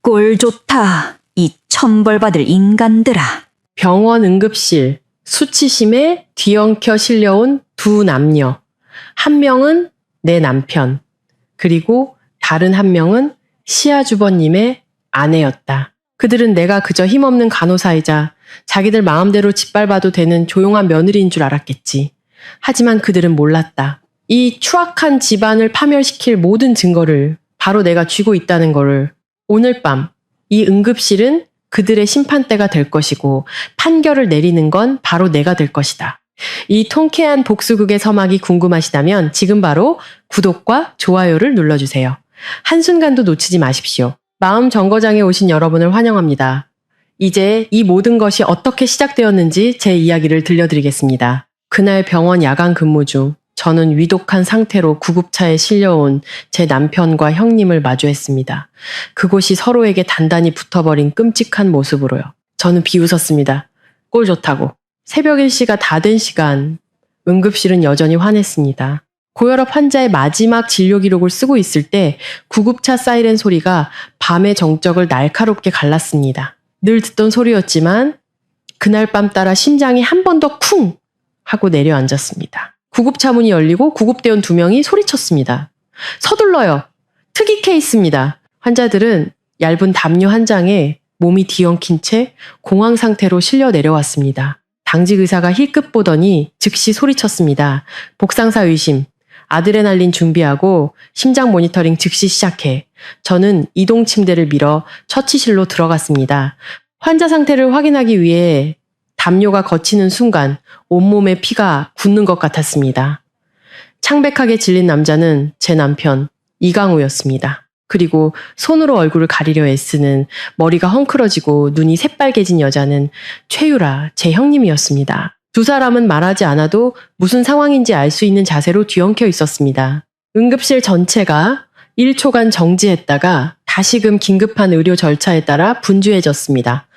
꼴 좋다, 이 천벌받을 인간들아. 병원 응급실, 수치심에 뒤엉켜 실려온 두 남녀. 한 명은 내 남편, 그리고 다른 한 명은 시아주버님의 아내였다. 그들은 내가 그저 힘없는 간호사이자 자기들 마음대로 짓밟아도 되는 조용한 며느리인 줄 알았겠지. 하지만 그들은 몰랐다. 이 추악한 집안을 파멸시킬 모든 증거를 바로 내가 쥐고 있다는 거를. 오늘 밤 이 응급실은 그들의 심판대가 될 것이고 판결을 내리는 건 바로 내가 될 것이다. 이 통쾌한 복수극의 서막이 궁금하시다면 지금 바로 구독과 좋아요를 눌러주세요. 한순간도 놓치지 마십시오. 마음 정거장에 오신 여러분을 환영합니다. 이제 이 모든 것이 어떻게 시작되었는지 제 이야기를 들려드리겠습니다. 그날 병원 야간 근무 중 저는 위독한 상태로 구급차에 실려온 제 남편과 형님을 마주했습니다. 그곳이 서로에게 단단히 붙어버린 끔찍한 모습으로요. 저는 비웃었습니다. 꼴 좋다고. 새벽 1시가 다 된 시간, 응급실은 여전히 환했습니다. 고혈압 환자의 마지막 진료 기록을 쓰고 있을 때 구급차 사이렌 소리가 밤의 정적을 날카롭게 갈랐습니다. 늘 듣던 소리였지만 그날 밤 따라 심장이 한 번 더 쿵 하고 내려앉았습니다. 구급차 문이 열리고 구급대원 2명이 소리쳤습니다. 서둘러요. 특이 케이스입니다. 환자들은 얇은 담요 한 장에 몸이 뒤엉킨 채 공황 상태로 실려 내려왔습니다. 당직 의사가 힐끗 보더니 즉시 소리쳤습니다. 복상사 의심, 아드레날린 준비하고 심장 모니터링 즉시 시작해. 저는 이동 침대를 밀어 처치실로 들어갔습니다. 환자 상태를 확인하기 위해 담요가 걷히는 순간 온몸에 피가 굳는 것 같았습니다. 창백하게 질린 남자는 제 남편 이강우였습니다. 그리고 손으로 얼굴을 가리려 애쓰는 머리가 헝클어지고 눈이 새빨개진 여자는 최유라, 제 형님이었습니다. 두 사람은 말하지 않아도 무슨 상황인지 알 수 있는 자세로 뒤엉켜 있었습니다. 응급실 전체가 1초간 정지했다가 다시금 긴급한 의료 절차에 따라 분주해졌습니다.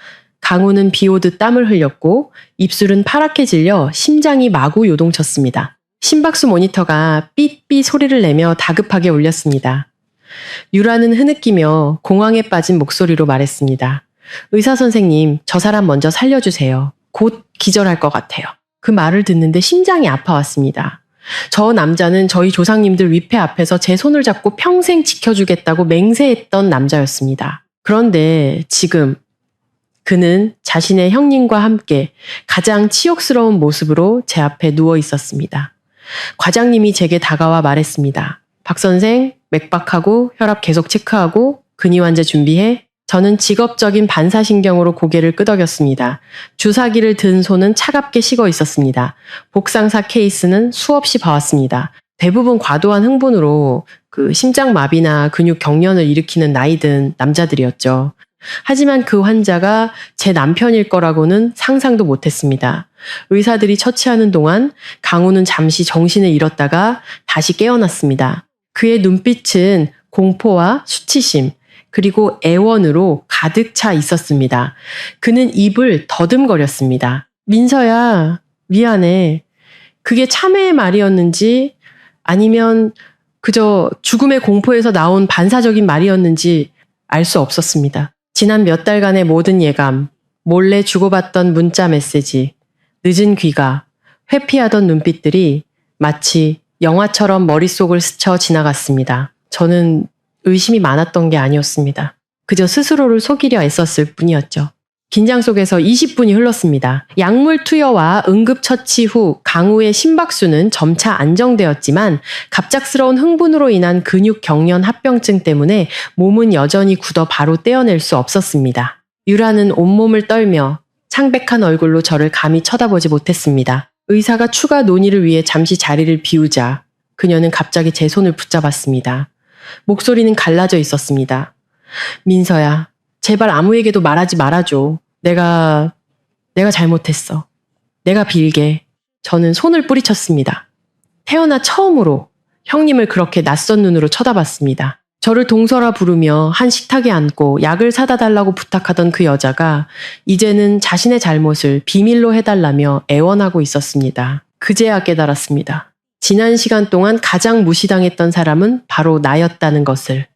강우는 비 오듯 땀을 흘렸고 입술은 파랗게 질려 심장이 마구 요동쳤습니다. 심박수 모니터가 삐삐 소리를 내며 다급하게 울렸습니다. 유라는 흐느끼며 공황에 빠진 목소리로 말했습니다. 의사 선생님, 저 사람 먼저 살려주세요. 곧 기절할 것 같아요. 그 말을 듣는데 심장이 아파왔습니다. 저 남자는 저희 조상님들 위패 앞에서 제 손을 잡고 평생 지켜주겠다고 맹세했던 남자였습니다. 그런데 지금 그는 자신의 형님과 함께 가장 치욕스러운 모습으로 제 앞에 누워 있었습니다. 과장님이 제게 다가와 말했습니다. 박 선생, 맥박하고 혈압 계속 체크하고 근위 환자 준비해. 저는 직업적인 반사신경으로 고개를 끄덕였습니다. 주사기를 든 손은 차갑게 식어 있었습니다. 복상사 케이스는 수없이 봐왔습니다. 대부분 과도한 흥분으로 심장마비나 근육 경련을 일으키는 나이든 남자들이었죠. 하지만 그 환자가 제 남편일 거라고는 상상도 못했습니다. 의사들이 처치하는 동안 강우는 잠시 정신을 잃었다가 다시 깨어났습니다. 그의 눈빛은 공포와 수치심, 그리고 애원으로 가득 차 있었습니다. 그는 입을 더듬거렸습니다. 민서야, 미안해. 그게 참회의 말이었는지 아니면 그저 죽음의 공포에서 나온 반사적인 말이었는지 알 수 없었습니다. 지난 몇 달간의 모든 예감, 몰래 주고받던 문자 메시지, 늦은 귀가, 회피하던 눈빛들이 마치 영화처럼 머릿속을 스쳐 지나갔습니다. 저는 의심이 많았던 게 아니었습니다. 그저 스스로를 속이려 애썼을 뿐이었죠. 긴장 속에서 20분이 흘렀습니다. 약물 투여와 응급처치 후 강우의 심박수는 점차 안정되었지만 갑작스러운 흥분으로 인한 근육 경련 합병증 때문에 몸은 여전히 굳어 바로 떼어낼 수 없었습니다. 유라는 온몸을 떨며 창백한 얼굴로 저를 감히 쳐다보지 못했습니다. 의사가 추가 논의를 위해 잠시 자리를 비우자 그녀는 갑자기 제 손을 붙잡았습니다. 목소리는 갈라져 있었습니다. 민서야, 제발 아무에게도 말하지 말아줘. 내가 잘못했어. 내가 빌게. 저는 손을 뿌리쳤습니다. 태어나 처음으로 형님을 그렇게 낯선 눈으로 쳐다봤습니다. 저를 동설아 부르며 한 식탁에 앉고 약을 사다 달라고 부탁하던 그 여자가 이제는 자신의 잘못을 비밀로 해달라며 애원하고 있었습니다. 그제야 깨달았습니다. 지난 시간 동안 가장 무시당했던 사람은 바로 나였다는 것을.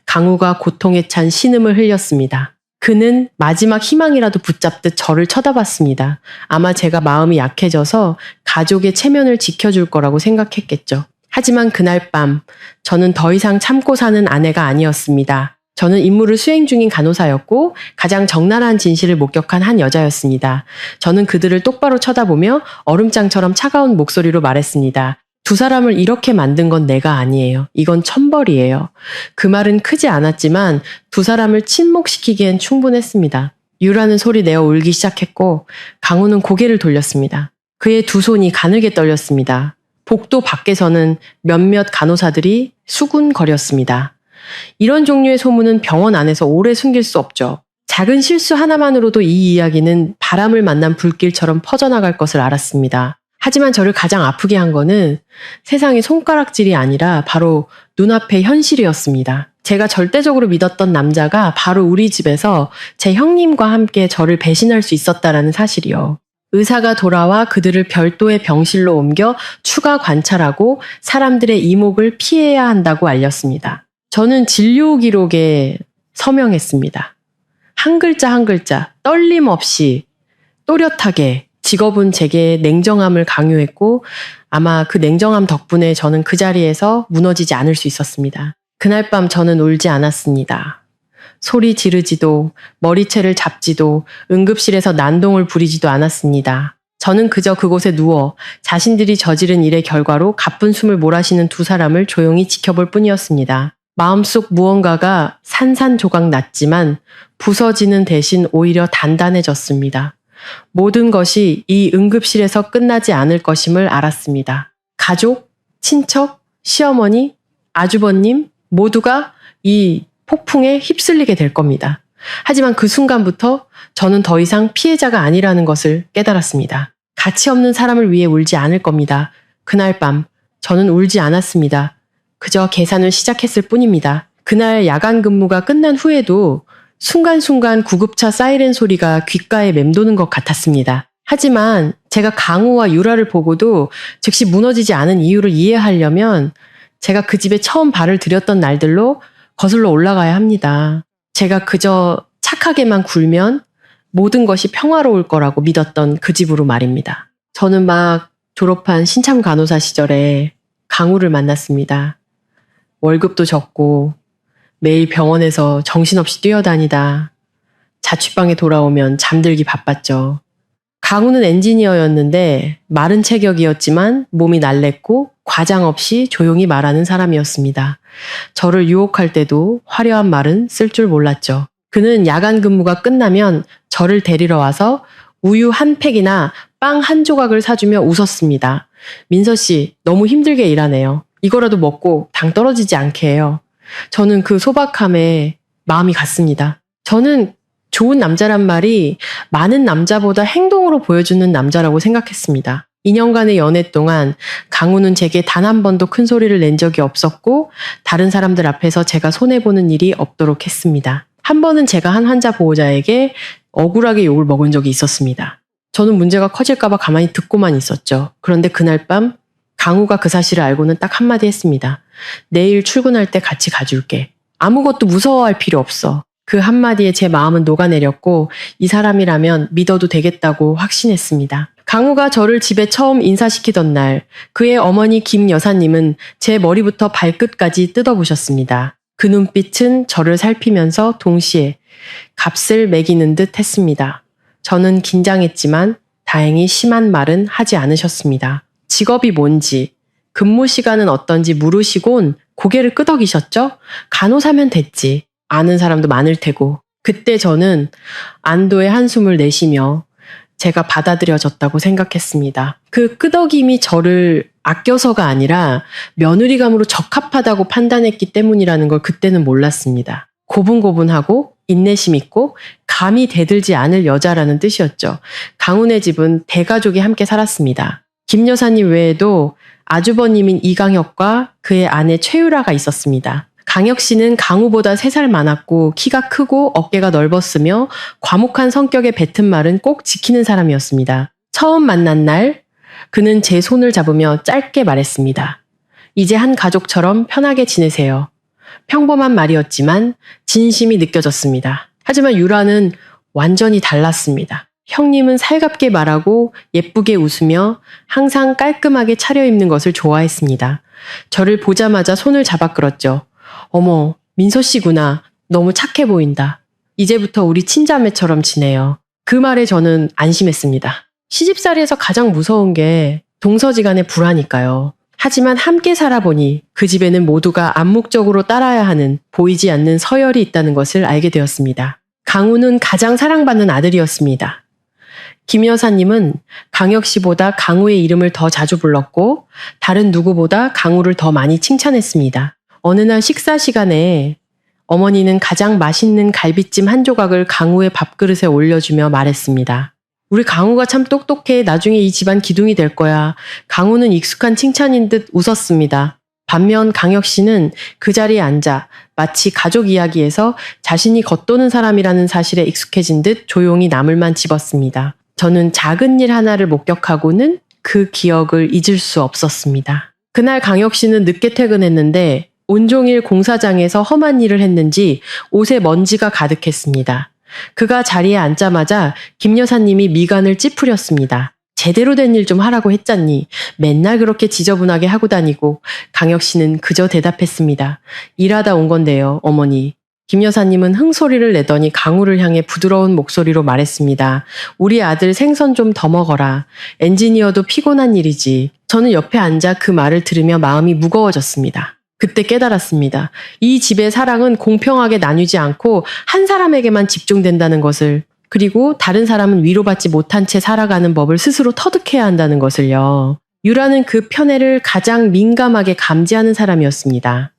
강우가 고통에 찬 신음을 흘렸습니다. 그는 마지막 희망이라도 붙잡듯 저를 쳐다봤습니다. 아마 제가 마음이 약해져서 가족의 체면을 지켜줄 거라고 생각했겠죠. 하지만 그날 밤 저는 더 이상 참고 사는 아내가 아니었습니다. 저는 임무를 수행 중인 간호사였고 가장 적나라한 진실을 목격한 한 여자였습니다. 저는 그들을 똑바로 쳐다보며 얼음장처럼 차가운 목소리로 말했습니다. 두 사람을 이렇게 만든 건 내가 아니에요. 이건 천벌이에요. 그 말은 크지 않았지만 두 사람을 침묵시키기엔 충분했습니다. 유라는 소리 내어 울기 시작했고 강우는 고개를 돌렸습니다. 그의 두 손이 가늘게 떨렸습니다. 복도 밖에서는 몇몇 간호사들이 수군거렸습니다. 이런 종류의 소문은 병원 안에서 오래 숨길 수 없죠. 작은 실수 하나만으로도 이 이야기는 바람을 만난 불길처럼 퍼져나갈 것을 알았습니다. 하지만 저를 가장 아프게 한 거는 세상의 손가락질이 아니라 바로 눈앞의 현실이었습니다. 제가 절대적으로 믿었던 남자가 바로 우리 집에서 제 형님과 함께 저를 배신할 수 있었다라는 사실이요. 의사가 돌아와 그들을 별도의 병실로 옮겨 추가 관찰하고 사람들의 이목을 피해야 한다고 알렸습니다. 저는 진료 기록에 서명했습니다. 한 글자 한 글자 떨림 없이 또렷하게 직업은 제게 냉정함을 강요했고 아마 그 냉정함 덕분에 저는 그 자리에서 무너지지 않을 수 있었습니다. 그날 밤 저는 울지 않았습니다. 소리 지르지도 머리채를 잡지도 응급실에서 난동을 부리지도 않았습니다. 저는 그저 그곳에 누워 자신들이 저지른 일의 결과로 가쁜 숨을 몰아쉬는 두 사람을 조용히 지켜볼 뿐이었습니다. 마음속 무언가가 산산조각 났지만 부서지는 대신 오히려 단단해졌습니다. 모든 것이 이 응급실에서 끝나지 않을 것임을 알았습니다. 가족, 친척, 시어머니, 아주버님 모두가 이 폭풍에 휩쓸리게 될 겁니다. 하지만 그 순간부터 저는 더 이상 피해자가 아니라는 것을 깨달았습니다. 가치 없는 사람을 위해 울지 않을 겁니다. 그날 밤 저는 울지 않았습니다. 그저 계산을 시작했을 뿐입니다. 그날 야간 근무가 끝난 후에도 순간순간 구급차 사이렌 소리가 귓가에 맴도는 것 같았습니다. 하지만 제가 강우와 유라를 보고도 즉시 무너지지 않은 이유를 이해하려면 제가 그 집에 처음 발을 들였던 날들로 거슬러 올라가야 합니다. 제가 그저 착하게만 굴면 모든 것이 평화로울 거라고 믿었던 그 집으로 말입니다. 저는 막 졸업한 신참 간호사 시절에 강우를 만났습니다. 월급도 적고 매일 병원에서 정신없이 뛰어다니다 자취방에 돌아오면 잠들기 바빴죠. 강우는 엔지니어였는데 마른 체격이었지만 몸이 날랬고 과장 없이 조용히 말하는 사람이었습니다. 저를 유혹할 때도 화려한 말은 쓸 줄 몰랐죠. 그는 야간 근무가 끝나면 저를 데리러 와서 우유 한 팩이나 빵 한 조각을 사주며 웃었습니다. 민서 씨, 너무 힘들게 일하네요. 이거라도 먹고 당 떨어지지 않게 해요. 저는 그 소박함에 마음이 갔습니다. 저는 좋은 남자란 말이 많은 남자보다 행동으로 보여주는 남자라고 생각했습니다. 2년간의 연애 동안 강우는 제게 단 한 번도 큰 소리를 낸 적이 없었고 다른 사람들 앞에서 제가 손해보는 일이 없도록 했습니다. 한 번은 제가 한 환자 보호자에게 억울하게 욕을 먹은 적이 있었습니다. 저는 문제가 커질까봐 가만히 듣고만 있었죠. 그런데 그날 밤 강우가 그 사실을 알고는 딱 한마디 했습니다. 내일 출근할 때 같이 가줄게. 아무것도 무서워할 필요 없어. 그 한마디에 제 마음은 녹아내렸고 이 사람이라면 믿어도 되겠다고 확신했습니다. 강우가 저를 집에 처음 인사시키던 날 그의 어머니 김 여사님은 제 머리부터 발끝까지 뜯어보셨습니다. 그 눈빛은 저를 살피면서 동시에 값을 매기는 듯 했습니다. 저는 긴장했지만 다행히 심한 말은 하지 않으셨습니다. 직업이 뭔지, 근무 시간은 어떤지 물으시곤 고개를 끄덕이셨죠? 간호사면 됐지. 아는 사람도 많을 테고. 그때 저는 안도의 한숨을 내쉬며 제가 받아들여졌다고 생각했습니다. 그 끄덕임이 저를 아껴서가 아니라 며느리감으로 적합하다고 판단했기 때문이라는 걸 그때는 몰랐습니다. 고분고분하고 인내심 있고 감히 대들지 않을 여자라는 뜻이었죠. 강훈의 집은 대가족이 함께 살았습니다. 김 여사님 외에도 아주버님인 이강혁과 그의 아내 최유라가 있었습니다. 강혁 씨는 강우보다 3살 많았고 키가 크고 어깨가 넓었으며 과묵한 성격의 뱉은 말은 꼭 지키는 사람이었습니다. 처음 만난 날 그는 제 손을 잡으며 짧게 말했습니다. 이제 한 가족처럼 편하게 지내세요. 평범한 말이었지만 진심이 느껴졌습니다. 하지만 유라는 완전히 달랐습니다. 형님은 살갑게 말하고 예쁘게 웃으며 항상 깔끔하게 차려입는 것을 좋아했습니다. 저를 보자마자 손을 잡아 끌었죠. 어머, 민서 씨구나. 너무 착해 보인다. 이제부터 우리 친자매처럼 지내요. 그 말에 저는 안심했습니다. 시집살이에서 가장 무서운 게 동서지간의 불화니까요. 하지만 함께 살아보니 그 집에는 모두가 암묵적으로 따라야 하는 보이지 않는 서열이 있다는 것을 알게 되었습니다. 강우는 가장 사랑받는 아들이었습니다. 김 여사님은 강혁 씨보다 강우의 이름을 더 자주 불렀고 다른 누구보다 강우를 더 많이 칭찬했습니다. 어느 날 식사 시간에 어머니는 가장 맛있는 갈비찜 한 조각을 강우의 밥그릇에 올려주며 말했습니다. 우리 강우가 참 똑똑해. 나중에 이 집안 기둥이 될 거야. 강우는 익숙한 칭찬인 듯 웃었습니다. 반면 강혁 씨는 그 자리에 앉아 마치 가족 이야기에서 자신이 겉도는 사람이라는 사실에 익숙해진 듯 조용히 나물만 집었습니다. 저는 작은 일 하나를 목격하고는 그 기억을 잊을 수 없었습니다. 그날 강혁 씨는 늦게 퇴근했는데 온종일 공사장에서 험한 일을 했는지 옷에 먼지가 가득했습니다. 그가 자리에 앉자마자 김 여사님이 미간을 찌푸렸습니다. 제대로 된 일 좀 하라고 했잖니. 맨날 그렇게 지저분하게 하고 다니고. 강혁 씨는 그저 대답했습니다. 일하다 온 건데요, 어머니. 김 여사님은 흥소리를 내더니 강우를 향해 부드러운 목소리로 말했습니다. 우리 아들 생선 좀 더 먹어라. 엔지니어도 피곤한 일이지. 저는 옆에 앉아 그 말을 들으며 마음이 무거워졌습니다. 그때 깨달았습니다. 이 집의 사랑은 공평하게 나뉘지 않고 한 사람에게만 집중된다는 것을, 그리고 다른 사람은 위로받지 못한 채 살아가는 법을 스스로 터득해야 한다는 것을요. 유라는 그 편애를 가장 민감하게 감지하는 사람이었습니다.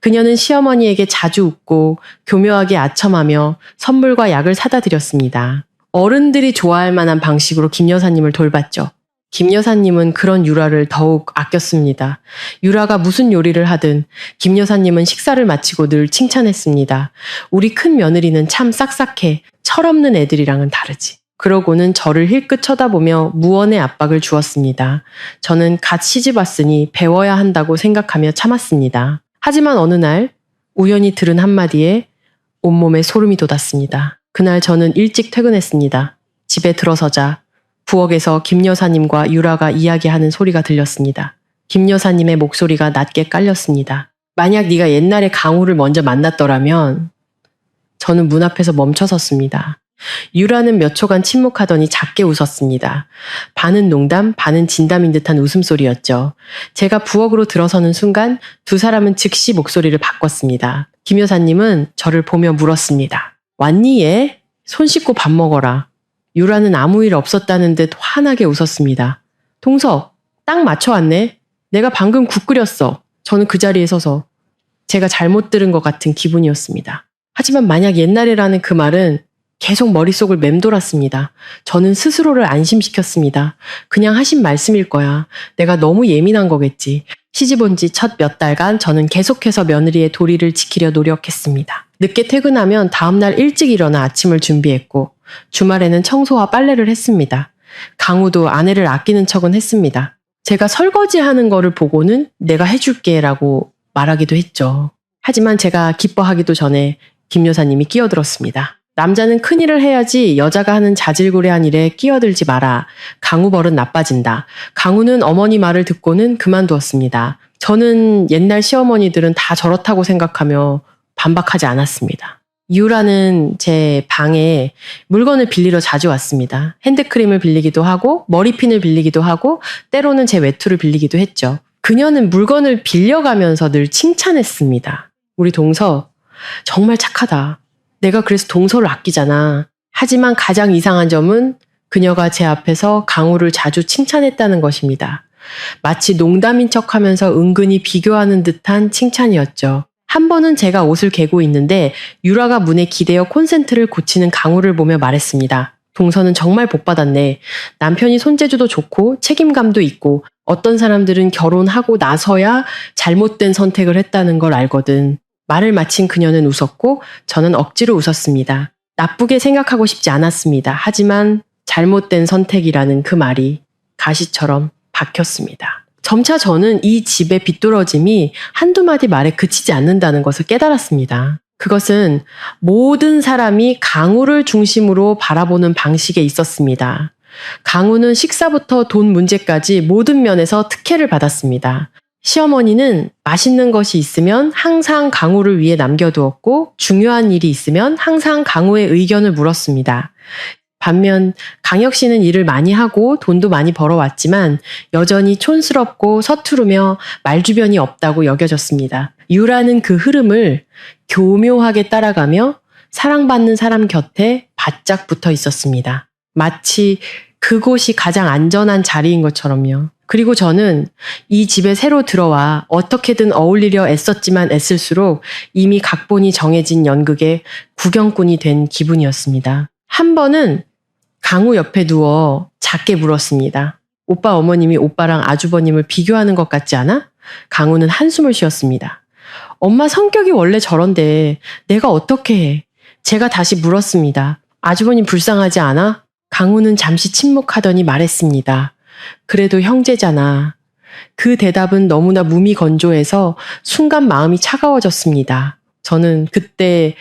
그녀는 시어머니에게 자주 웃고 교묘하게 아첨하며 선물과 약을 사다 드렸습니다. 어른들이 좋아할 만한 방식으로 김 여사님을 돌봤죠. 김 여사님은 그런 유라를 더욱 아꼈습니다. 유라가 무슨 요리를 하든 김 여사님은 식사를 마치고 늘 칭찬했습니다. 우리 큰 며느리는 참 싹싹해. 철없는 애들이랑은 다르지. 그러고는 저를 힐끗 쳐다보며 무언의 압박을 주었습니다. 저는 갓 시집 왔으니 배워야 한다고 생각하며 참았습니다. 하지만 어느 날 우연히 들은 한마디에 온몸에 소름이 돋았습니다. 그날 저는 일찍 퇴근했습니다. 집에 들어서자 부엌에서 김 여사님과 유라가 이야기하는 소리가 들렸습니다. 김 여사님의 목소리가 낮게 깔렸습니다. 만약 네가 옛날에 강우를 먼저 만났더라면. 저는 문 앞에서 멈춰섰습니다. 유라는 몇 초간 침묵하더니 작게 웃었습니다. 반은 농담, 반은 진담인 듯한 웃음소리였죠. 제가 부엌으로 들어서는 순간 두 사람은 즉시 목소리를 바꿨습니다. 김 여사님은 저를 보며 물었습니다. 왔니 얘? 손 씻고 밥 먹어라. 유라는 아무 일 없었다는 듯 환하게 웃었습니다. 동서, 딱 맞춰 왔네. 내가 방금 국 끓였어. 저는 그 자리에 서서 제가 잘못 들은 것 같은 기분이었습니다. 하지만 만약 옛날이라는 그 말은 계속 머릿속을 맴돌았습니다. 저는 스스로를 안심시켰습니다. 그냥 하신 말씀일 거야. 내가 너무 예민한 거겠지. 시집 온 지 첫 몇 달간 저는 계속해서 며느리의 도리를 지키려 노력했습니다. 늦게 퇴근하면 다음날 일찍 일어나 아침을 준비했고 주말에는 청소와 빨래를 했습니다. 강우도 아내를 아끼는 척은 했습니다. 제가 설거지하는 거를 보고는 내가 해줄게 라고 말하기도 했죠. 하지만 제가 기뻐하기도 전에 김 여사님이 끼어들었습니다. 남자는 큰일을 해야지 여자가 하는 자질구레한 일에 끼어들지 마라. 강우 버릇 나빠진다. 강우는 어머니 말을 듣고는 그만두었습니다. 저는 옛날 시어머니들은 다 저렇다고 생각하며 반박하지 않았습니다. 유라는 제 방에 물건을 빌리러 자주 왔습니다. 핸드크림을 빌리기도 하고 머리핀을 빌리기도 하고 때로는 제 외투를 빌리기도 했죠. 그녀는 물건을 빌려가면서 늘 칭찬했습니다. 우리 동서 정말 착하다. 내가 그래서 동서를 아끼잖아. 하지만 가장 이상한 점은 그녀가 제 앞에서 강우를 자주 칭찬했다는 것입니다. 마치 농담인 척하면서 은근히 비교하는 듯한 칭찬이었죠. 한 번은 제가 옷을 개고 있는데 유라가 문에 기대어 콘센트를 고치는 강우를 보며 말했습니다. 동서는 정말 복받았네. 남편이 손재주도 좋고 책임감도 있고 어떤 사람들은 결혼하고 나서야 잘못된 선택을 했다는 걸 알거든. 말을 마친 그녀는 웃었고 저는 억지로 웃었습니다. 나쁘게 생각하고 싶지 않았습니다. 하지만 잘못된 선택이라는 그 말이 가시처럼 박혔습니다. 점차 저는 이 집의 비뚤어짐이 한두 마디 말에 그치지 않는다는 것을 깨달았습니다. 그것은 모든 사람이 강우를 중심으로 바라보는 방식에 있었습니다. 강우는 식사부터 돈 문제까지 모든 면에서 특혜를 받았습니다. 시어머니는 맛있는 것이 있으면 항상 강우를 위해 남겨두었고 중요한 일이 있으면 항상 강우의 의견을 물었습니다. 반면 강혁 씨는 일을 많이 하고 돈도 많이 벌어왔지만 여전히 촌스럽고 서투르며 말주변이 없다고 여겨졌습니다. 유라는 그 흐름을 교묘하게 따라가며 사랑받는 사람 곁에 바짝 붙어 있었습니다. 마치 그곳이 가장 안전한 자리인 것처럼요. 그리고 저는 이 집에 새로 들어와 어떻게든 어울리려 애썼지만 애쓸수록 이미 각본이 정해진 연극의 구경꾼이 된 기분이었습니다. 한 번은 강우 옆에 누워 작게 물었습니다. 오빠 어머님이 오빠랑 아주버님을 비교하는 것 같지 않아? 강우는 한숨을 쉬었습니다. 엄마 성격이 원래 저런데 내가 어떻게 해? 제가 다시 물었습니다. 아주버님 불쌍하지 않아? 강우는 잠시 침묵하더니 말했습니다. 그래도 형제잖아. 그 대답은 너무나 무미건조해서 순간 마음이 차가워졌습니다. 저는 그때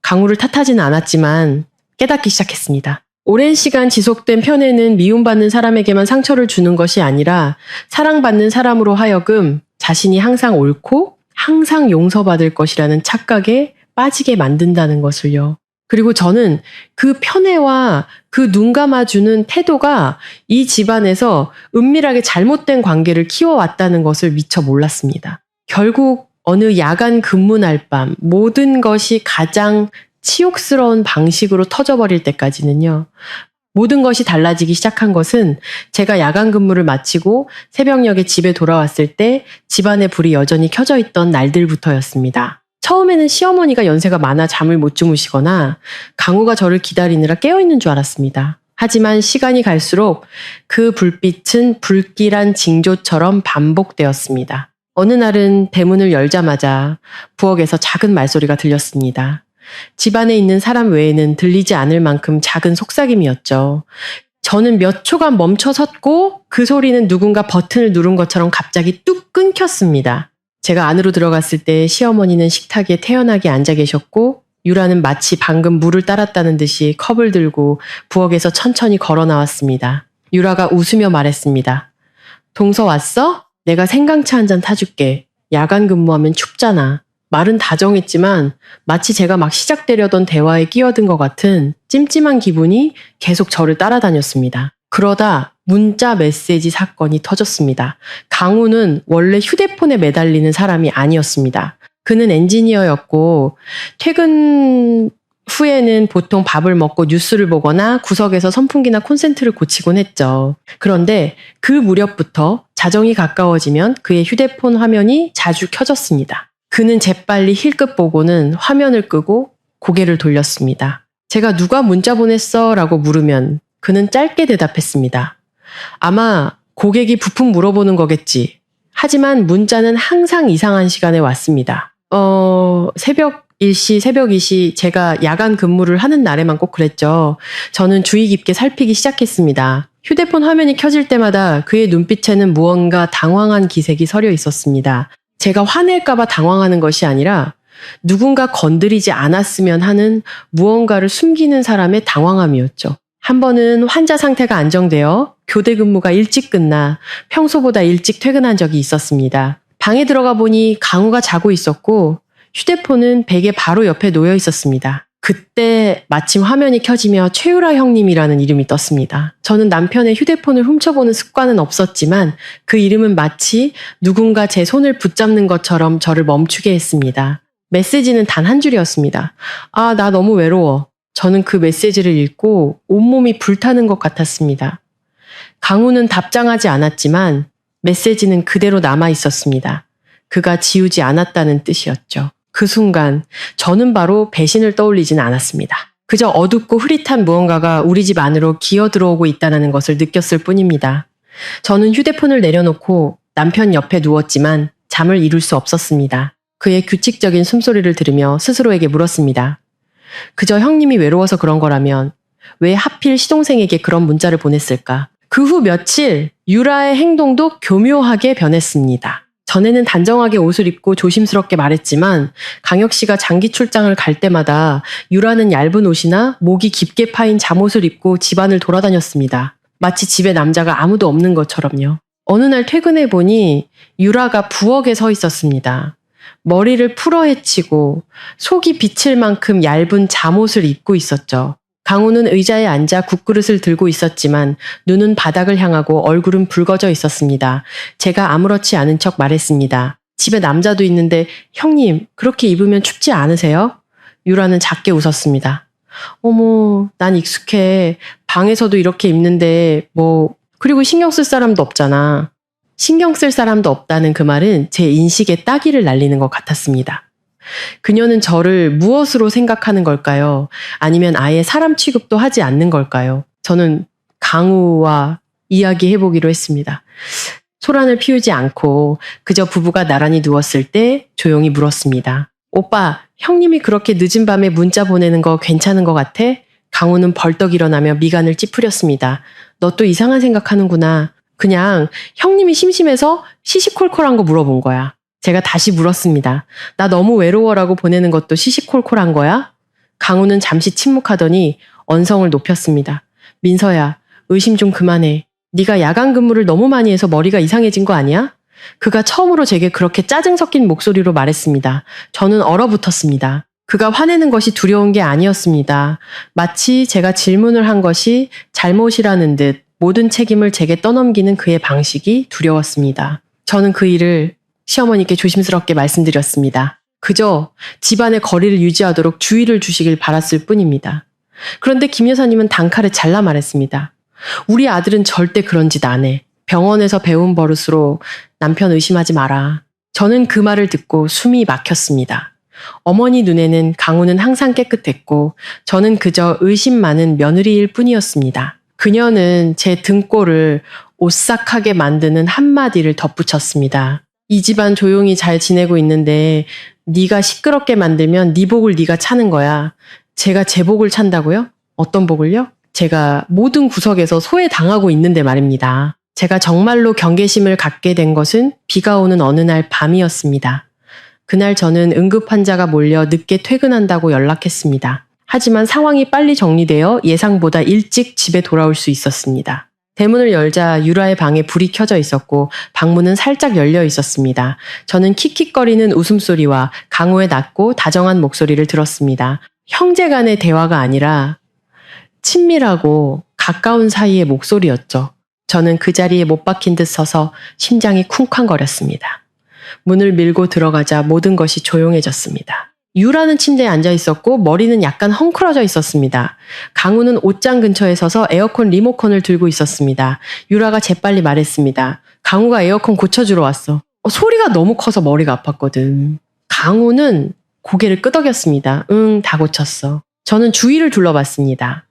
강우를 탓하지는 않았지만 깨닫기 시작했습니다. 오랜 시간 지속된 편애는 미움받는 사람에게만 상처를 주는 것이 아니라 사랑받는 사람으로 하여금 자신이 항상 옳고 항상 용서받을 것이라는 착각에 빠지게 만든다는 것을요. 그리고 저는 그 편애와 그 눈 감아주는 태도가 이 집안에서 은밀하게 잘못된 관계를 키워왔다는 것을 미처 몰랐습니다. 결국 어느 야간 근무 날 밤 모든 것이 가장 치욕스러운 방식으로 터져버릴 때까지는요. 모든 것이 달라지기 시작한 것은 제가 야간 근무를 마치고 새벽녘에 집에 돌아왔을 때 집안의 불이 여전히 켜져 있던 날들부터였습니다. 처음에는 시어머니가 연세가 많아 잠을 못 주무시거나 강우가 저를 기다리느라 깨어있는 줄 알았습니다. 하지만 시간이 갈수록 그 불빛은 불길한 징조처럼 반복되었습니다. 어느 날은 대문을 열자마자 부엌에서 작은 말소리가 들렸습니다. 집안에 있는 사람 외에는 들리지 않을 만큼 작은 속삭임이었죠. 저는 몇 초간 멈춰 섰고 그 소리는 누군가 버튼을 누른 것처럼 갑자기 뚝 끊겼습니다. 제가 안으로 들어갔을 때 시어머니는 식탁에 태연하게 앉아 계셨고 유라는 마치 방금 물을 따랐다는 듯이 컵을 들고 부엌에서 천천히 걸어 나왔습니다. 유라가 웃으며 말했습니다. 동서 왔어? 내가 생강차 한 잔 타줄게. 야간 근무하면 춥잖아. 말은 다정했지만 마치 제가 막 시작되려던 대화에 끼어든 것 같은 찜찜한 기분이 계속 저를 따라다녔습니다. 그러다 문자 메시지 사건이 터졌습니다. 강우는 원래 휴대폰에 매달리는 사람이 아니었습니다. 그는 엔지니어였고 퇴근 후에는 보통 밥을 먹고 뉴스를 보거나 구석에서 선풍기나 콘센트를 고치곤 했죠. 그런데 그 무렵부터 자정이 가까워지면 그의 휴대폰 화면이 자주 켜졌습니다. 그는 재빨리 힐끗 보고는 화면을 끄고 고개를 돌렸습니다. 제가 누가 문자 보냈어? 라고 물으면 그는 짧게 대답했습니다. 아마 고객이 부품 물어보는 거겠지. 하지만 문자는 항상 이상한 시간에 왔습니다. 새벽 1시, 새벽 2시 제가 야간 근무를 하는 날에만 꼭 그랬죠. 저는 주의 깊게 살피기 시작했습니다. 휴대폰 화면이 켜질 때마다 그의 눈빛에는 무언가 당황한 기색이 서려 있었습니다. 제가 화낼까봐 당황하는 것이 아니라 누군가 건드리지 않았으면 하는 무언가를 숨기는 사람의 당황함이었죠. 한 번은 환자 상태가 안정되어 교대 근무가 일찍 끝나 평소보다 일찍 퇴근한 적이 있었습니다. 방에 들어가 보니 강우가 자고 있었고 휴대폰은 베개 바로 옆에 놓여 있었습니다. 그때 마침 화면이 켜지며 최유라 형님이라는 이름이 떴습니다. 저는 남편의 휴대폰을 훔쳐보는 습관은 없었지만 그 이름은 마치 누군가 제 손을 붙잡는 것처럼 저를 멈추게 했습니다. 메시지는 단 한 줄이었습니다. 아, 나 너무 외로워. 저는 그 메시지를 읽고 온몸이 불타는 것 같았습니다. 강우는 답장하지 않았지만 메시지는 그대로 남아 있었습니다. 그가 지우지 않았다는 뜻이었죠. 그 순간 저는 바로 배신을 떠올리진 않았습니다. 그저 어둡고 흐릿한 무언가가 우리 집 안으로 기어 들어오고 있다는 것을 느꼈을 뿐입니다. 저는 휴대폰을 내려놓고 남편 옆에 누웠지만 잠을 이룰 수 없었습니다. 그의 규칙적인 숨소리를 들으며 스스로에게 물었습니다. 그저 형님이 외로워서 그런 거라면 왜 하필 시동생에게 그런 문자를 보냈을까? 그 후 며칠 유라의 행동도 교묘하게 변했습니다. 전에는 단정하게 옷을 입고 조심스럽게 말했지만 강혁 씨가 장기 출장을 갈 때마다 유라는 얇은 옷이나 목이 깊게 파인 잠옷을 입고 집안을 돌아다녔습니다. 마치 집에 남자가 아무도 없는 것처럼요. 어느 날 퇴근해 보니 유라가 부엌에 서 있었습니다. 머리를 풀어 헤치고 속이 비칠 만큼 얇은 잠옷을 입고 있었죠. 강우는 의자에 앉아 국그릇을 들고 있었지만 눈은 바닥을 향하고 얼굴은 붉어져 있었습니다. 제가 아무렇지 않은 척 말했습니다. 집에 남자도 있는데 형님 그렇게 입으면 춥지 않으세요? 유라는 작게 웃었습니다. 어머, 난 익숙해. 방에서도 이렇게 입는데 그리고 신경 쓸 사람도 없잖아. 신경 쓸 사람도 없다는 그 말은 제 인식에 따기를 날리는 것 같았습니다. 그녀는 저를 무엇으로 생각하는 걸까요? 아니면 아예 사람 취급도 하지 않는 걸까요? 저는 강우와 이야기해보기로 했습니다. 소란을 피우지 않고 그저 부부가 나란히 누웠을 때 조용히 물었습니다. 오빠, 형님이 그렇게 늦은 밤에 문자 보내는 거 괜찮은 것 같아? 강우는 벌떡 일어나며 미간을 찌푸렸습니다. 너 또 이상한 생각하는구나. 그냥 형님이 심심해서 시시콜콜한 거 물어본 거야. 제가 다시 물었습니다. 나 너무 외로워라고 보내는 것도 시시콜콜한 거야? 강우는 잠시 침묵하더니 언성을 높였습니다. 민서야, 의심 좀 그만해. 네가 야간 근무를 너무 많이 해서 머리가 이상해진 거 아니야? 그가 처음으로 제게 그렇게 짜증 섞인 목소리로 말했습니다. 저는 얼어붙었습니다. 그가 화내는 것이 두려운 게 아니었습니다. 마치 제가 질문을 한 것이 잘못이라는 듯 모든 책임을 제게 떠넘기는 그의 방식이 두려웠습니다. 저는 그 일을 시어머니께 조심스럽게 말씀드렸습니다. 그저 집안의 거리를 유지하도록 주의를 주시길 바랐을 뿐입니다. 그런데 김 여사님은 단칼에 잘라 말했습니다. 우리 아들은 절대 그런 짓 안 해. 병원에서 배운 버릇으로 남편 의심하지 마라. 저는 그 말을 듣고 숨이 막혔습니다. 어머니 눈에는 강우는 항상 깨끗했고 저는 그저 의심 많은 며느리일 뿐이었습니다. 그녀는 제 등골을 오싹하게 만드는 한마디를 덧붙였습니다. 이 집안 조용히 잘 지내고 있는데 네가 시끄럽게 만들면 네 복을 네가 차는 거야. 제가 제 복을 찬다고요? 어떤 복을요? 제가 모든 구석에서 소외당하고 있는데 말입니다. 제가 정말로 경계심을 갖게 된 것은 비가 오는 어느 날 밤이었습니다. 그날 저는 응급 환자가 몰려 늦게 퇴근한다고 연락했습니다. 하지만 상황이 빨리 정리되어 예상보다 일찍 집에 돌아올 수 있었습니다. 대문을 열자 유라의 방에 불이 켜져 있었고 방문은 살짝 열려 있었습니다. 저는 킥킥거리는 웃음소리와 강우의 낮고 다정한 목소리를 들었습니다. 형제 간의 대화가 아니라 친밀하고 가까운 사이의 목소리였죠. 저는 그 자리에 못 박힌 듯 서서 심장이 쿵쾅거렸습니다. 문을 밀고 들어가자 모든 것이 조용해졌습니다. 유라는 침대에 앉아 있었고 머리는 약간 헝클어져 있었습니다. 강우는 옷장 근처에 서서 에어컨 리모컨을 들고 있었습니다. 유라가 재빨리 말했습니다. 강우가 에어컨 고쳐주러 왔어. 소리가 너무 커서 머리가 아팠거든. 강우는 고개를 끄덕였습니다. 응, 다 고쳤어. 저는 주위를 둘러봤습니다.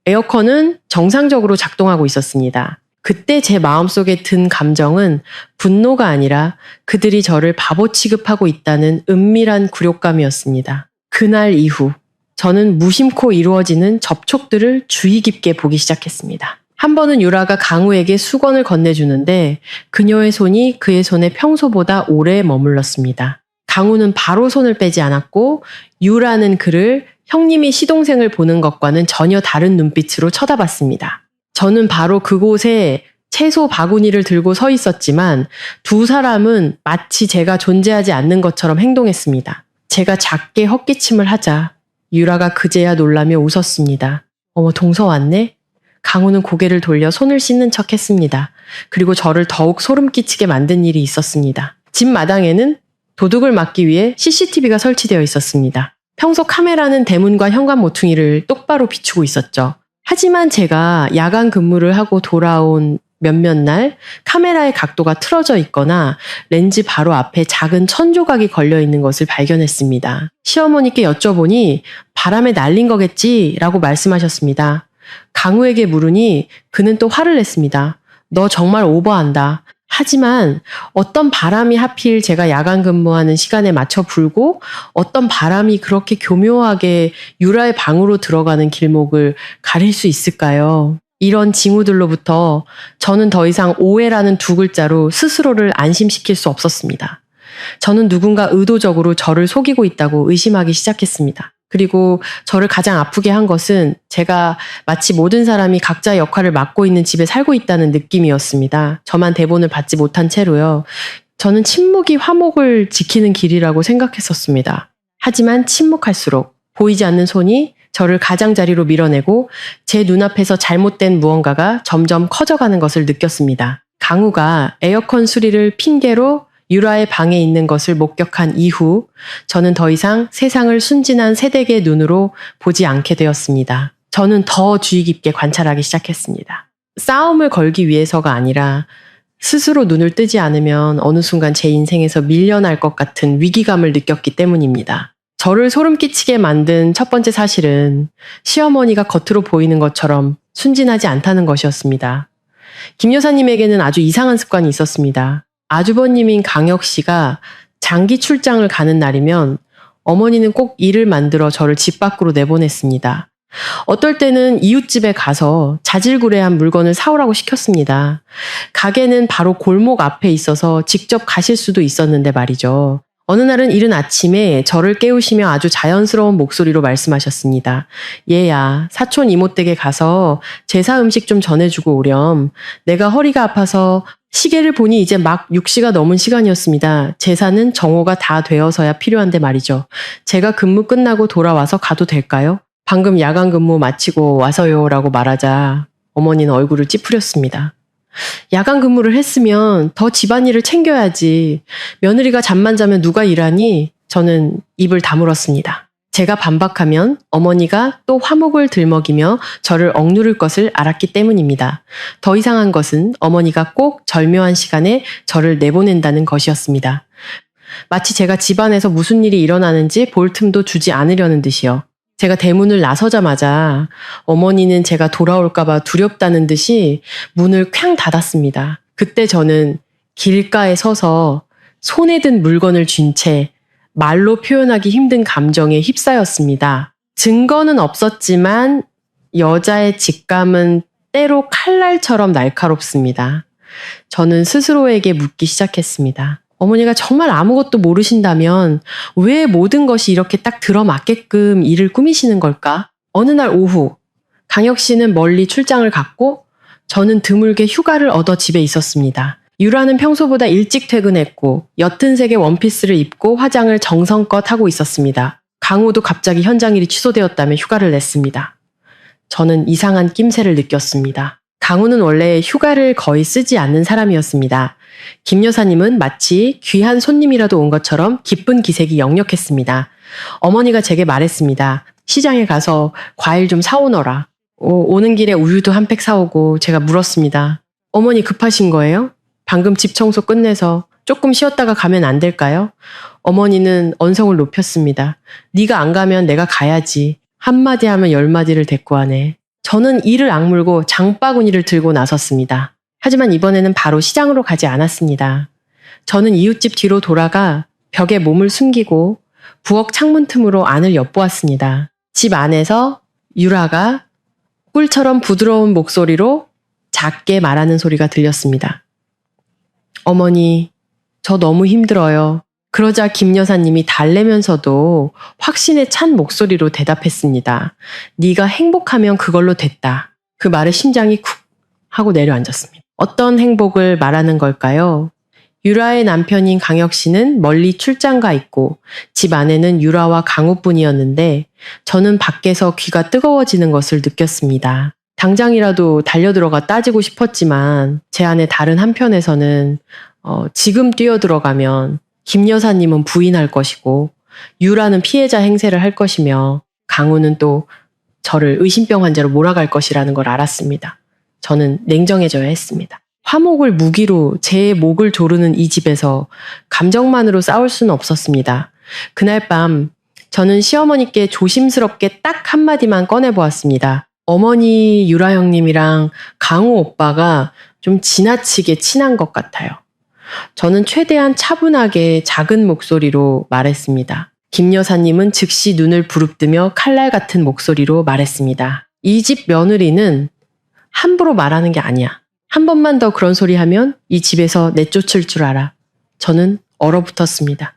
에어컨은 정상적으로 작동하고 있었습니다. 그때 제 마음속에 든 감정은 분노가 아니라 그들이 저를 바보 취급하고 있다는 은밀한 굴욕감이었습니다. 그날 이후 저는 무심코 이루어지는 접촉들을 주의 깊게 보기 시작했습니다. 한 번은 유라가 강우에게 수건을 건네주는데 그녀의 손이 그의 손에 평소보다 오래 머물렀습니다. 강우는 바로 손을 빼지 않았고 유라는 그를 형님이 시동생을 보는 것과는 전혀 다른 눈빛으로 쳐다봤습니다. 저는 바로 그곳에 채소 바구니를 들고 서 있었지만 두 사람은 마치 제가 존재하지 않는 것처럼 행동했습니다. 제가 작게 헛기침을 하자 유라가 그제야 놀라며 웃었습니다. 어머, 동서 왔네? 강우는 고개를 돌려 손을 씻는 척 했습니다. 그리고 저를 더욱 소름 끼치게 만든 일이 있었습니다. 집 마당에는 도둑을 막기 위해 CCTV가 설치되어 있었습니다. 평소 카메라는 대문과 현관 모퉁이를 똑바로 비추고 있었죠. 하지만 제가 야간 근무를 하고 돌아온 몇몇 날 카메라의 각도가 틀어져 있거나 렌즈 바로 앞에 작은 천조각이 걸려 있는 것을 발견했습니다. 시어머니께 여쭤보니 바람에 날린 거겠지 라고 말씀하셨습니다. 강우에게 물으니 그는 또 화를 냈습니다. 너 정말 오버한다. 하지만 어떤 바람이 하필 제가 야간 근무하는 시간에 맞춰 불고 어떤 바람이 그렇게 교묘하게 유라의 방으로 들어가는 길목을 가릴 수 있을까요? 이런 징후들로부터 저는 더 이상 오해라는 두 글자로 스스로를 안심시킬 수 없었습니다. 저는 누군가 의도적으로 저를 속이고 있다고 의심하기 시작했습니다. 그리고 저를 가장 아프게 한 것은 제가 마치 모든 사람이 각자의 역할을 맡고 있는 집에 살고 있다는 느낌이었습니다. 저만 대본을 받지 못한 채로요. 저는 침묵이 화목을 지키는 길이라고 생각했었습니다. 하지만 침묵할수록 보이지 않는 손이 저를 가장자리로 밀어내고 제 눈앞에서 잘못된 무언가가 점점 커져가는 것을 느꼈습니다. 강우가 에어컨 수리를 핑계로 유라의 방에 있는 것을 목격한 이후 저는 더 이상 세상을 순진한 새댁의 눈으로 보지 않게 되었습니다. 저는 더 주의 깊게 관찰하기 시작했습니다. 싸움을 걸기 위해서가 아니라 스스로 눈을 뜨지 않으면 어느 순간 제 인생에서 밀려날 것 같은 위기감을 느꼈기 때문입니다. 저를 소름 끼치게 만든 첫 번째 사실은 시어머니가 겉으로 보이는 것처럼 순진하지 않다는 것이었습니다. 김 여사님에게는 아주 이상한 습관이 있었습니다. 아주버님인 강혁 씨가 장기 출장을 가는 날이면 어머니는 꼭 일을 만들어 저를 집 밖으로 내보냈습니다. 어떨 때는 이웃집에 가서 자질구레한 물건을 사오라고 시켰습니다. 가게는 바로 골목 앞에 있어서 직접 가실 수도 있었는데 말이죠. 어느 날은 이른 아침에 저를 깨우시며 아주 자연스러운 목소리로 말씀하셨습니다. 얘야, 사촌 이모댁에 가서 제사 음식 좀 전해주고 오렴. 내가 허리가 아파서 시계를 보니 이제 막 6시가 넘은 시간이었습니다. 제사는 정오가 다 되어서야 필요한데 말이죠. 제가 근무 끝나고 돌아와서 가도 될까요? 방금 야간 근무 마치고 와서요 라고 말하자 어머니는 얼굴을 찌푸렸습니다. 야간 근무를 했으면 더 집안일을 챙겨야지. 며느리가 잠만 자면 누가 일하니? 저는 입을 다물었습니다. 제가 반박하면 어머니가 또 화목을 들먹이며 저를 억누를 것을 알았기 때문입니다. 더 이상한 것은 어머니가 꼭 절묘한 시간에 저를 내보낸다는 것이었습니다. 마치 제가 집안에서 무슨 일이 일어나는지 볼 틈도 주지 않으려는 듯이요. 제가 대문을 나서자마자 어머니는 제가 돌아올까봐 두렵다는 듯이 문을 쾅 닫았습니다. 그때 저는 길가에 서서 손에 든 물건을 쥔 채 말로 표현하기 힘든 감정에 휩싸였습니다. 증거는 없었지만 여자의 직감은 때로 칼날처럼 날카롭습니다. 저는 스스로에게 묻기 시작했습니다. 어머니가 정말 아무것도 모르신다면 왜 모든 것이 이렇게 딱 들어맞게끔 일을 꾸미시는 걸까? 어느 날 오후, 강혁 씨는 멀리 출장을 갔고 저는 드물게 휴가를 얻어 집에 있었습니다. 유라는 평소보다 일찍 퇴근했고 옅은 색의 원피스를 입고 화장을 정성껏 하고 있었습니다. 강우도 갑자기 현장 일이 취소되었다며 휴가를 냈습니다. 저는 이상한 낌새를 느꼈습니다. 강우는 원래 휴가를 거의 쓰지 않는 사람이었습니다. 김 여사님은 마치 귀한 손님이라도 온 것처럼 기쁜 기색이 역력했습니다. 어머니가 제게 말했습니다. 시장에 가서 과일 좀 사오너라. 오는 길에 우유도 한 팩 사오고 제가 물었습니다. 어머니 급하신 거예요? 방금 집 청소 끝내서 조금 쉬었다가 가면 안 될까요? 어머니는 언성을 높였습니다. 네가 안 가면 내가 가야지. 한마디 하면 10마디를 대꾸하네. 저는 이를 악물고 장바구니를 들고 나섰습니다. 하지만 이번에는 바로 시장으로 가지 않았습니다. 저는 이웃집 뒤로 돌아가 벽에 몸을 숨기고 부엌 창문 틈으로 안을 엿보았습니다. 집 안에서 유라가 꿀처럼 부드러운 목소리로 작게 말하는 소리가 들렸습니다. 어머니, 저 너무 힘들어요. 그러자 김 여사님이 달래면서도 확신에 찬 목소리로 대답했습니다. 네가 행복하면 그걸로 됐다. 그 말에 심장이 쿡 하고 내려앉았습니다. 어떤 행복을 말하는 걸까요? 유라의 남편인 강혁 씨는 멀리 출장 가 있고 집 안에는 유라와 강우뿐이었는데 저는 밖에서 귀가 뜨거워지는 것을 느꼈습니다. 당장이라도 달려들어가 따지고 싶었지만 제 안의 다른 한편에서는 지금 뛰어들어가면 김 여사님은 부인할 것이고 유라는 피해자 행세를 할 것이며 강우는 또 저를 의심병 환자로 몰아갈 것이라는 걸 알았습니다. 저는 냉정해져야 했습니다. 화목을 무기로 제 목을 조르는 이 집에서 감정만으로 싸울 수는 없었습니다. 그날 밤 저는 시어머니께 조심스럽게 딱 한마디만 꺼내보았습니다. 어머니 유라 형님이랑 강우 오빠가 좀 지나치게 친한 것 같아요. 저는 최대한 차분하게 작은 목소리로 말했습니다. 김 여사님은 즉시 눈을 부릅뜨며 칼날 같은 목소리로 말했습니다. 이 집 며느리는 함부로 말하는 게 아니야. 한 번만 더 그런 소리 하면 이 집에서 내쫓을 줄 알아. 저는 얼어붙었습니다.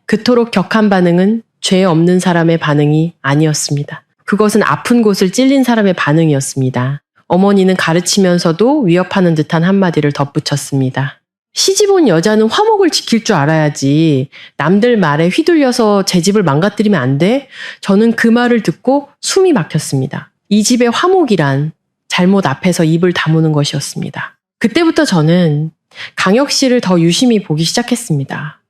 그토록 격한 반응은 죄 없는 사람의 반응이 아니었습니다. 그것은 아픈 곳을 찔린 사람의 반응이었습니다. 어머니는 가르치면서도 위협하는 듯한 한마디를 덧붙였습니다. 시집 온 여자는 화목을 지킬 줄 알아야지. 남들 말에 휘둘려서 제 집을 망가뜨리면 안 돼? 저는 그 말을 듣고 숨이 막혔습니다. 이 집의 화목이란 잘못 앞에서 입을 다무는 것이었습니다. 그때부터 저는 강혁 씨를 더 유심히 보기 시작했습니다.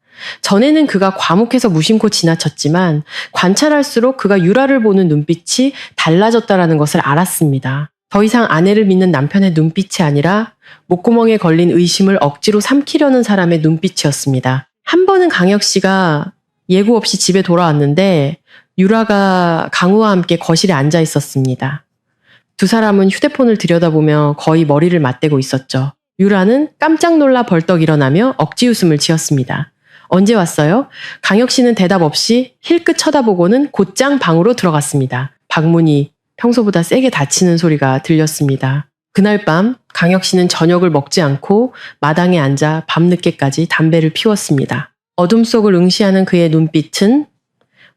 전에는 그가 과묵해서 무심코 지나쳤지만 관찰할수록 그가 유라를 보는 눈빛이 달라졌다라는 것을 알았습니다. 더 이상 아내를 믿는 남편의 눈빛이 아니라 목구멍에 걸린 의심을 억지로 삼키려는 사람의 눈빛이었습니다. 한 번은 강혁 씨가 예고 없이 집에 돌아왔는데 유라가 강우와 함께 거실에 앉아 있었습니다. 두 사람은 휴대폰을 들여다보며 거의 머리를 맞대고 있었죠. 유라는 깜짝 놀라 벌떡 일어나며 억지 웃음을 지었습니다. 언제 왔어요? 강혁 씨는 대답 없이 힐끗 쳐다보고는 곧장 방으로 들어갔습니다. 방문이 평소보다 세게 닫히는 소리가 들렸습니다. 그날 밤 강혁 씨는 저녁을 먹지 않고 마당에 앉아 밤늦게까지 담배를 피웠습니다. 어둠 속을 응시하는 그의 눈빛은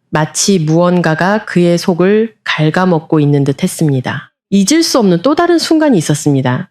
마치 무언가가 그의 속을 갉아먹고 있는 듯 했습니다. 잊을 수 없는 또 다른 순간이 있었습니다.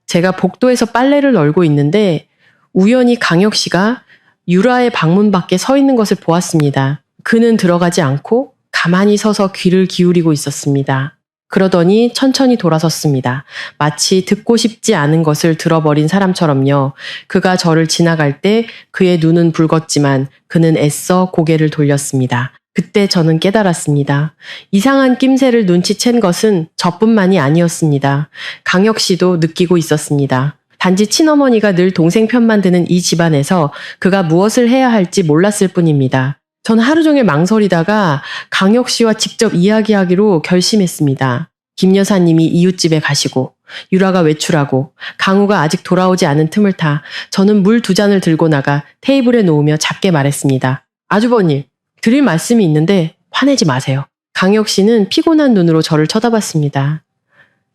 제가 복도에서 빨래를 널고 있는데 우연히 강혁 씨가 유라의 방문 밖에 서 있는 것을 보았습니다. 그는 들어가지 않고 가만히 서서 귀를 기울이고 있었습니다. 그러더니 천천히 돌아섰습니다. 마치 듣고 싶지 않은 것을 들어버린 사람처럼요. 그가 저를 지나갈 때 그의 눈은 붉었지만 그는 애써 고개를 돌렸습니다. 그때 저는 깨달았습니다. 이상한 낌새를 눈치챈 것은 저뿐만이 아니었습니다. 강혁 씨도 느끼고 있었습니다. 단지 친어머니가 늘 동생 편만 드는 이 집안에서 그가 무엇을 해야 할지 몰랐을 뿐입니다. 전 하루 종일 망설이다가 강혁 씨와 직접 이야기하기로 결심했습니다. 김 여사님이 이웃집에 가시고 유라가 외출하고 강우가 아직 돌아오지 않은 틈을 타 저는 물 2잔을 들고 나가 테이블에 놓으며 작게 말했습니다. 아주버님, 드릴 말씀이 있는데 화내지 마세요. 강혁 씨는 피곤한 눈으로 저를 쳐다봤습니다.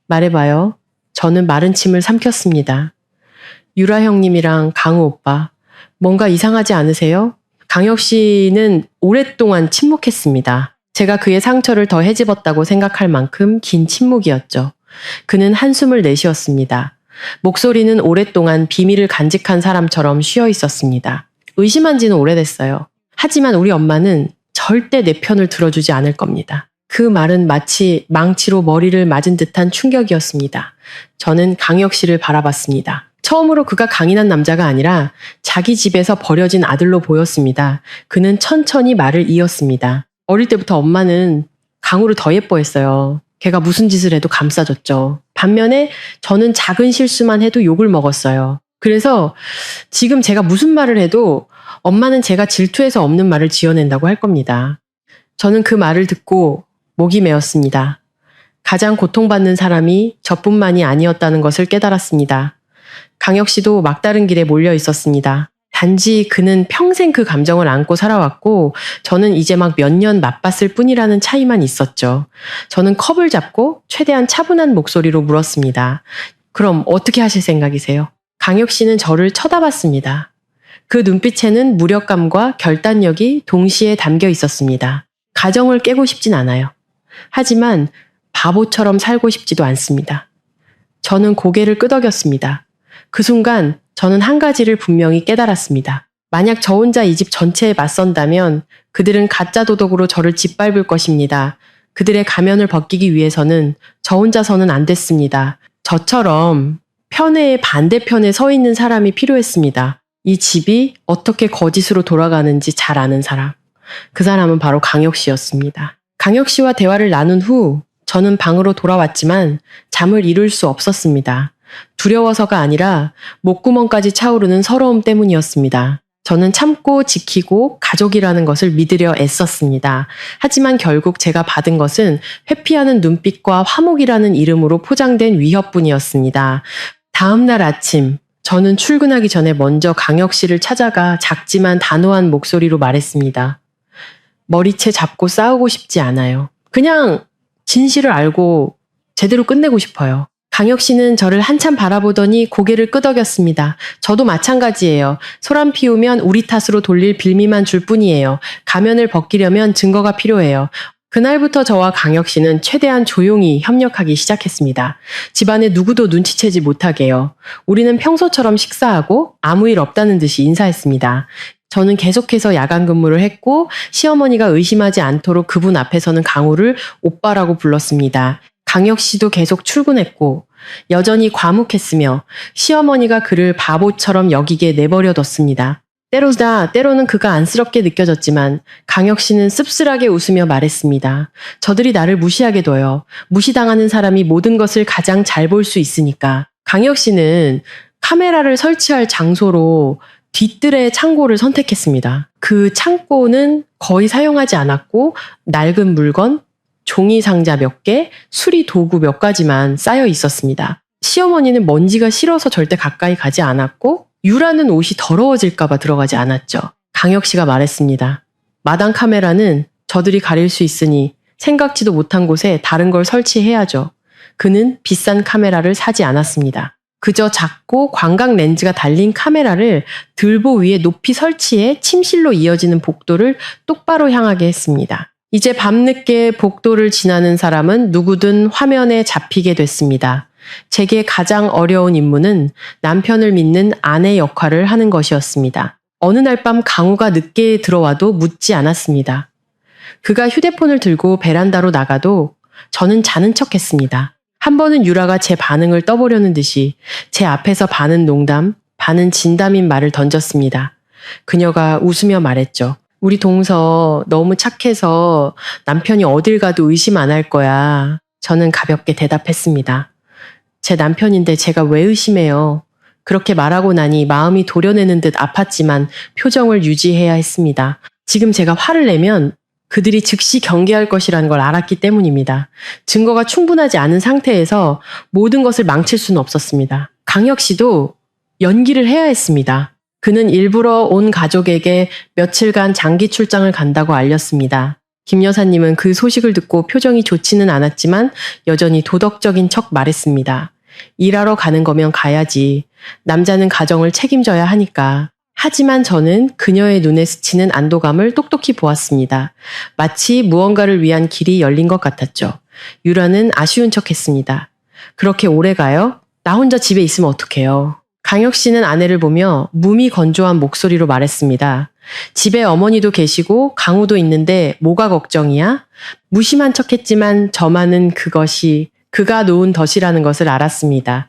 말해봐요. 저는 마른 침을 삼켰습니다. 유라 형님이랑 강우 오빠, 뭔가 이상하지 않으세요? 강혁 씨는 오랫동안 침묵했습니다. 제가 그의 상처를 더 헤집었다고 생각할 만큼 긴 침묵이었죠. 그는 한숨을 내쉬었습니다. 목소리는 오랫동안 비밀을 간직한 사람처럼 쉬어 있었습니다. 의심한 지는 오래됐어요. 하지만 우리 엄마는 절대 내 편을 들어주지 않을 겁니다. 그 말은 마치 망치로 머리를 맞은 듯한 충격이었습니다. 저는 강혁 씨를 바라봤습니다. 처음으로 그가 강인한 남자가 아니라 자기 집에서 버려진 아들로 보였습니다. 그는 천천히 말을 이었습니다. 어릴 때부터 엄마는 강우를 더 예뻐했어요. 걔가 무슨 짓을 해도 감싸줬죠. 반면에 저는 작은 실수만 해도 욕을 먹었어요. 그래서 지금 제가 무슨 말을 해도 엄마는 제가 질투해서 없는 말을 지어낸다고 할 겁니다. 저는 그 말을 듣고 목이 메었습니다. 가장 고통받는 사람이 저뿐만이 아니었다는 것을 깨달았습니다. 강혁 씨도 막다른 길에 몰려 있었습니다. 단지 그는 평생 그 감정을 안고 살아왔고 저는 이제 막 몇 년 맛봤을 뿐이라는 차이만 있었죠. 저는 컵을 잡고 최대한 차분한 목소리로 물었습니다. 그럼 어떻게 하실 생각이세요? 강혁 씨는 저를 쳐다봤습니다. 그 눈빛에는 무력감과 결단력이 동시에 담겨 있었습니다. 가정을 깨고 싶진 않아요. 하지만 바보처럼 살고 싶지도 않습니다. 저는 고개를 끄덕였습니다. 그 순간 저는 한 가지를 분명히 깨달았습니다. 만약 저 혼자 이 집 전체에 맞선다면 그들은 가짜 도덕으로 저를 짓밟을 것입니다. 그들의 가면을 벗기기 위해서는 저 혼자서는 안 됐습니다. 저처럼 편애의 반대편에 서 있는 사람이 필요했습니다. 이 집이 어떻게 거짓으로 돌아가는지 잘 아는 사람. 그 사람은 바로 강혁 씨였습니다. 강혁 씨와 대화를 나눈 후 저는 방으로 돌아왔지만 잠을 이룰 수 없었습니다. 두려워서가 아니라 목구멍까지 차오르는 서러움 때문이었습니다. 저는 참고 지키고 가족이라는 것을 믿으려 애썼습니다. 하지만 결국 제가 받은 것은 회피하는 눈빛과 화목이라는 이름으로 포장된 위협뿐이었습니다. 다음 날 아침, 저는 출근하기 전에 먼저 강혁 씨를 찾아가 작지만 단호한 목소리로 말했습니다. 머리채 잡고 싸우고 싶지 않아요. 그냥 진실을 알고 제대로 끝내고 싶어요. 강혁 씨는 저를 한참 바라보더니 고개를 끄덕였습니다. 저도 마찬가지예요. 소란 피우면 우리 탓으로 돌릴 빌미만 줄 뿐이에요. 가면을 벗기려면 증거가 필요해요. 그날부터 저와 강혁 씨는 최대한 조용히 협력하기 시작했습니다. 집안에 누구도 눈치채지 못하게요. 우리는 평소처럼 식사하고 아무 일 없다는 듯이 인사했습니다. 저는 계속해서 야간 근무를 했고 시어머니가 의심하지 않도록 그분 앞에서는 강우를 오빠라고 불렀습니다. 강혁 씨도 계속 출근했고 여전히 과묵했으며 시어머니가 그를 바보처럼 여기게 내버려뒀습니다. 때로는 그가 안쓰럽게 느껴졌지만 강혁 씨는 씁쓸하게 웃으며 말했습니다. 저들이 나를 무시하게 둬요. 무시당하는 사람이 모든 것을 가장 잘 볼 수 있으니까. 강혁 씨는 카메라를 설치할 장소로 뒤뜰의 창고를 선택했습니다. 그 창고는 거의 사용하지 않았고 낡은 물건, 종이 상자 몇 개, 수리 도구 몇 가지만 쌓여 있었습니다. 시어머니는 먼지가 싫어서 절대 가까이 가지 않았고 유라는 옷이 더러워질까봐 들어가지 않았죠. 강혁 씨가 말했습니다. 마당 카메라는 저들이 가릴 수 있으니 생각지도 못한 곳에 다른 걸 설치해야죠. 그는 비싼 카메라를 사지 않았습니다. 그저 작고 광각 렌즈가 달린 카메라를 들보 위에 높이 설치해 침실로 이어지는 복도를 똑바로 향하게 했습니다. 이제 밤늦게 복도를 지나는 사람은 누구든 화면에 잡히게 됐습니다. 제게 가장 어려운 임무는 남편을 믿는 아내 역할을 하는 것이었습니다. 어느 날 밤 강우가 늦게 들어와도 묻지 않았습니다. 그가 휴대폰을 들고 베란다로 나가도 저는 자는 척했습니다. 한 번은 유라가 제 반응을 떠보려는 듯이 제 앞에서 반은 농담, 반은 진담인 말을 던졌습니다. 그녀가 웃으며 말했죠. 우리 동서 너무 착해서 남편이 어딜 가도 의심 안 할 거야. 저는 가볍게 대답했습니다. 제 남편인데 제가 왜 의심해요. 그렇게 말하고 나니 마음이 도려내는 듯 아팠지만 표정을 유지해야 했습니다. 지금 제가 화를 내면 그들이 즉시 경계할 것이라는 걸 알았기 때문입니다. 증거가 충분하지 않은 상태에서 모든 것을 망칠 수는 없었습니다. 강혁 씨도 연기를 해야 했습니다. 그는 일부러 온 가족에게 며칠간 장기 출장을 간다고 알렸습니다. 김 여사님은 그 소식을 듣고 표정이 좋지는 않았지만 여전히 도덕적인 척 말했습니다. 일하러 가는 거면 가야지. 남자는 가정을 책임져야 하니까. 하지만 저는 그녀의 눈에 스치는 안도감을 똑똑히 보았습니다. 마치 무언가를 위한 길이 열린 것 같았죠. 유라는 아쉬운 척했습니다. 그렇게 오래 가요? 나 혼자 집에 있으면 어떡해요? 강혁 씨는 아내를 보며 무미건조한 목소리로 말했습니다. 집에 어머니도 계시고 강우도 있는데 뭐가 걱정이야? 무심한 척했지만 저만은 그것이 그가 놓은 덫이라는 것을 알았습니다.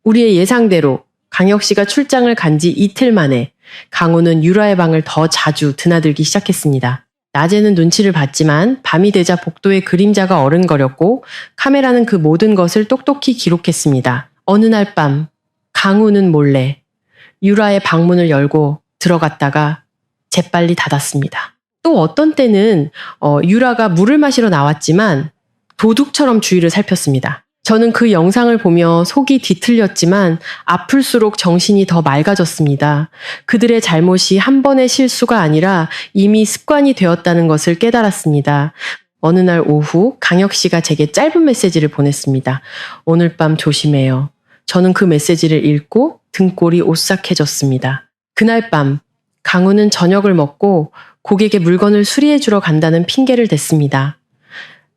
우리의 예상대로 강혁 씨가 출장을 간 지 이틀 만에 강우는 유라의 방을 더 자주 드나들기 시작했습니다. 낮에는 눈치를 봤지만 밤이 되자 복도에 그림자가 어른거렸고 카메라는 그 모든 것을 똑똑히 기록했습니다. 어느 날 밤 강우는 몰래 유라의 방문을 열고 들어갔다가 재빨리 닫았습니다. 또 어떤 때는 유라가 물을 마시러 나왔지만 도둑처럼 주위를 살폈습니다. 저는 그 영상을 보며 속이 뒤틀렸지만 아플수록 정신이 더 맑아졌습니다. 그들의 잘못이 한 번의 실수가 아니라 이미 습관이 되었다는 것을 깨달았습니다. 어느 날 오후 강혁 씨가 제게 짧은 메시지를 보냈습니다. 오늘 밤 조심해요. 저는 그 메시지를 읽고 등골이 오싹해졌습니다. 그날 밤 강우는 저녁을 먹고 고객의 물건을 수리해주러 간다는 핑계를 댔습니다.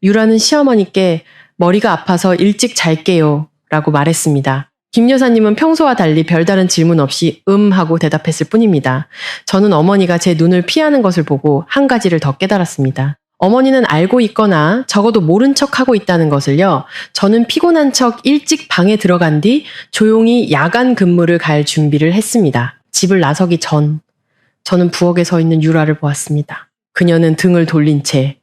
유라는 시어머니께 머리가 아파서 일찍 잘게요 라고 말했습니다. 김 여사님은 평소와 달리 별다른 질문 없이 하고 대답했을 뿐입니다. 저는 어머니가 제 눈을 피하는 것을 보고 한 가지를 더 깨달았습니다. 어머니는 알고 있거나 적어도 모른 척하고 있다는 것을요. 저는 피곤한 척 일찍 방에 들어간 뒤 조용히 야간 근무를 갈 준비를 했습니다. 집을 나서기 전 저는 부엌에 서 있는 유라를 보았습니다. 그녀는 등을 돌린 채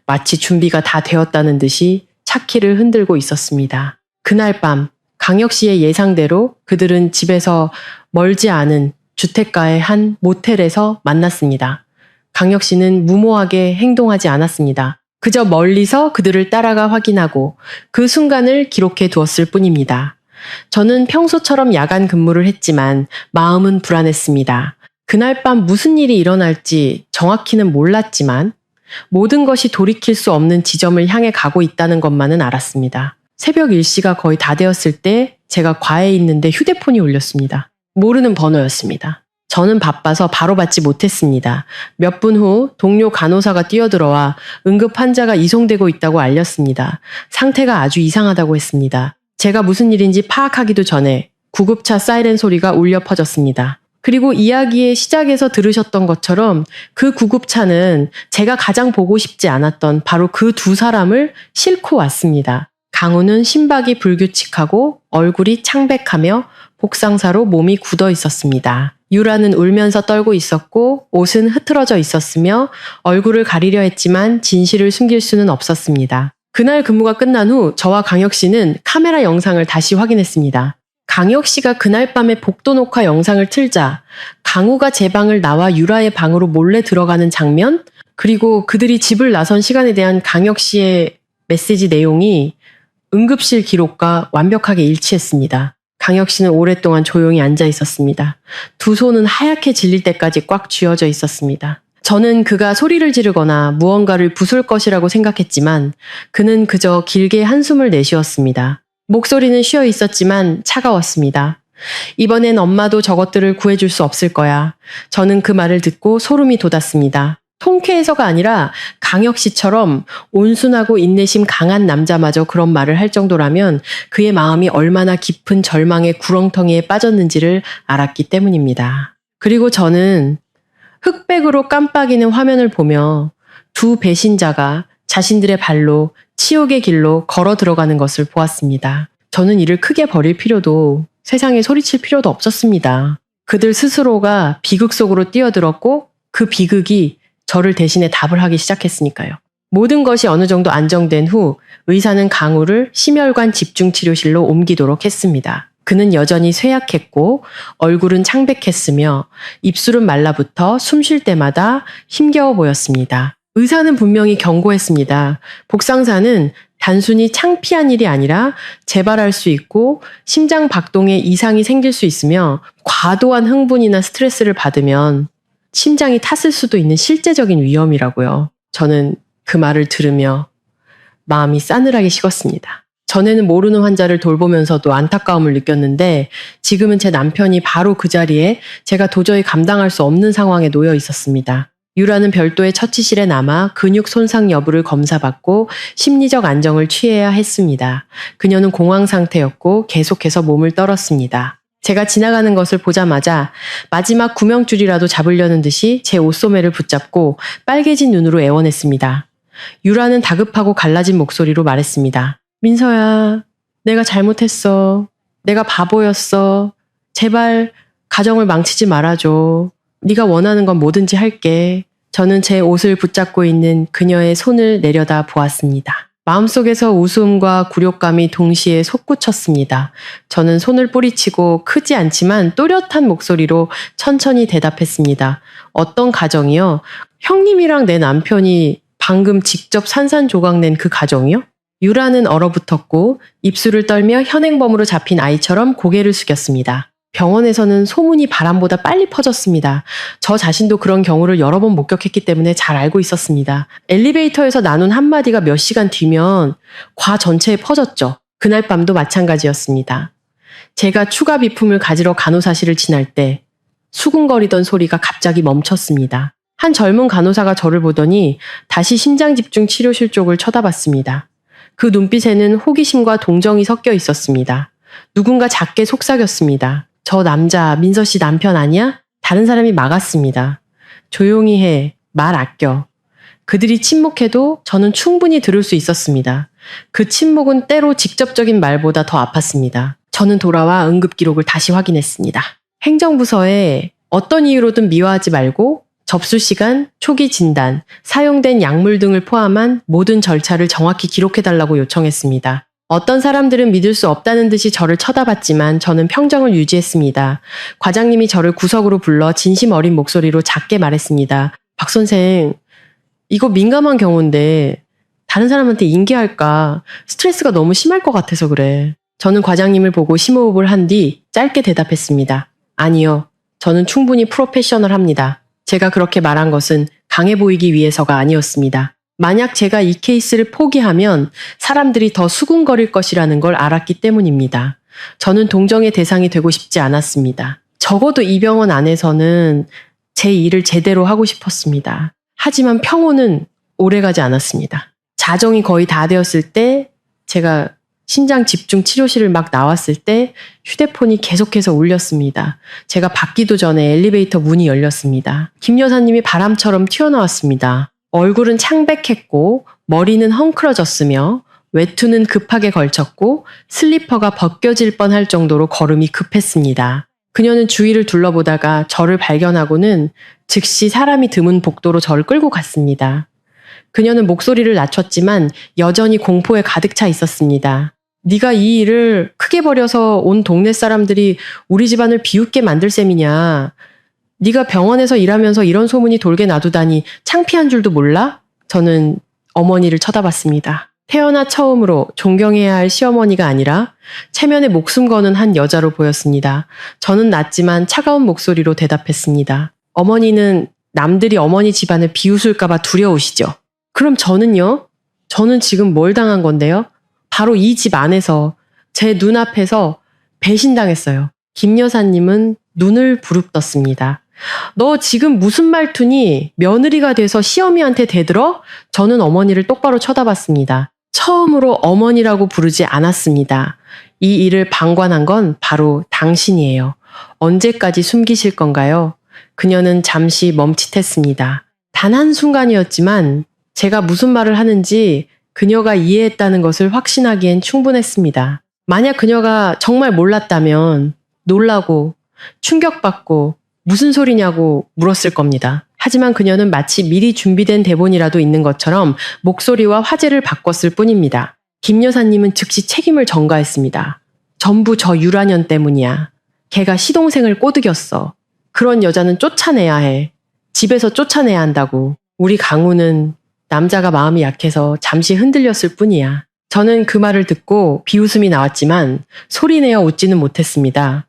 마치 준비가 다 되었다는 듯이 차키를 흔들고 있었습니다. 그날 밤 강혁 씨의 예상대로 그들은 집에서 멀지 않은 주택가의 한 모텔에서 만났습니다. 강혁 씨는 무모하게 행동하지 않았습니다. 그저 멀리서 그들을 따라가 확인하고 그 순간을 기록해 두었을 뿐입니다. 저는 평소처럼 야간 근무를 했지만 마음은 불안했습니다. 그날 밤 무슨 일이 일어날지 정확히는 몰랐지만 모든 것이 돌이킬 수 없는 지점을 향해 가고 있다는 것만은 알았습니다. 새벽 1시가 거의 다 되었을 때 제가 과에 있는데 휴대폰이 울렸습니다. 모르는 번호였습니다. 저는 바빠서 바로 받지 못했습니다. 몇 분 후 동료 간호사가 뛰어들어와 응급 환자가 이송되고 있다고 알렸습니다. 상태가 아주 이상하다고 했습니다. 제가 무슨 일인지 파악하기도 전에 구급차 사이렌 소리가 울려 퍼졌습니다. 그리고 이야기의 시작에서 들으셨던 것처럼 그 구급차는 제가 가장 보고 싶지 않았던 바로 그 두 사람을 싣고 왔습니다. 강우는 심박이 불규칙하고 얼굴이 창백하며 복상사로 몸이 굳어 있었습니다. 유라는 울면서 떨고 있었고 옷은 흐트러져 있었으며 얼굴을 가리려 했지만 진실을 숨길 수는 없었습니다. 그날 근무가 끝난 후 저와 강혁 씨는 카메라 영상을 다시 확인했습니다. 강혁 씨가 그날 밤에 복도 녹화 영상을 틀자 강우가 제 방을 나와 유라의 방으로 몰래 들어가는 장면, 그리고 그들이 집을 나선 시간에 대한 강혁 씨의 메시지 내용이 응급실 기록과 완벽하게 일치했습니다. 강혁 씨는 오랫동안 조용히 앉아 있었습니다. 두 손은 하얗게 질릴 때까지 꽉 쥐어져 있었습니다. 저는 그가 소리를 지르거나 무언가를 부술 것이라고 생각했지만 그는 그저 길게 한숨을 내쉬었습니다. 목소리는 쉬어 있었지만 차가웠습니다. 이번엔 엄마도 저것들을 구해줄 수 없을 거야. 저는 그 말을 듣고 소름이 돋았습니다. 통쾌해서가 아니라 강혁 씨처럼 온순하고 인내심 강한 남자마저 그런 말을 할 정도라면 그의 마음이 얼마나 깊은 절망의 구렁텅이에 빠졌는지를 알았기 때문입니다. 그리고 저는 흑백으로 깜빡이는 화면을 보며 두 배신자가 자신들의 발로 치욕의 길로 걸어 들어가는 것을 보았습니다. 저는 이를 크게 벌일 필요도, 세상에 소리칠 필요도 없었습니다. 그들 스스로가 비극 속으로 뛰어들었고 그 비극이 저를 대신해 답을 하기 시작했으니까요. 모든 것이 어느 정도 안정된 후 의사는 강우를 심혈관 집중치료실로 옮기도록 했습니다. 그는 여전히 쇠약했고 얼굴은 창백했으며 입술은 말라붙어 숨 쉴 때마다 힘겨워 보였습니다. 의사는 분명히 경고했습니다. 복상사는 단순히 창피한 일이 아니라 재발할 수 있고 심장 박동에 이상이 생길 수 있으며 과도한 흥분이나 스트레스를 받으면 심장이 탔을 수도 있는 실제적인 위험이라고요. 저는 그 말을 들으며 마음이 싸늘하게 식었습니다. 전에는 모르는 환자를 돌보면서도 안타까움을 느꼈는데 지금은 제 남편이 바로 그 자리에 제가 도저히 감당할 수 없는 상황에 놓여 있었습니다. 유라는 별도의 처치실에 남아 근육 손상 여부를 검사받고 심리적 안정을 취해야 했습니다. 그녀는 공황 상태였고 계속해서 몸을 떨었습니다. 제가 지나가는 것을 보자마자 마지막 구명줄이라도 잡으려는 듯이 제 옷소매를 붙잡고 빨개진 눈으로 애원했습니다. 유라는 다급하고 갈라진 목소리로 말했습니다. 민서야, 내가 잘못했어. 내가 바보였어. 제발 가정을 망치지 말아줘. 네가 원하는 건 뭐든지 할게. 저는 제 옷을 붙잡고 있는 그녀의 손을 내려다 보았습니다. 마음속에서 웃음과 굴욕감이 동시에 솟구쳤습니다. 저는 손을 뿌리치고 크지 않지만 또렷한 목소리로 천천히 대답했습니다. 어떤 가정이요? 형님이랑 내 남편이 방금 직접 산산조각 낸 그 가정이요? 유라는 얼어붙었고 입술을 떨며 현행범으로 잡힌 아이처럼 고개를 숙였습니다. 병원에서는 소문이 바람보다 빨리 퍼졌습니다. 저 자신도 그런 경우를 여러 번 목격했기 때문에 잘 알고 있었습니다. 엘리베이터에서 나눈 한마디가 몇 시간 뒤면 과 전체에 퍼졌죠. 그날 밤도 마찬가지였습니다. 제가 추가 비품을 가지러 간호사실을 지날 때 수군거리던 소리가 갑자기 멈췄습니다. 한 젊은 간호사가 저를 보더니 다시 심장집중 치료실 쪽을 쳐다봤습니다. 그 눈빛에는 호기심과 동정이 섞여 있었습니다. 누군가 작게 속삭였습니다. 저 남자 민서 씨 남편 아니야? 다른 사람이 막았습니다. 조용히 해. 말 아껴. 그들이 침묵해도 저는 충분히 들을 수 있었습니다. 그 침묵은 때로 직접적인 말보다 더 아팠습니다. 저는 돌아와 응급기록을 다시 확인했습니다. 행정부서에 어떤 이유로든 미화하지 말고 접수 시간, 초기 진단, 사용된 약물 등을 포함한 모든 절차를 정확히 기록해달라고 요청했습니다. 어떤 사람들은 믿을 수 없다는 듯이 저를 쳐다봤지만 저는 평정을 유지했습니다. 과장님이 저를 구석으로 불러 진심 어린 목소리로 작게 말했습니다. 박 선생, 이거 민감한 경우인데 다른 사람한테 인계할까? 스트레스가 너무 심할 것 같아서 그래. 저는 과장님을 보고 심호흡을 한 뒤 짧게 대답했습니다. 아니요, 저는 충분히 프로페셔널합니다. 제가 그렇게 말한 것은 강해 보이기 위해서가 아니었습니다. 만약 제가 이 케이스를 포기하면 사람들이 더 수군거릴 것이라는 걸 알았기 때문입니다. 저는 동정의 대상이 되고 싶지 않았습니다. 적어도 이 병원 안에서는 제 일을 제대로 하고 싶었습니다. 하지만 평온은 오래가지 않았습니다. 자정이 거의 다 되었을 때 제가 신장 집중 치료실을 막 나왔을 때 휴대폰이 계속해서 울렸습니다. 제가 받기도 전에 엘리베이터 문이 열렸습니다. 김 여사님이 바람처럼 튀어나왔습니다. 얼굴은 창백했고 머리는 헝클어졌으며 외투는 급하게 걸쳤고 슬리퍼가 벗겨질 뻔할 정도로 걸음이 급했습니다. 그녀는 주위를 둘러보다가 저를 발견하고는 즉시 사람이 드문 복도로 저를 끌고 갔습니다. 그녀는 목소리를 낮췄지만 여전히 공포에 가득 차 있었습니다. 네가 이 일을 크게 벌여서 온 동네 사람들이 우리 집안을 비웃게 만들 셈이냐. 네가 병원에서 일하면서 이런 소문이 돌게 놔두다니 창피한 줄도 몰라? 저는 어머니를 쳐다봤습니다. 태어나 처음으로 존경해야 할 시어머니가 아니라 체면에 목숨 거는 한 여자로 보였습니다. 저는 낮지만 차가운 목소리로 대답했습니다. 어머니는 남들이 어머니 집안을 비웃을까봐 두려우시죠? 그럼 저는요? 저는 지금 뭘 당한 건데요? 바로 이 집 안에서 제 눈앞에서 배신당했어요. 김 여사님은 눈을 부릅떴습니다. 너 지금 무슨 말투니? 며느리가 돼서 시어미한테 대들어? 저는 어머니를 똑바로 쳐다봤습니다. 처음으로 어머니라고 부르지 않았습니다. 이 일을 방관한 건 바로 당신이에요. 언제까지 숨기실 건가요? 그녀는 잠시 멈칫했습니다. 단 한순간이었지만 제가 무슨 말을 하는지 그녀가 이해했다는 것을 확신하기엔 충분했습니다. 만약 그녀가 정말 몰랐다면 놀라고 충격받고 무슨 소리냐고 물었을 겁니다. 하지만 그녀는 마치 미리 준비된 대본이라도 있는 것처럼 목소리와 화제를 바꿨을 뿐입니다. 김 여사님은 즉시 책임을 전가했습니다. 전부 저 유라년 때문이야. 걔가 시동생을 꼬드겼어. 그런 여자는 쫓아내야 해. 집에서 쫓아내야 한다고. 우리 강우는 남자가 마음이 약해서 잠시 흔들렸을 뿐이야. 저는 그 말을 듣고 비웃음이 나왔지만 소리내어 웃지는 못했습니다.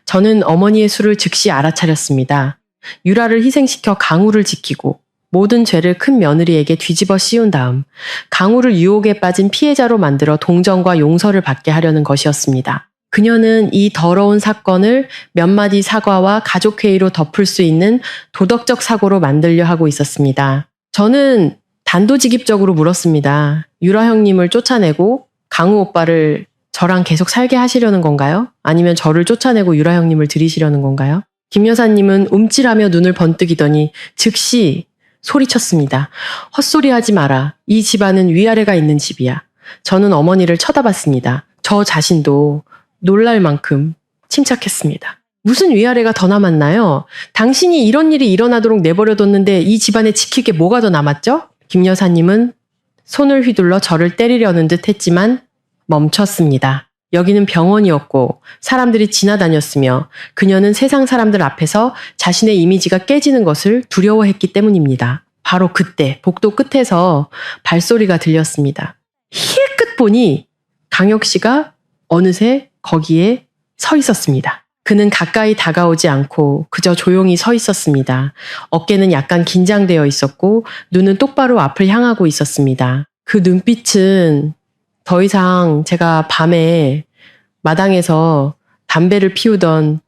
저는 어머니의 수를 즉시 알아차렸습니다. 유라를 희생시켜 강우를 지키고 모든 죄를 큰 며느리에게 뒤집어 씌운 다음 강우를 유혹에 빠진 피해자로 만들어 동정과 용서를 받게 하려는 것이었습니다. 그녀는 이 더러운 사건을 몇 마디 사과와 가족회의로 덮을 수 있는 도덕적 사고로 만들려 하고 있었습니다. 저는 단도직입적으로 물었습니다. 유라 형님을 쫓아내고 강우 오빠를 저랑 계속 살게 하시려는 건가요? 아니면 저를 쫓아내고 유라 형님을 들이시려는 건가요? 김 여사님은 움찔하며 눈을 번뜩이더니 즉시 소리쳤습니다. 헛소리하지 마라. 이 집안은 위아래가 있는 집이야. 저는 어머니를 쳐다봤습니다. 저 자신도 놀랄 만큼 침착했습니다. 무슨 위아래가 더 남았나요? 당신이 이런 일이 일어나도록 내버려뒀는데 이 집안에 지킬 게 뭐가 더 남았죠? 김 여사님은 손을 휘둘러 저를 때리려는 듯 했지만 멈췄습니다. 여기는 병원이었고 사람들이 지나다녔으며 그녀는 세상 사람들 앞에서 자신의 이미지가 깨지는 것을 두려워했기 때문입니다. 바로 그때 복도 끝에서 발소리가 들렸습니다. 힐끗 보니 강혁 씨가 어느새 거기에 서 있었습니다. 그는 가까이 다가오지 않고 그저 조용히 서 있었습니다. 어깨는 약간 긴장되어 있었고 눈은 똑바로 앞을 향하고 있었습니다. 그 눈빛은 더 이상 제가 밤에 마당에서 담배를 피우던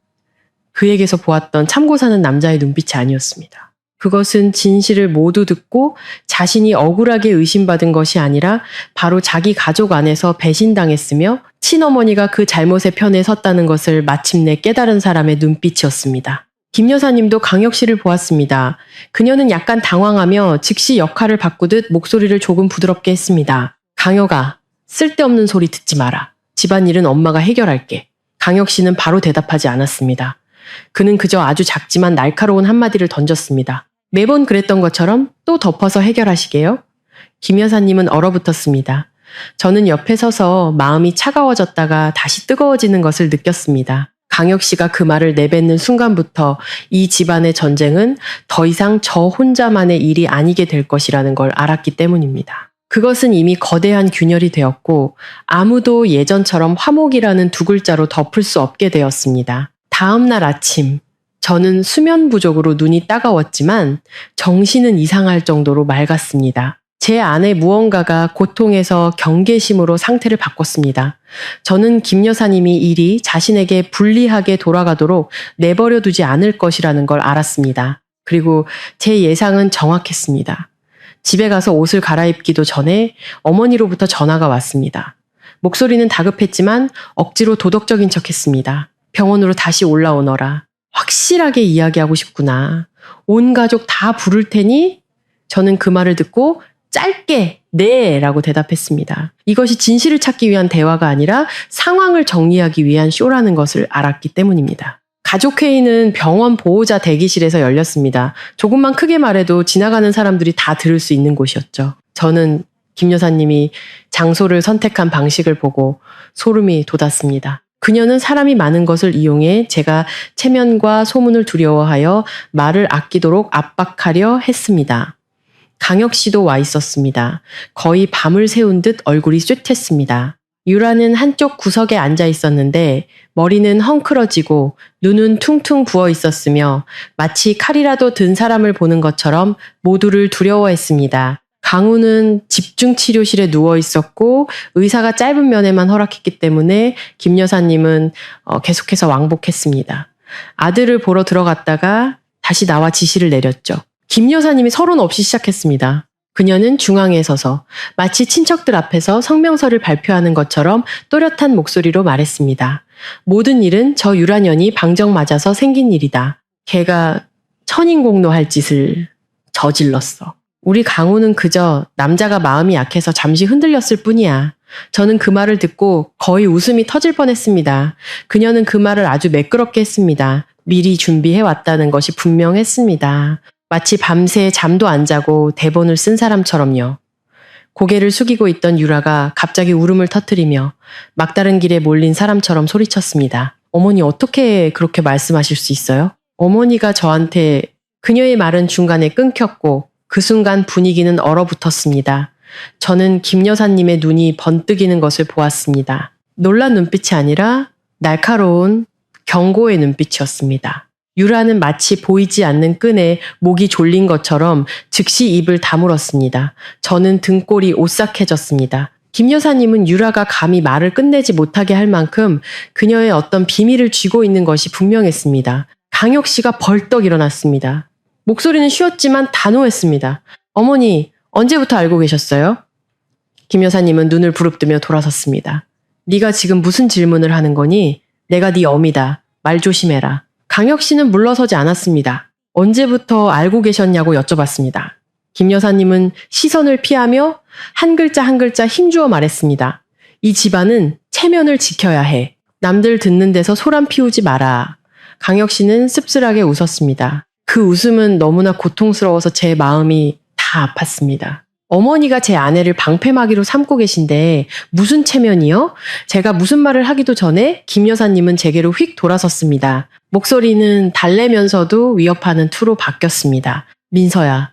그에게서 보았던 참고 사는 남자의 눈빛이 아니었습니다. 그것은 진실을 모두 듣고 자신이 억울하게 의심받은 것이 아니라 바로 자기 가족 안에서 배신당했으며 친어머니가 그 잘못의 편에 섰다는 것을 마침내 깨달은 사람의 눈빛이었습니다. 김 여사님도 강혁 씨를 보았습니다. 그녀는 약간 당황하며 즉시 역할을 바꾸듯 목소리를 조금 부드럽게 했습니다. 강혁아, 쓸데없는 소리 듣지 마라. 집안일은 엄마가 해결할게. 강혁 씨는 바로 대답하지 않았습니다. 그는 그저 아주 작지만 날카로운 한마디를 던졌습니다. 매번 그랬던 것처럼 또 덮어서 해결하시게요? 김 여사님은 얼어붙었습니다. 저는 옆에 서서 마음이 차가워졌다가 다시 뜨거워지는 것을 느꼈습니다. 강혁 씨가 그 말을 내뱉는 순간부터 이 집안의 전쟁은 더 이상 저 혼자만의 일이 아니게 될 것이라는 걸 알았기 때문입니다. 그것은 이미 거대한 균열이 되었고 아무도 예전처럼 화목이라는 두 글자로 덮을 수 없게 되었습니다. 다음 날 아침, 저는 수면 부족으로 눈이 따가웠지만 정신은 이상할 정도로 맑았습니다. 제 안에 무언가가 고통에서 경계심으로 상태를 바꿨습니다. 저는 김 여사님이 일이 자신에게 불리하게 돌아가도록 내버려 두지 않을 것이라는 걸 알았습니다. 그리고 제 예상은 정확했습니다. 집에 가서 옷을 갈아입기도 전에 어머니로부터 전화가 왔습니다. 목소리는 다급했지만 억지로 도덕적인 척했습니다. 병원으로 다시 올라오너라. 확실하게 이야기하고 싶구나. 온 가족 다 부를 테니? 저는 그 말을 듣고 짧게 네 라고 대답했습니다. 이것이 진실을 찾기 위한 대화가 아니라 상황을 정리하기 위한 쇼라는 것을 알았기 때문입니다. 가족회의는 병원 보호자 대기실에서 열렸습니다. 조금만 크게 말해도 지나가는 사람들이 다 들을 수 있는 곳이었죠. 저는 김 여사님이 장소를 선택한 방식을 보고 소름이 돋았습니다. 그녀는 사람이 많은 것을 이용해 제가 체면과 소문을 두려워하여 말을 아끼도록 압박하려 했습니다. 강혁 씨도 와 있었습니다. 거의 밤을 새운 듯 얼굴이 쇠퇴했습니다. 유라는 한쪽 구석에 앉아 있었는데 머리는 헝클어지고 눈은 퉁퉁 부어 있었으며 마치 칼이라도 든 사람을 보는 것처럼 모두를 두려워했습니다. 강우는 집중치료실에 누워 있었고 의사가 짧은 면회만 허락했기 때문에 김 여사님은 계속해서 왕복했습니다. 아들을 보러 들어갔다가 다시 나와 지시를 내렸죠. 김 여사님이 서론 없이 시작했습니다. 그녀는 중앙에 서서 마치 친척들 앞에서 성명서를 발표하는 것처럼 또렷한 목소리로 말했습니다. 모든 일은 저 유라년이 방정 맞아서 생긴 일이다. 걔가 천인공노할 짓을 저질렀어. 우리 강우는 그저 남자가 마음이 약해서 잠시 흔들렸을 뿐이야. 저는 그 말을 듣고 거의 웃음이 터질 뻔했습니다. 그녀는 그 말을 아주 매끄럽게 했습니다. 미리 준비해 왔다는 것이 분명했습니다. 마치 밤새 잠도 안 자고 대본을 쓴 사람처럼요. 고개를 숙이고 있던 유라가 갑자기 울음을 터뜨리며 막다른 길에 몰린 사람처럼 소리쳤습니다. 어머니 어떻게 그렇게 말씀하실 수 있어요? 어머니가 저한테 그녀의 말은 중간에 끊겼고 그 순간 분위기는 얼어붙었습니다. 저는 김 여사님의 눈이 번뜩이는 것을 보았습니다. 놀란 눈빛이 아니라 날카로운 경고의 눈빛이었습니다. 유라는 마치 보이지 않는 끈에 목이 졸린 것처럼 즉시 입을 다물었습니다. 저는 등골이 오싹해졌습니다. 김 여사님은 유라가 감히 말을 끝내지 못하게 할 만큼 그녀의 어떤 비밀을 쥐고 있는 것이 분명했습니다. 강혁 씨가 벌떡 일어났습니다. 목소리는 쉬었지만 단호했습니다. 어머니, 언제부터 알고 계셨어요? 김 여사님은 눈을 부릅뜨며 돌아섰습니다. 네가 지금 무슨 질문을 하는 거니? 내가 네 어미다. 말 조심해라. 강혁 씨는 물러서지 않았습니다. 언제부터 알고 계셨냐고 여쭤봤습니다. 김 여사님은 시선을 피하며 한 글자 한 글자 힘주어 말했습니다. 이 집안은 체면을 지켜야 해. 남들 듣는 데서 소란 피우지 마라. 강혁 씨는 씁쓸하게 웃었습니다. 그 웃음은 너무나 고통스러워서 제 마음이 다 아팠습니다. 어머니가 제 아내를 방패막이로 삼고 계신데 무슨 체면이요? 제가 무슨 말을 하기도 전에 김 여사님은 제게로 휙 돌아섰습니다. 목소리는 달래면서도 위협하는 투로 바뀌었습니다. 민서야,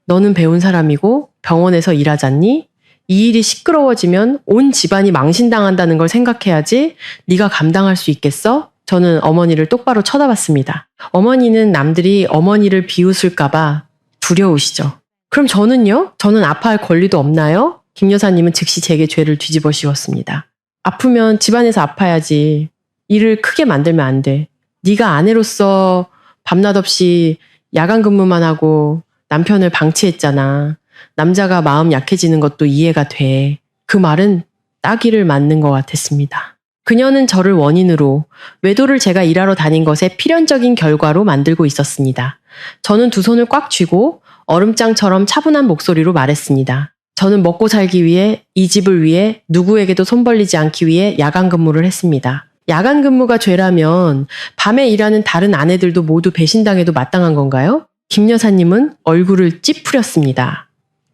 너는 배운 사람이고 병원에서 일하잖니? 이 일이 시끄러워지면 온 집안이 망신당한다는 걸 생각해야지. 네가 감당할 수 있겠어? 저는 어머니를 똑바로 쳐다봤습니다. 어머니는 남들이 어머니를 비웃을까봐 두려우시죠. 그럼 저는요? 저는 아파할 권리도 없나요? 김 여사님은 즉시 제게 죄를 뒤집어 씌웠습니다. 아프면 집안에서 아파야지. 일을 크게 만들면 안 돼. 네가 아내로서 밤낮 없이 야간 근무만 하고 남편을 방치했잖아. 남자가 마음 약해지는 것도 이해가 돼. 그 말은 따귀를 맞는 것 같았습니다. 그녀는 저를 원인으로 외도를 제가 일하러 다닌 것의 필연적인 결과로 만들고 있었습니다. 저는 두 손을 꽉 쥐고 얼음장처럼 차분한 목소리로 말했습니다. 저는 먹고 살기 위해 이 집을 위해 누구에게도 손 벌리지 않기 위해 야간 근무를 했습니다. 야간 근무가 죄라면 밤에 일하는 다른 아내들도 모두 배신당해도 마땅한 건가요? 김 여사님은 얼굴을 찌푸렸습니다.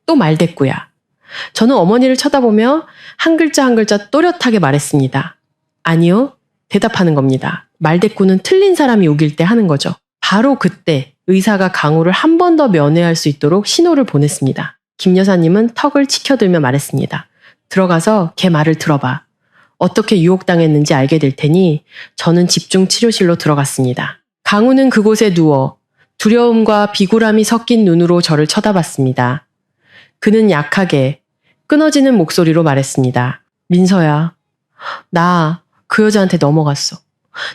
또 말대꾸야. 저는 어머니를 쳐다보며 한 글자 한 글자 또렷하게 말했습니다. 아니요. 대답하는 겁니다. 말대꾸는 틀린 사람이 우길 때 하는 거죠. 바로 그때 의사가 강우를 한 번 더 면회할 수 있도록 신호를 보냈습니다. 김 여사님은 턱을 치켜들며 말했습니다. 들어가서 걔 말을 들어봐. 어떻게 유혹당했는지 알게 될 테니 저는 집중 치료실로 들어갔습니다. 강우는 그곳에 누워 두려움과 비굴함이 섞인 눈으로 저를 쳐다봤습니다. 그는 약하게 끊어지는 목소리로 말했습니다. 민서야, 나 그 여자한테 넘어갔어.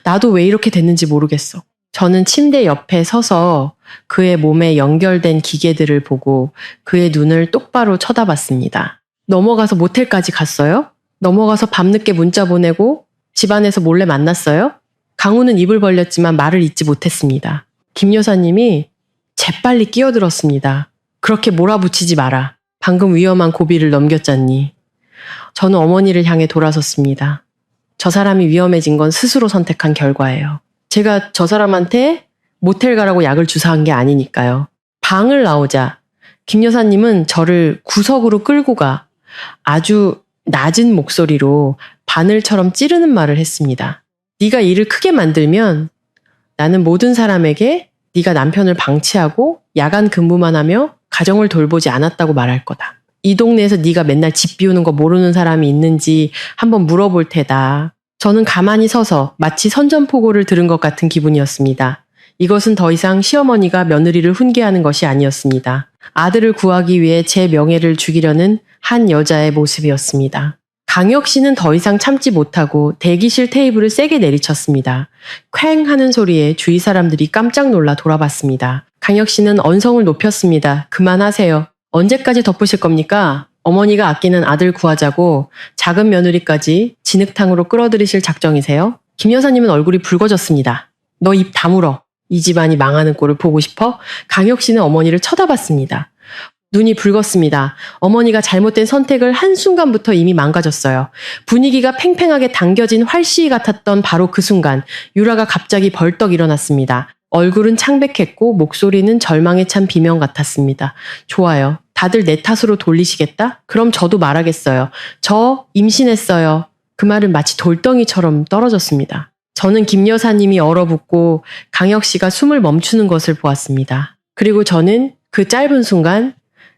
나도 왜 이렇게 됐는지 모르겠어. 저는 침대 옆에 서서 그의 몸에 연결된 기계들을 보고 그의 눈을 똑바로 쳐다봤습니다. 넘어가서 모텔까지 갔어요? 넘어가서 밤늦게 문자 보내고 집안에서 몰래 만났어요? 강우는 입을 벌렸지만 말을 잇지 못했습니다. 김 여사님이 재빨리 끼어들었습니다. 그렇게 몰아붙이지 마라. 방금 위험한 고비를 넘겼잖니. 저는 어머니를 향해 돌아섰습니다. 저 사람이 위험해진 건 스스로 선택한 결과예요. 제가 저 사람한테 모텔 가라고 약을 주사한 게 아니니까요. 방을 나오자 김 여사님은 저를 구석으로 끌고 가 아주 낮은 목소리로 바늘처럼 찌르는 말을 했습니다. 네가 일을 크게 만들면 나는 모든 사람에게 네가 남편을 방치하고 야간 근무만 하며 가정을 돌보지 않았다고 말할 거다. 이 동네에서 네가 맨날 집 비우는 거 모르는 사람이 있는지 한번 물어볼 테다. 저는 가만히 서서 마치 선전포고를 들은 것 같은 기분이었습니다. 이것은 더 이상 시어머니가 며느리를 훈계하는 것이 아니었습니다. 아들을 구하기 위해 제 명예를 죽이려는 한 여자의 모습이었습니다. 강혁 씨는 더 이상 참지 못하고 대기실 테이블을 세게 내리쳤습니다. 쾅 하는 소리에 주위 사람들이 깜짝 놀라 돌아봤습니다. 강혁 씨는 언성을 높였습니다. 그만하세요. 언제까지 덮으실 겁니까? 어머니가 아끼는 아들 구하자고 작은 며느리까지 진흙탕으로 끌어들이실 작정이세요? 김 여사님은 얼굴이 붉어졌습니다. 너 입 다물어. 이 집안이 망하는 꼴을 보고 싶어? 강혁 씨는 어머니를 쳐다봤습니다. 눈이 붉었습니다. 어머니가 잘못된 선택을 한순간부터 이미 망가졌어요. 분위기가 팽팽하게 당겨진 활시위 같았던 바로 그 순간 유라가 갑자기 벌떡 일어났습니다. 얼굴은 창백했고 목소리는 절망에 찬 비명 같았습니다. 좋아요. 다들 내 탓으로 돌리시겠다? 그럼 저도 말하겠어요. 저 임신했어요. 그 말은 마치 돌덩이처럼 떨어졌습니다. 저는 김 여사님이 얼어붙고 강혁 씨가 숨을 멈추는 것을 보았습니다. 그리고 저는 그 짧은 순간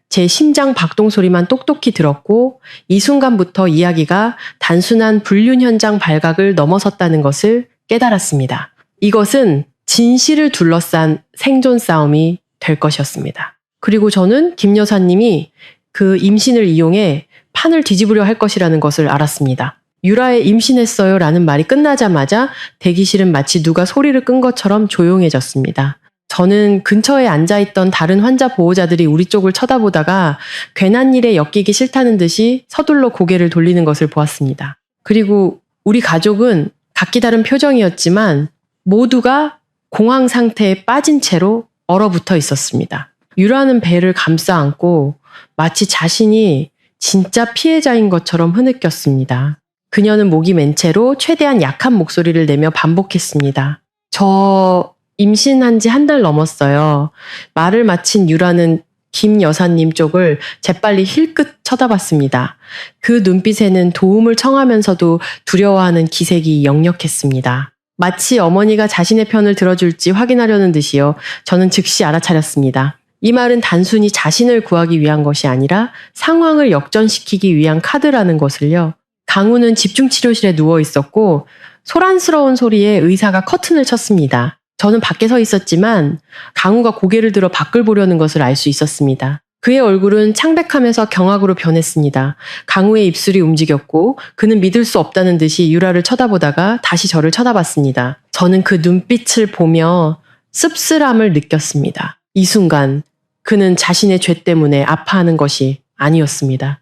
제 심장 박동 소리만 똑똑히 들었고 이 순간부터 이야기가 단순한 불륜 현장 발각을 넘어섰다는 것을 깨달았습니다. 이것은 진실을 둘러싼 생존 싸움이 될 것이었습니다. 그리고 저는 김 여사님이 그 임신을 이용해 판을 뒤집으려 할 것이라는 것을 알았습니다. 유라의 임신했어요 라는 말이 끝나자마자 대기실은 마치 누가 소리를 끈 것처럼 조용해졌습니다. 저는 근처에 앉아있던 다른 환자 보호자들이 우리 쪽을 쳐다보다가 괜한 일에 엮이기 싫다는 듯이 서둘러 고개를 돌리는 것을 보았습니다. 그리고 우리 가족은 각기 다른 표정이었지만 모두가 공황 상태에 빠진 채로 얼어붙어 있었습니다. 유라는 배를 감싸 안고 마치 자신이 진짜 피해자인 것처럼 흐느꼈습니다. 그녀는 목이 맨 채로 최대한 약한 목소리를 내며 반복했습니다. 저 임신한 지 한 달 넘었어요. 말을 마친 유라는 김 여사님 쪽을 재빨리 힐끗 쳐다봤습니다. 그 눈빛에는 도움을 청하면서도 두려워하는 기색이 역력했습니다. 마치 어머니가 자신의 편을 들어줄지 확인하려는 듯이요. 저는 즉시 알아차렸습니다. 이 말은 단순히 자신을 구하기 위한 것이 아니라 상황을 역전시키기 위한 카드라는 것을요. 강우는 집중치료실에 누워 있었고 소란스러운 소리에 의사가 커튼을 쳤습니다. 저는 밖에 서 있었지만 강우가 고개를 들어 밖을 보려는 것을 알 수 있었습니다. 그의 얼굴은 창백하면서 경악으로 변했습니다. 강우의 입술이 움직였고 그는 믿을 수 없다는 듯이 유라를 쳐다보다가 다시 저를 쳐다봤습니다. 저는 그 눈빛을 보며 씁쓸함을 느꼈습니다. 이 순간 그는 자신의 죄 때문에 아파하는 것이 아니었습니다.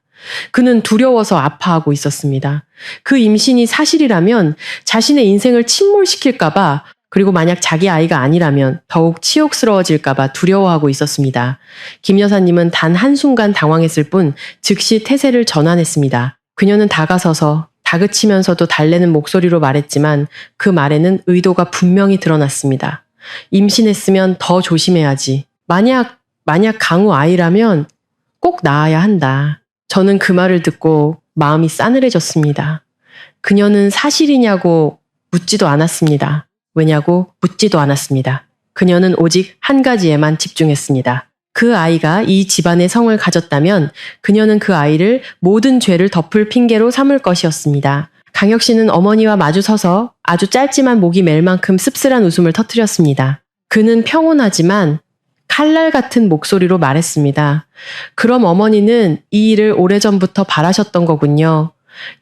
그는 두려워서 아파하고 있었습니다. 그 임신이 사실이라면 자신의 인생을 침몰시킬까봐 그리고 만약 자기 아이가 아니라면 더욱 치욕스러워질까봐 두려워하고 있었습니다. 김 여사님은 단 한순간 당황했을 뿐 즉시 태세를 전환했습니다. 그녀는 다가서서 다그치면서도 달래는 목소리로 말했지만 그 말에는 의도가 분명히 드러났습니다. 임신했으면 더 조심해야지. 만약 강우 아이라면 꼭 낳아야 한다. 저는 그 말을 듣고 마음이 싸늘해졌습니다. 그녀는 사실이냐고 묻지도 않았습니다. 왜냐고 묻지도 않았습니다. 그녀는 오직 한 가지에만 집중했습니다. 그 아이가 이 집안의 성을 가졌다면 그녀는 그 아이를 모든 죄를 덮을 핑계로 삼을 것이었습니다. 강혁 씨는 어머니와 마주 서서 아주 짧지만 목이 맬 만큼 씁쓸한 웃음을 터뜨렸습니다. 그는 평온하지만 칼날 같은 목소리로 말했습니다. 그럼 어머니는 이 일을 오래전부터 바라셨던 거군요.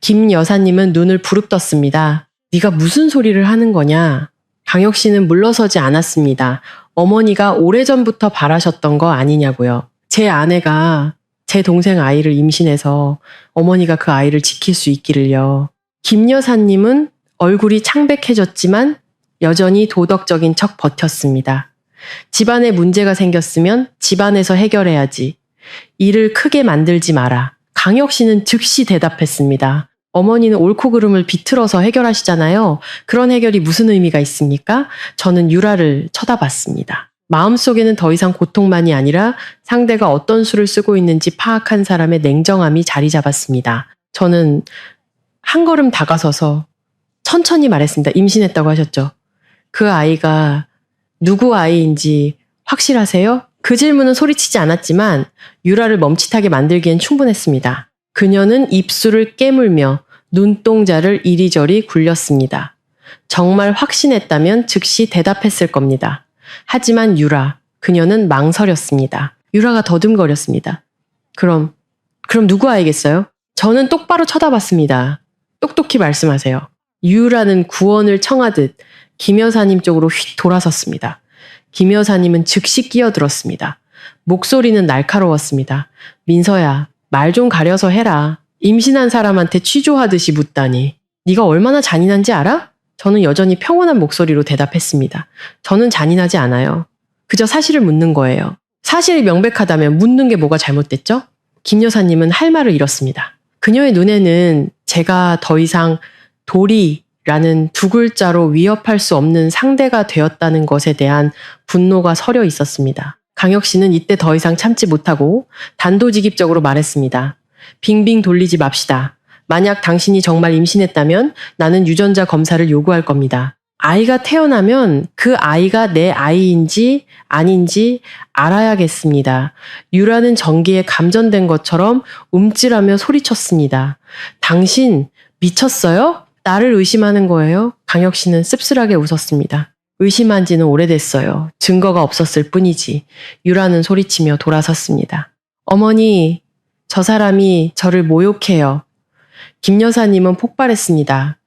김 여사님은 눈을 부릅떴습니다. 네가 무슨 소리를 하는 거냐? 강혁 씨는 물러서지 않았습니다. 어머니가 오래전부터 바라셨던 거 아니냐고요. 제 아내가 제 동생 아이를 임신해서 어머니가 그 아이를 지킬 수 있기를요. 김 여사님은 얼굴이 창백해졌지만 여전히 도덕적인 척 버텼습니다. 집안에 문제가 생겼으면 집안에서 해결해야지. 일을 크게 만들지 마라. 강혁 씨는 즉시 대답했습니다. 어머니는 옳고 그름을 비틀어서 해결하시잖아요. 그런 해결이 무슨 의미가 있습니까? 저는 유라를 쳐다봤습니다. 마음속에는 더 이상 고통만이 아니라 상대가 어떤 수를 쓰고 있는지 파악한 사람의 냉정함이 자리 잡았습니다. 저는 한 걸음 다가서서 천천히 말했습니다. 임신했다고 하셨죠? 그 아이가 누구 아이인지 확실하세요? 그 질문은 소리치지 않았지만 유라를 멈칫하게 만들기엔 충분했습니다. 그녀는 입술을 깨물며 눈동자를 이리저리 굴렸습니다. 정말 확신했다면 즉시 대답했을 겁니다. 하지만 그녀는 망설였습니다. 유라가 더듬거렸습니다. 그럼 누구 아이겠어요? 저는 똑바로 쳐다봤습니다. 똑똑히 말씀하세요. 유라는 구원을 청하듯 김 여사님 쪽으로 휙 돌아섰습니다. 김 여사님은 즉시 끼어들었습니다. 목소리는 날카로웠습니다. 민서야, 말 좀 가려서 해라. 임신한 사람한테 취조하듯이 묻다니. 네가 얼마나 잔인한지 알아? 저는 여전히 평온한 목소리로 대답했습니다. 저는 잔인하지 않아요. 그저 사실을 묻는 거예요. 사실이 명백하다면 묻는 게 뭐가 잘못됐죠? 김 여사님은 할 말을 잃었습니다. 그녀의 눈에는 제가 더 이상 도리라는 두 글자로 위협할 수 없는 상대가 되었다는 것에 대한 분노가 서려 있었습니다. 강혁 씨는 이때 더 이상 참지 못하고 단도직입적으로 말했습니다. 빙빙 돌리지 맙시다. 만약 당신이 정말 임신했다면 나는 유전자 검사를 요구할 겁니다. 아이가 태어나면 그 아이가 내 아이인지 아닌지 알아야겠습니다. 유라는 전기에 감전된 것처럼 움찔하며 소리쳤습니다. 당신 미쳤어요? 나를 의심하는 거예요? 강혁 씨는 씁쓸하게 웃었습니다. 의심한 지는 오래됐어요. 증거가 없었을 뿐이지. 유라는 소리치며 돌아섰습니다. 어머니, 저 사람이 저를 모욕해요. 김 여사님은 폭발했습니다.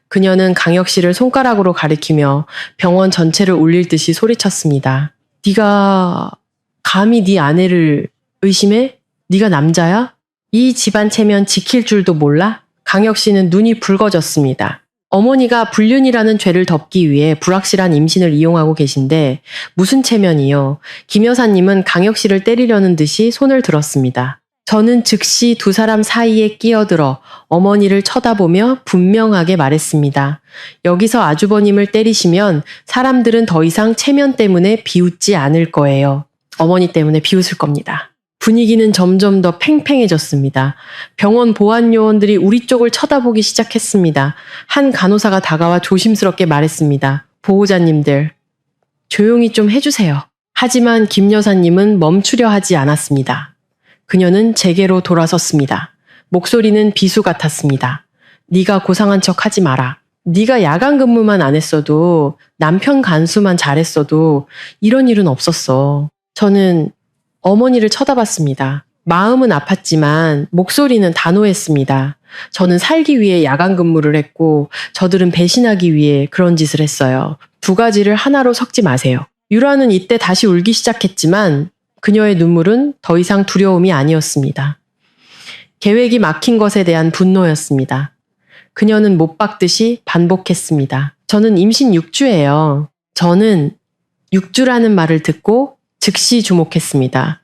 그녀는 강혁 씨를 손가락으로 가리키며 병원 전체를 울릴 듯이 소리쳤습니다. 네가 감히 네 아내를 의심해? 네가 남자야? 이 집안 체면 지킬 줄도 몰라? 강혁 씨는 눈이 붉어졌습니다. 어머니가 불륜이라는 죄를 덮기 위해 불확실한 임신을 이용하고 계신데 무슨 체면이요? 김 여사님은 강혁 씨를 때리려는 듯이 손을 들었습니다. 저는 즉시 두 사람 사이에 끼어들어 어머니를 쳐다보며 분명하게 말했습니다. 여기서 아주버님을 때리시면 사람들은 더 이상 체면 때문에 비웃지 않을 거예요. 어머니 때문에 비웃을 겁니다. 분위기는 점점 더 팽팽해졌습니다. 병원 보안 요원들이 우리 쪽을 쳐다보기 시작했습니다. 한 간호사가 다가와 조심스럽게 말했습니다. 보호자님들, 조용히 좀 해주세요. 하지만 김 여사님은 멈추려 하지 않았습니다. 그녀는 제게로 돌아섰습니다. 목소리는 비수 같았습니다. 네가 고상한 척 하지 마라. 네가 야간 근무만 안 했어도 남편 간수만 잘했어도 이런 일은 없었어. 저는 어머니를 쳐다봤습니다. 마음은 아팠지만 목소리는 단호했습니다. 저는 살기 위해 야간 근무를 했고 저들은 배신하기 위해 그런 짓을 했어요. 두 가지를 하나로 섞지 마세요. 유라는 이때 다시 울기 시작했지만 그녀의 눈물은 더 이상 두려움이 아니었습니다. 계획이 막힌 것에 대한 분노였습니다. 그녀는 못 박듯이 반복했습니다. 저는 임신 6주예요. 저는 6주라는 말을 듣고 즉시 주목했습니다.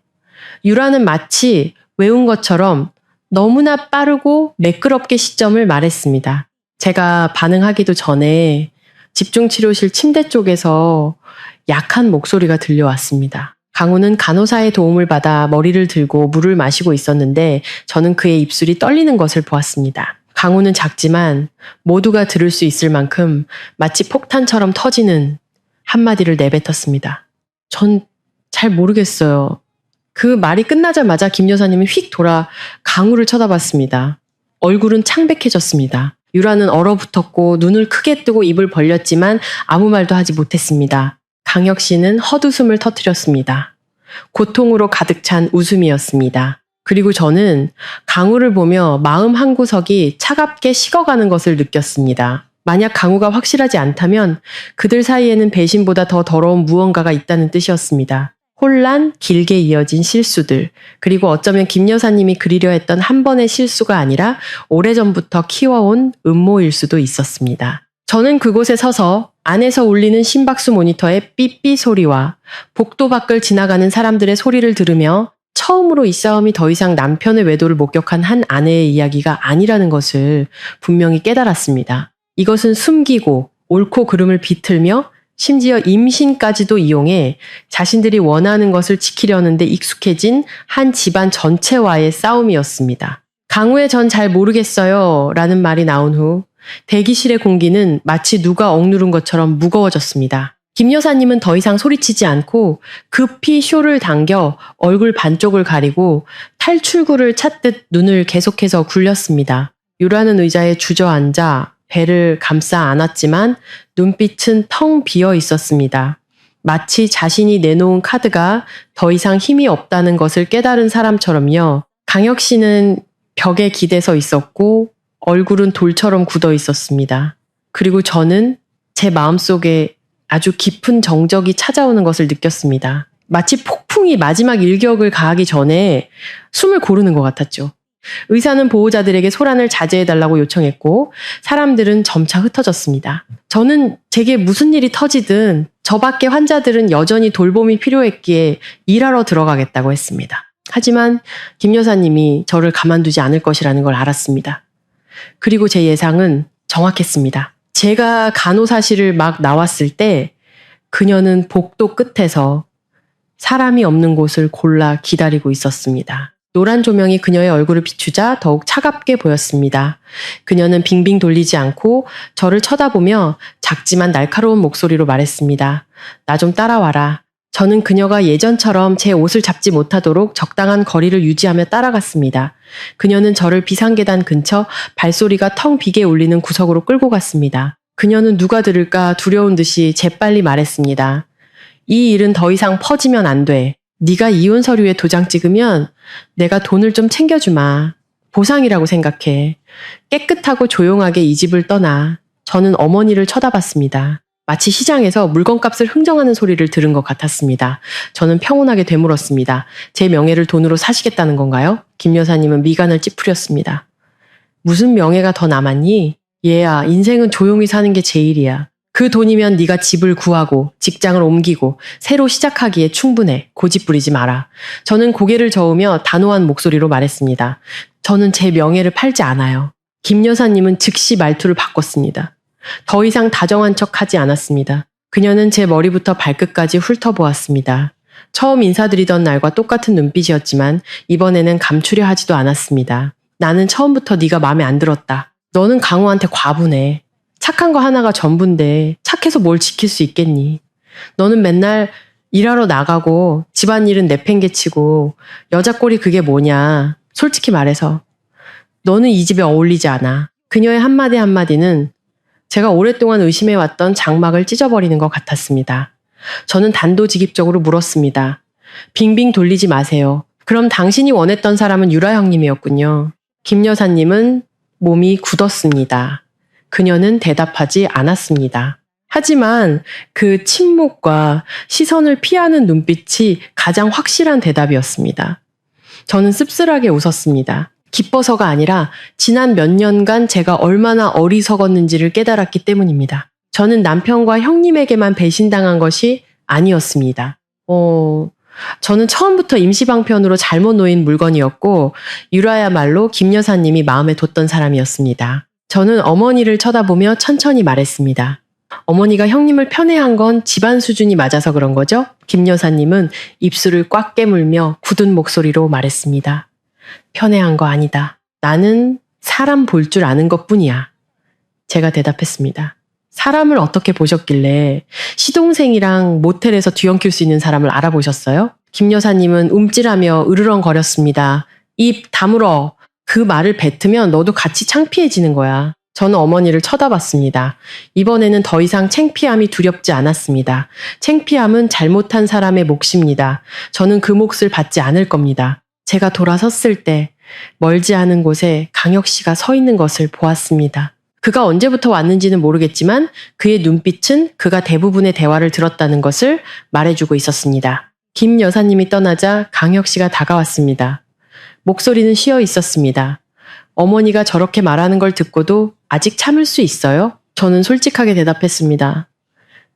유라는 마치 외운 것처럼 너무나 빠르고 매끄럽게 시점을 말했습니다. 제가 반응하기도 전에 집중치료실 침대 쪽에서 약한 목소리가 들려왔습니다. 강우는 간호사의 도움을 받아 머리를 들고 물을 마시고 있었는데 저는 그의 입술이 떨리는 것을 보았습니다. 강우는 작지만 모두가 들을 수 있을 만큼 마치 폭탄처럼 터지는 한마디를 내뱉었습니다. 전 잘 모르겠어요. 그 말이 끝나자마자 김 여사님이 휙 돌아 강우를 쳐다봤습니다. 얼굴은 창백해졌습니다. 유라는 얼어붙었고 눈을 크게 뜨고 입을 벌렸지만 아무 말도 하지 못했습니다. 강혁 씨는 헛웃음을 터뜨렸습니다. 고통으로 가득 찬 웃음이었습니다. 그리고 저는 강우를 보며 마음 한구석이 차갑게 식어가는 것을 느꼈습니다. 만약 강우가 확실하지 않다면 그들 사이에는 배신보다 더 더러운 무언가가 있다는 뜻이었습니다. 혼란, 길게 이어진 실수들, 그리고 어쩌면 김 여사님이 그리려 했던 한 번의 실수가 아니라 오래전부터 키워온 음모일 수도 있었습니다. 저는 그곳에 서서 안에서 울리는 심박수 모니터의 삐삐 소리와 복도 밖을 지나가는 사람들의 소리를 들으며 처음으로 이 싸움이 더 이상 남편의 외도를 목격한 한 아내의 이야기가 아니라는 것을 분명히 깨달았습니다. 이것은 숨기고 옳고 그름을 비틀며 심지어 임신까지도 이용해 자신들이 원하는 것을 지키려는데 익숙해진 한 집안 전체와의 싸움이었습니다. 강우의 전 잘 모르겠어요 라는 말이 나온 후 대기실의 공기는 마치 누가 억누른 것처럼 무거워졌습니다. 김 여사님은 더 이상 소리치지 않고 급히 쇼를 당겨 얼굴 반쪽을 가리고 탈출구를 찾듯 눈을 계속해서 굴렸습니다. 유라는 의자에 주저앉아 배를 감싸 안았지만 눈빛은 텅 비어 있었습니다. 마치 자신이 내놓은 카드가 더 이상 힘이 없다는 것을 깨달은 사람처럼요. 강혁 씨는 벽에 기대서 있었고 얼굴은 돌처럼 굳어 있었습니다. 그리고 저는 제 마음속에 아주 깊은 정적이 찾아오는 것을 느꼈습니다. 마치 폭풍이 마지막 일격을 가하기 전에 숨을 고르는 것 같았죠. 의사는 보호자들에게 소란을 자제해달라고 요청했고 사람들은 점차 흩어졌습니다. 저는 제게 무슨 일이 터지든 저 밖의 환자들은 여전히 돌봄이 필요했기에 일하러 들어가겠다고 했습니다. 하지만 김 여사님이 저를 가만두지 않을 것이라는 걸 알았습니다. 그리고 제 예상은 정확했습니다. 제가 간호사실을 막 나왔을 때 그녀는 복도 끝에서 사람이 없는 곳을 골라 기다리고 있었습니다. 노란 조명이 그녀의 얼굴을 비추자 더욱 차갑게 보였습니다. 그녀는 빙빙 돌리지 않고 저를 쳐다보며 작지만 날카로운 목소리로 말했습니다. 나 좀 따라와라. 저는 그녀가 예전처럼 제 옷을 잡지 못하도록 적당한 거리를 유지하며 따라갔습니다. 그녀는 저를 비상계단 근처 발소리가 텅 비게 울리는 구석으로 끌고 갔습니다. 그녀는 누가 들을까 두려운 듯이 재빨리 말했습니다. 이 일은 더 이상 퍼지면 안 돼. 네가 이혼 서류에 도장 찍으면 내가 돈을 좀 챙겨주마. 보상이라고 생각해. 깨끗하고 조용하게 이 집을 떠나. 저는 어머니를 쳐다봤습니다. 마치 시장에서 물건값을 흥정하는 소리를 들은 것 같았습니다. 저는 평온하게 되물었습니다. 제 명예를 돈으로 사시겠다는 건가요? 김 여사님은 미간을 찌푸렸습니다. 무슨 명예가 더 남았니? 얘야, 인생은 조용히 사는 게 제일이야. 그 돈이면 네가 집을 구하고 직장을 옮기고 새로 시작하기에 충분해. 고집 부리지 마라. 저는 고개를 저으며 단호한 목소리로 말했습니다. 저는 제 명예를 팔지 않아요. 김 여사님은 즉시 말투를 바꿨습니다. 더 이상 다정한 척 하지 않았습니다. 그녀는 제 머리부터 발끝까지 훑어보았습니다. 처음 인사드리던 날과 똑같은 눈빛이었지만 이번에는 감추려 하지도 않았습니다. 나는 처음부터 네가 마음에 안 들었다. 너는 강우한테 과분해. 착한 거 하나가 전부인데 착해서 뭘 지킬 수 있겠니? 너는 맨날 일하러 나가고 집안일은 내팽개치고 여자 꼴이 그게 뭐냐. 솔직히 말해서 너는 이 집에 어울리지 않아. 그녀의 한마디 한마디는 제가 오랫동안 의심해왔던 장막을 찢어버리는 것 같았습니다. 저는 단도직입적으로 물었습니다. 빙빙 돌리지 마세요. 그럼 당신이 원했던 사람은 유라 형님이었군요. 김 여사님은 몸이 굳었습니다. 그녀는 대답하지 않았습니다. 하지만 그 침묵과 시선을 피하는 눈빛이 가장 확실한 대답이었습니다. 저는 씁쓸하게 웃었습니다. 기뻐서가 아니라 지난 몇 년간 제가 얼마나 어리석었는지를 깨달았기 때문입니다. 저는 남편과 형님에게만 배신당한 것이 아니었습니다. 저는 처음부터 임시방편으로 잘못 놓인 물건이었고 유라야말로 김 여사님이 마음에 뒀던 사람이었습니다. 저는 어머니를 쳐다보며 천천히 말했습니다. 어머니가 형님을 편애한 건 집안 수준이 맞아서 그런 거죠? 김 여사님은 입술을 꽉 깨물며 굳은 목소리로 말했습니다. 편애한 거 아니다. 나는 사람 볼 줄 아는 것뿐이야. 제가 대답했습니다. 사람을 어떻게 보셨길래 시동생이랑 모텔에서 뒤엉킬 수 있는 사람을 알아보셨어요? 김 여사님은 움찔하며 으르렁거렸습니다. 입 다물어. 그 말을 뱉으면 너도 같이 창피해지는 거야. 저는 어머니를 쳐다봤습니다. 이번에는 더 이상 창피함이 두렵지 않았습니다. 창피함은 잘못한 사람의 몫입니다. 저는 그 몫을 받지 않을 겁니다. 제가 돌아섰을 때 멀지 않은 곳에 강혁 씨가 서 있는 것을 보았습니다. 그가 언제부터 왔는지는 모르겠지만 그의 눈빛은 그가 대부분의 대화를 들었다는 것을 말해주고 있었습니다. 김 여사님이 떠나자 강혁 씨가 다가왔습니다. 목소리는 쉬어 있었습니다. 어머니가 저렇게 말하는 걸 듣고도 아직 참을 수 있어요? 저는 솔직하게 대답했습니다.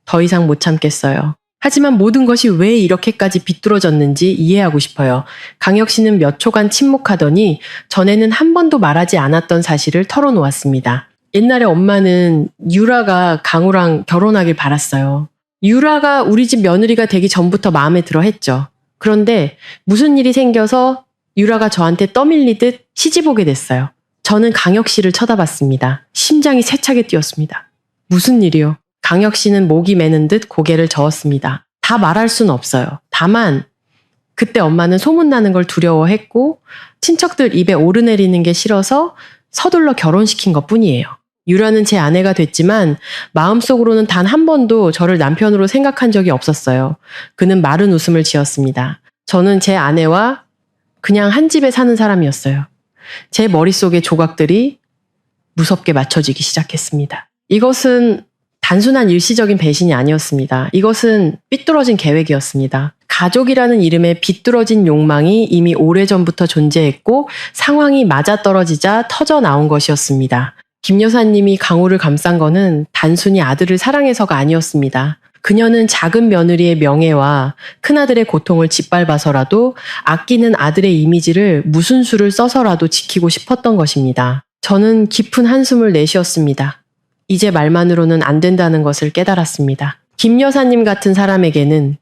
더 이상 못 참겠어요. 하지만 모든 것이 왜 이렇게까지 비뚤어졌는지 이해하고 싶어요. 강혁 씨는 몇 초간 침묵하더니 전에는 한 번도 말하지 않았던 사실을 털어놓았습니다. 옛날에 엄마는 유라가 강우랑 결혼하길 바랐어요. 유라가 우리 집 며느리가 되기 전부터 마음에 들어 했죠. 그런데 무슨 일이 생겨서 유라가 저한테 떠밀리듯 시집 오게 됐어요. 저는 강혁 씨를 쳐다봤습니다. 심장이 세차게 뛰었습니다. 무슨 일이요? 강혁 씨는 목이 메는 듯 고개를 저었습니다. 다 말할 수는 없어요. 다만 그때 엄마는 소문나는 걸 두려워했고 친척들 입에 오르내리는 게 싫어서 서둘러 결혼시킨 것뿐이에요. 유라는 제 아내가 됐지만 마음속으로는 단 한 번도 저를 남편으로 생각한 적이 없었어요. 그는 마른 웃음을 지었습니다. 저는 제 아내와 그냥 한 집에 사는 사람이었어요. 제 머릿속의 조각들이 무섭게 맞춰지기 시작했습니다. 이것은 단순한 일시적인 배신이 아니었습니다. 이것은 삐뚤어진 계획이었습니다. 가족이라는 이름의 비뚤어진 욕망이 이미 오래전부터 존재했고 상황이 맞아떨어지자 터져나온 것이었습니다. 김 여사님이 강우를 감싼 거는 단순히 아들을 사랑해서가 아니었습니다. 그녀는 작은 며느리의 명예와 큰아들의 고통을 짓밟아서라도 아끼는 아들의 이미지를 무슨 수를 써서라도 지키고 싶었던 것입니다. 저는 깊은 한숨을 내쉬었습니다. 이제 말만으로는 안 된다는 것을 깨달았습니다. 김 여사님 같은 사람에게는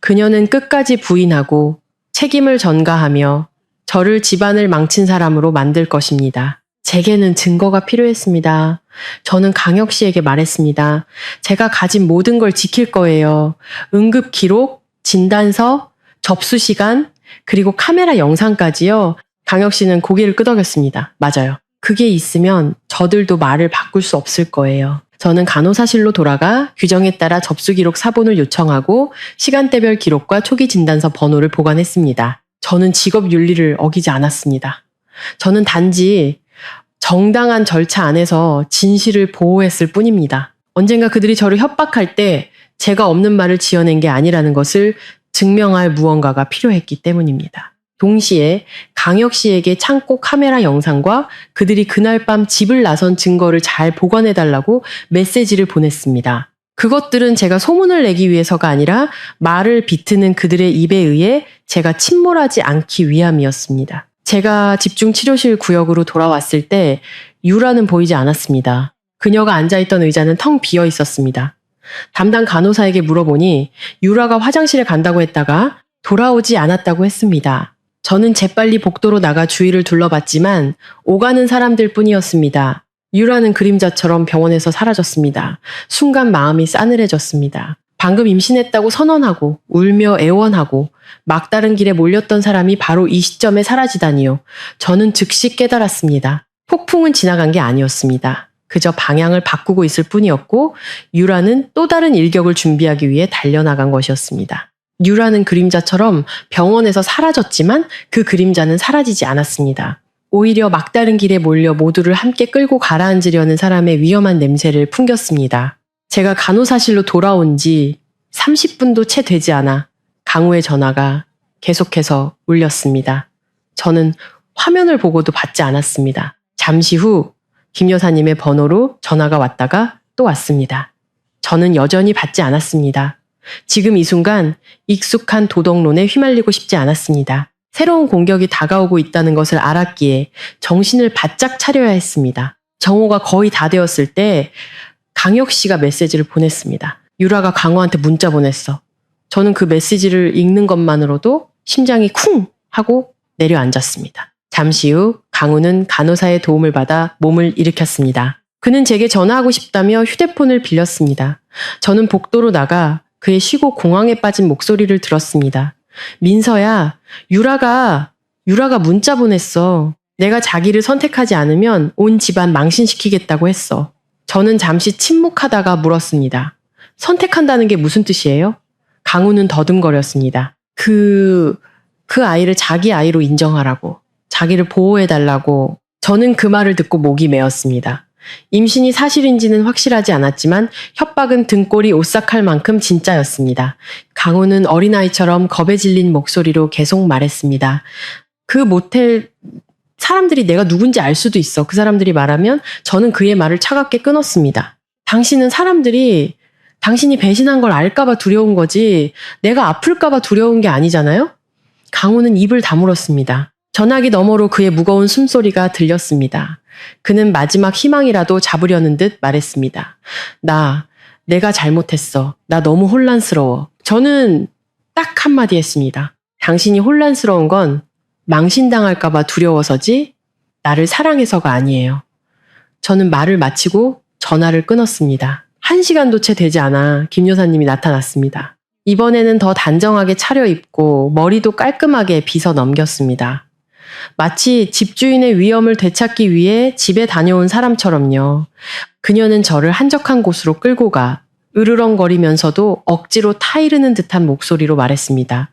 그녀는 끝까지 부인하고 책임을 전가하며 저를 집안을 망친 사람으로 만들 것입니다. 제게는 증거가 필요했습니다. 저는 강혁 씨에게 말했습니다. 제가 가진 모든 걸 지킬 거예요. 응급 기록, 진단서, 접수 시간, 그리고 카메라 영상까지요. 강혁 씨는 고개를 끄덕였습니다. 맞아요. 그게 있으면 저들도 말을 바꿀 수 없을 거예요. 저는 간호사실로 돌아가 규정에 따라 접수 기록 사본을 요청하고 시간대별 기록과 초기 진단서 번호를 보관했습니다. 저는 직업 윤리를 어기지 않았습니다. 저는 단지 정당한 절차 안에서 진실을 보호했을 뿐입니다. 언젠가 그들이 저를 협박할 때 제가 없는 말을 지어낸 게 아니라는 것을 증명할 무언가가 필요했기 때문입니다. 동시에 강혁 씨에게 창고 카메라 영상과 그들이 그날 밤 집을 나선 증거를 잘 보관해달라고 메시지를 보냈습니다. 그것들은 제가 소문을 내기 위해서가 아니라 말을 비트는 그들의 입에 의해 제가 침몰하지 않기 위함이었습니다. 제가 집중치료실 구역으로 돌아왔을 때 유라는 보이지 않았습니다. 그녀가 앉아있던 의자는 텅 비어 있었습니다. 담당 간호사에게 물어보니 유라가 화장실에 간다고 했다가 돌아오지 않았다고 했습니다. 저는 재빨리 복도로 나가 주위를 둘러봤지만 오가는 사람들 뿐이었습니다. 유라는 그림자처럼 병원에서 사라졌습니다. 순간 마음이 싸늘해졌습니다. 방금 임신했다고 선언하고 울며 애원하고 막다른 길에 몰렸던 사람이 바로 이 시점에 사라지다니요. 저는 즉시 깨달았습니다. 폭풍은 지나간 게 아니었습니다. 그저 방향을 바꾸고 있을 뿐이었고 유라는 또 다른 일격을 준비하기 위해 달려나간 것이었습니다. 유라는 그림자처럼 병원에서 사라졌지만 그 그림자는 사라지지 않았습니다. 오히려 막다른 길에 몰려 모두를 함께 끌고 가라앉으려는 사람의 위험한 냄새를 풍겼습니다. 제가 간호사실로 돌아온 지 30분도 채 되지 않아 강우의 전화가 계속해서 울렸습니다. 저는 화면을 보고도 받지 않았습니다. 잠시 후 김 여사님의 번호로 전화가 왔다가 또 왔습니다. 저는 여전히 받지 않았습니다. 지금 이 순간 익숙한 도덕론에 휘말리고 싶지 않았습니다. 새로운 공격이 다가오고 있다는 것을 알았기에 정신을 바짝 차려야 했습니다. 정오가 거의 다 되었을 때 강혁 씨가 메시지를 보냈습니다. 유라가 강우한테 문자 보냈어. 저는 그 메시지를 읽는 것만으로도 심장이 쿵 하고 내려앉았습니다. 잠시 후 강우는 간호사의 도움을 받아 몸을 일으켰습니다. 그는 제게 전화하고 싶다며 휴대폰을 빌렸습니다. 저는 복도로 나가 그의 쉬고 공황에 빠진 목소리를 들었습니다. 민서야, 유라가 문자 보냈어. 내가 자기를 선택하지 않으면 온 집안 망신시키겠다고 했어. 저는 잠시 침묵하다가 물었습니다. 선택한다는 게 무슨 뜻이에요? 강우는 더듬거렸습니다. 그 아이를 자기 아이로 인정하라고, 자기를 보호해달라고. 저는 그 말을 듣고 목이 메었습니다. 임신이 사실인지는 확실하지 않았지만 협박은 등골이 오싹할 만큼 진짜였습니다. 강우는 어린아이처럼 겁에 질린 목소리로 계속 말했습니다. 그 모텔 사람들이 내가 누군지 알 수도 있어. 그 사람들이 말하면 저는 그의 말을 차갑게 끊었습니다. 당신은 사람들이 당신이 배신한 걸 알까봐 두려운 거지 내가 아플까봐 두려운 게 아니잖아요? 강우는 입을 다물었습니다. 전화기 너머로 그의 무거운 숨소리가 들렸습니다. 그는 마지막 희망이라도 잡으려는 듯 말했습니다. 내가 잘못했어. 나 너무 혼란스러워. 저는 딱 한마디 했습니다. 당신이 혼란스러운 건 망신당할까봐 두려워서지 나를 사랑해서가 아니에요. 저는 말을 마치고 전화를 끊었습니다. 1시간도 채 되지 않아 김 여사님이 나타났습니다. 이번에는 더 단정하게 차려입고 머리도 깔끔하게 빗어 넘겼습니다. 마치 집주인의 위엄을 되찾기 위해 집에 다녀온 사람처럼요. 그녀는 저를 한적한 곳으로 끌고 가 으르렁거리면서도 억지로 타이르는 듯한 목소리로 말했습니다.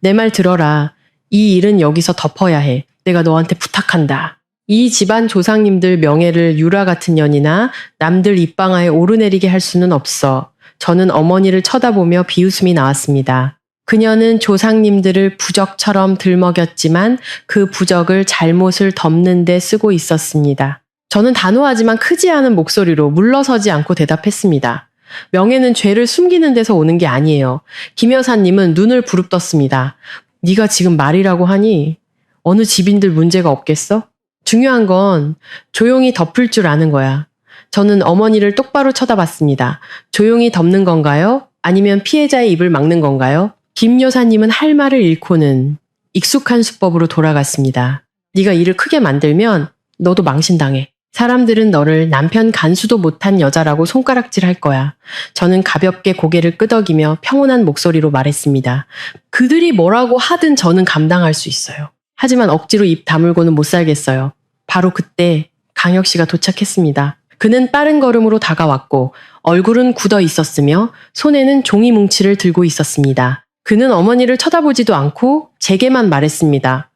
내 말 들어라. 이 일은 여기서 덮어야 해. 내가 너한테 부탁한다. 이 집안 조상님들 명예를 유라 같은 년이나 남들 입방아에 오르내리게 할 수는 없어. 저는 어머니를 쳐다보며 비웃음이 나왔습니다. 그녀는 조상님들을 부적처럼 들먹였지만 그 부적을 잘못을 덮는 데 쓰고 있었습니다. 저는 단호하지만 크지 않은 목소리로 물러서지 않고 대답했습니다. 명예는 죄를 숨기는 데서 오는 게 아니에요. 김 여사님은 눈을 부릅떴습니다. 네가 지금 말이라고 하니 어느 집인들 문제가 없겠어? 중요한 건 조용히 덮을 줄 아는 거야. 저는 어머니를 똑바로 쳐다봤습니다. 조용히 덮는 건가요? 아니면 피해자의 입을 막는 건가요? 김 여사님은 할 말을 잃고는 익숙한 수법으로 돌아갔습니다. 네가 일을 크게 만들면 너도 망신당해. 사람들은 너를 남편 간수도 못한 여자라고 손가락질할 거야. 저는 가볍게 고개를 끄덕이며 평온한 목소리로 말했습니다. 그들이 뭐라고 하든 저는 감당할 수 있어요. 하지만 억지로 입 다물고는 못 살겠어요. 바로 그때 강혁 씨가 도착했습니다. 그는 빠른 걸음으로 다가왔고 얼굴은 굳어 있었으며 손에는 종이 뭉치를 들고 있었습니다. 그는 어머니를 쳐다보지도 않고 제게만 말했습니다.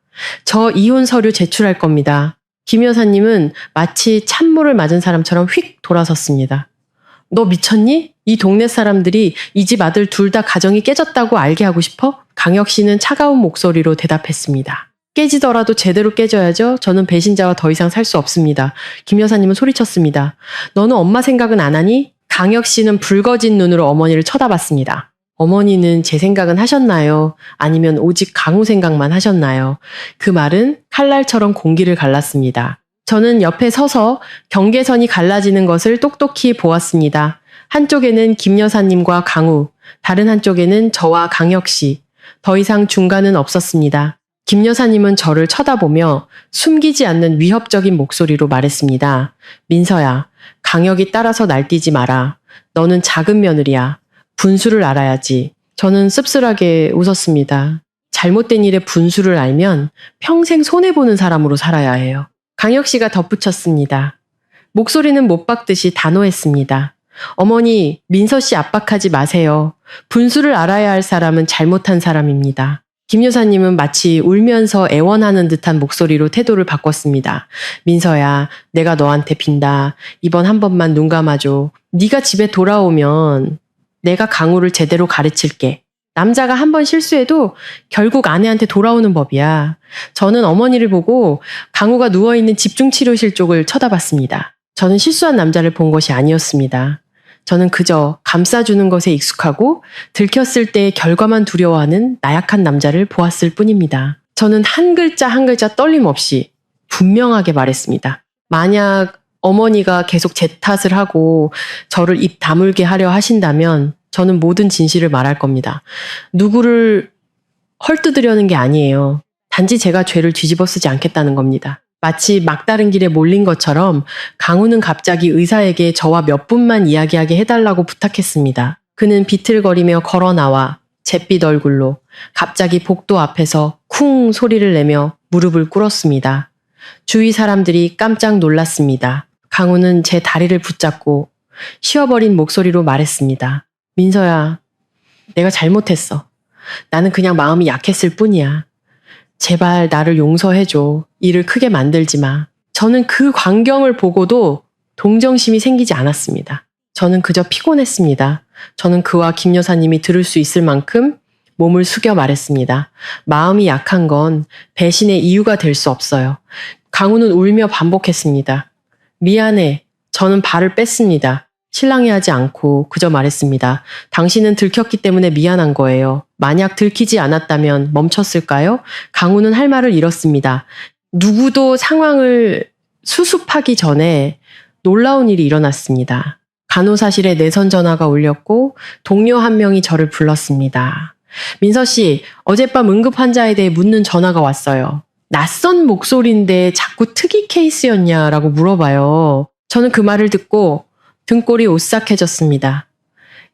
저 이혼 서류 제출할 겁니다. 김 여사님은 마치 찬물을 맞은 사람처럼 휙 돌아섰습니다. 너 미쳤니? 이 동네 사람들이 이 집 아들 둘 다 가정이 깨졌다고 알게 하고 싶어? 강혁 씨는 차가운 목소리로 대답했습니다. 깨지더라도 제대로 깨져야죠. 저는 배신자와 더 이상 살 수 없습니다. 김 여사님은 소리쳤습니다. 너는 엄마 생각은 안 하니? 강혁 씨는 붉어진 눈으로 어머니를 쳐다봤습니다. 어머니는 제 생각은 하셨나요? 아니면 오직 강우 생각만 하셨나요? 그 말은 칼날처럼 공기를 갈랐습니다. 저는 옆에 서서 경계선이 갈라지는 것을 똑똑히 보았습니다. 한쪽에는 김 여사님과 강우, 다른 한쪽에는 저와 강혁 씨. 더 이상 중간은 없었습니다. 김 여사님은 저를 쳐다보며 숨기지 않는 위협적인 목소리로 말했습니다. 민서야, 강혁이 따라서 날뛰지 마라. 너는 작은 며느리야. 분수를 알아야지. 저는 씁쓸하게 웃었습니다. 잘못된 일의 분수를 알면 평생 손해보는 사람으로 살아야 해요. 강혁 씨가 덧붙였습니다. 목소리는 못 박듯이 단호했습니다. 어머니, 민서 씨 압박하지 마세요. 분수를 알아야 할 사람은 잘못한 사람입니다. 김 여사님은 마치 울면서 애원하는 듯한 목소리로 태도를 바꿨습니다. 민서야, 내가 너한테 빈다. 이번 한 번만 눈 감아줘. 네가 집에 돌아오면 내가 강우를 제대로 가르칠게. 남자가 한 번 실수해도 결국 아내한테 돌아오는 법이야. 저는 어머니를 보고 강우가 누워있는 집중치료실 쪽을 쳐다봤습니다. 저는 실수한 남자를 본 것이 아니었습니다. 저는 그저 감싸주는 것에 익숙하고 들켰을 때의 결과만 두려워하는 나약한 남자를 보았을 뿐입니다. 저는 한 글자 한 글자 떨림 없이 분명하게 말했습니다. 만약 어머니가 계속 제 탓을 하고 저를 입 다물게 하려 하신다면 저는 모든 진실을 말할 겁니다. 누구를 헐뜯으려는 게 아니에요. 단지 제가 죄를 뒤집어 쓰지 않겠다는 겁니다. 마치 막다른 길에 몰린 것처럼 강우는 갑자기 의사에게 저와 몇 분만 이야기하게 해달라고 부탁했습니다. 그는 비틀거리며 걸어 나와 잿빛 얼굴로 갑자기 복도 앞에서 쿵 소리를 내며 무릎을 꿇었습니다. 주위 사람들이 깜짝 놀랐습니다. 강우는 제 다리를 붙잡고 쉬어버린 목소리로 말했습니다. 민서야, 내가 잘못했어. 나는 그냥 마음이 약했을 뿐이야. 제발 나를 용서해줘. 일을 크게 만들지 마. 저는 그 광경을 보고도 동정심이 생기지 않았습니다. 저는 그저 피곤했습니다. 저는 그와 김 여사님이 들을 수 있을 만큼 몸을 숙여 말했습니다. 마음이 약한 건 배신의 이유가 될 수 없어요. 강우는 울며 반복했습니다. 미안해. 저는 발을 뺐습니다. 실랑이 하지 않고 그저 말했습니다. 당신은 들켰기 때문에 미안한 거예요. 만약 들키지 않았다면 멈췄을까요? 강우는 할 말을 잃었습니다. 누구도 상황을 수습하기 전에 놀라운 일이 일어났습니다. 간호사실에 내선 전화가 울렸고 동료 한 명이 저를 불렀습니다. 민서 씨, 어젯밤 응급 환자에 대해 묻는 전화가 왔어요. 낯선 목소리인데 자꾸 특이 케이스였냐라고 물어봐요. 저는 그 말을 듣고 등골이 오싹해졌습니다.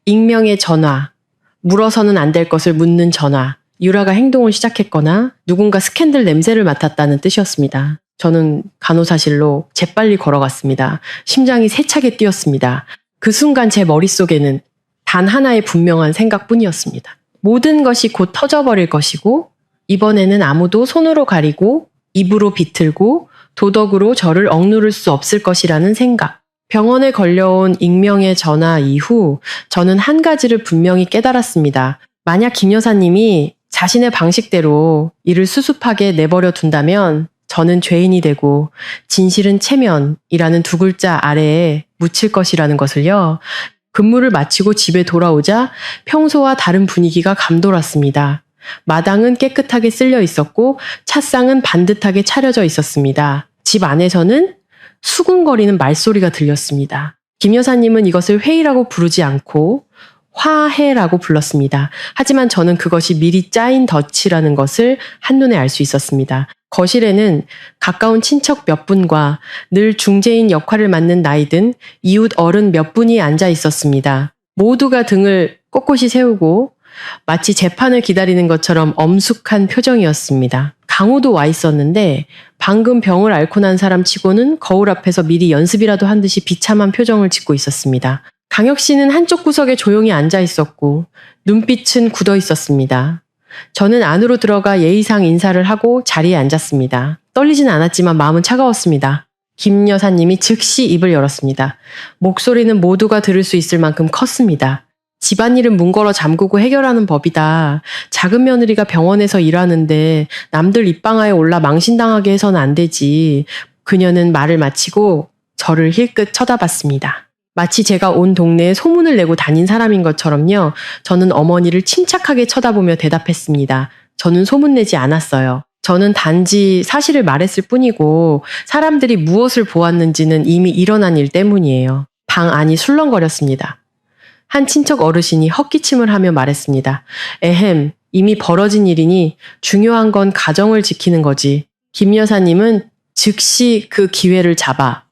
익명의 전화, 물어서는 안 될 것을 묻는 전화, 유라가 행동을 시작했거나 누군가 스캔들 냄새를 맡았다는 뜻이었습니다. 저는 간호사실로 재빨리 걸어갔습니다. 심장이 세차게 뛰었습니다. 그 순간 제 머릿속에는 단 하나의 분명한 생각뿐이었습니다. 모든 것이 곧 터져버릴 것이고 이번에는 아무도 손으로 가리고 입으로 비틀고 도덕으로 저를 억누를 수 없을 것이라는 생각. 병원에 걸려온 익명의 전화 이후 저는 한 가지를 분명히 깨달았습니다. 만약 김 여사님이 자신의 방식대로 이를 수습하게 내버려 둔다면 저는 죄인이 되고 진실은 체면이라는 두 글자 아래에 묻힐 것이라는 것을요. 근무를 마치고 집에 돌아오자 평소와 다른 분위기가 감돌았습니다. 마당은 깨끗하게 쓸려 있었고 찻상은 반듯하게 차려져 있었습니다. 집 안에서는 수군거리는 말소리가 들렸습니다. 김 여사님은 이것을 회의라고 부르지 않고 화해라고 불렀습니다. 하지만 저는 그것이 미리 짜인 덫이라는 것을 한눈에 알 수 있었습니다. 거실에는 가까운 친척 몇 분과 늘 중재인 역할을 맡는 나이든 이웃 어른 몇 분이 앉아 있었습니다. 모두가 등을 꼿꼿이 세우고 마치 재판을 기다리는 것처럼 엄숙한 표정이었습니다. 강우도 와 있었는데 방금 병을 앓고 난 사람 치고는 거울 앞에서 미리 연습이라도 한 듯이 비참한 표정을 짓고 있었습니다. 강혁 씨는 한쪽 구석에 조용히 앉아 있었고 눈빛은 굳어 있었습니다. 저는 안으로 들어가 예의상 인사를 하고 자리에 앉았습니다. 떨리진 않았지만 마음은 차가웠습니다. 김 여사님이 즉시 입을 열었습니다. 목소리는 모두가 들을 수 있을 만큼 컸습니다. 집안일은 문 걸어 잠그고 해결하는 법이다. 작은 며느리가 병원에서 일하는데 남들 입방아에 올라 망신당하게 해서는 안 되지. 그녀는 말을 마치고 저를 힐끗 쳐다봤습니다. 마치 제가 온 동네에 소문을 내고 다닌 사람인 것처럼요. 저는 어머니를 침착하게 쳐다보며 대답했습니다. 저는 소문내지 않았어요. 저는 단지 사실을 말했을 뿐이고 사람들이 무엇을 보았는지는 이미 일어난 일 때문이에요. 방 안이 술렁거렸습니다. 한 친척 어르신이 헛기침을 하며 말했습니다. 에헴, 이미 벌어진 일이니 중요한 건 가정을 지키는 거지. 김 여사님은 즉시 그 기회를 잡아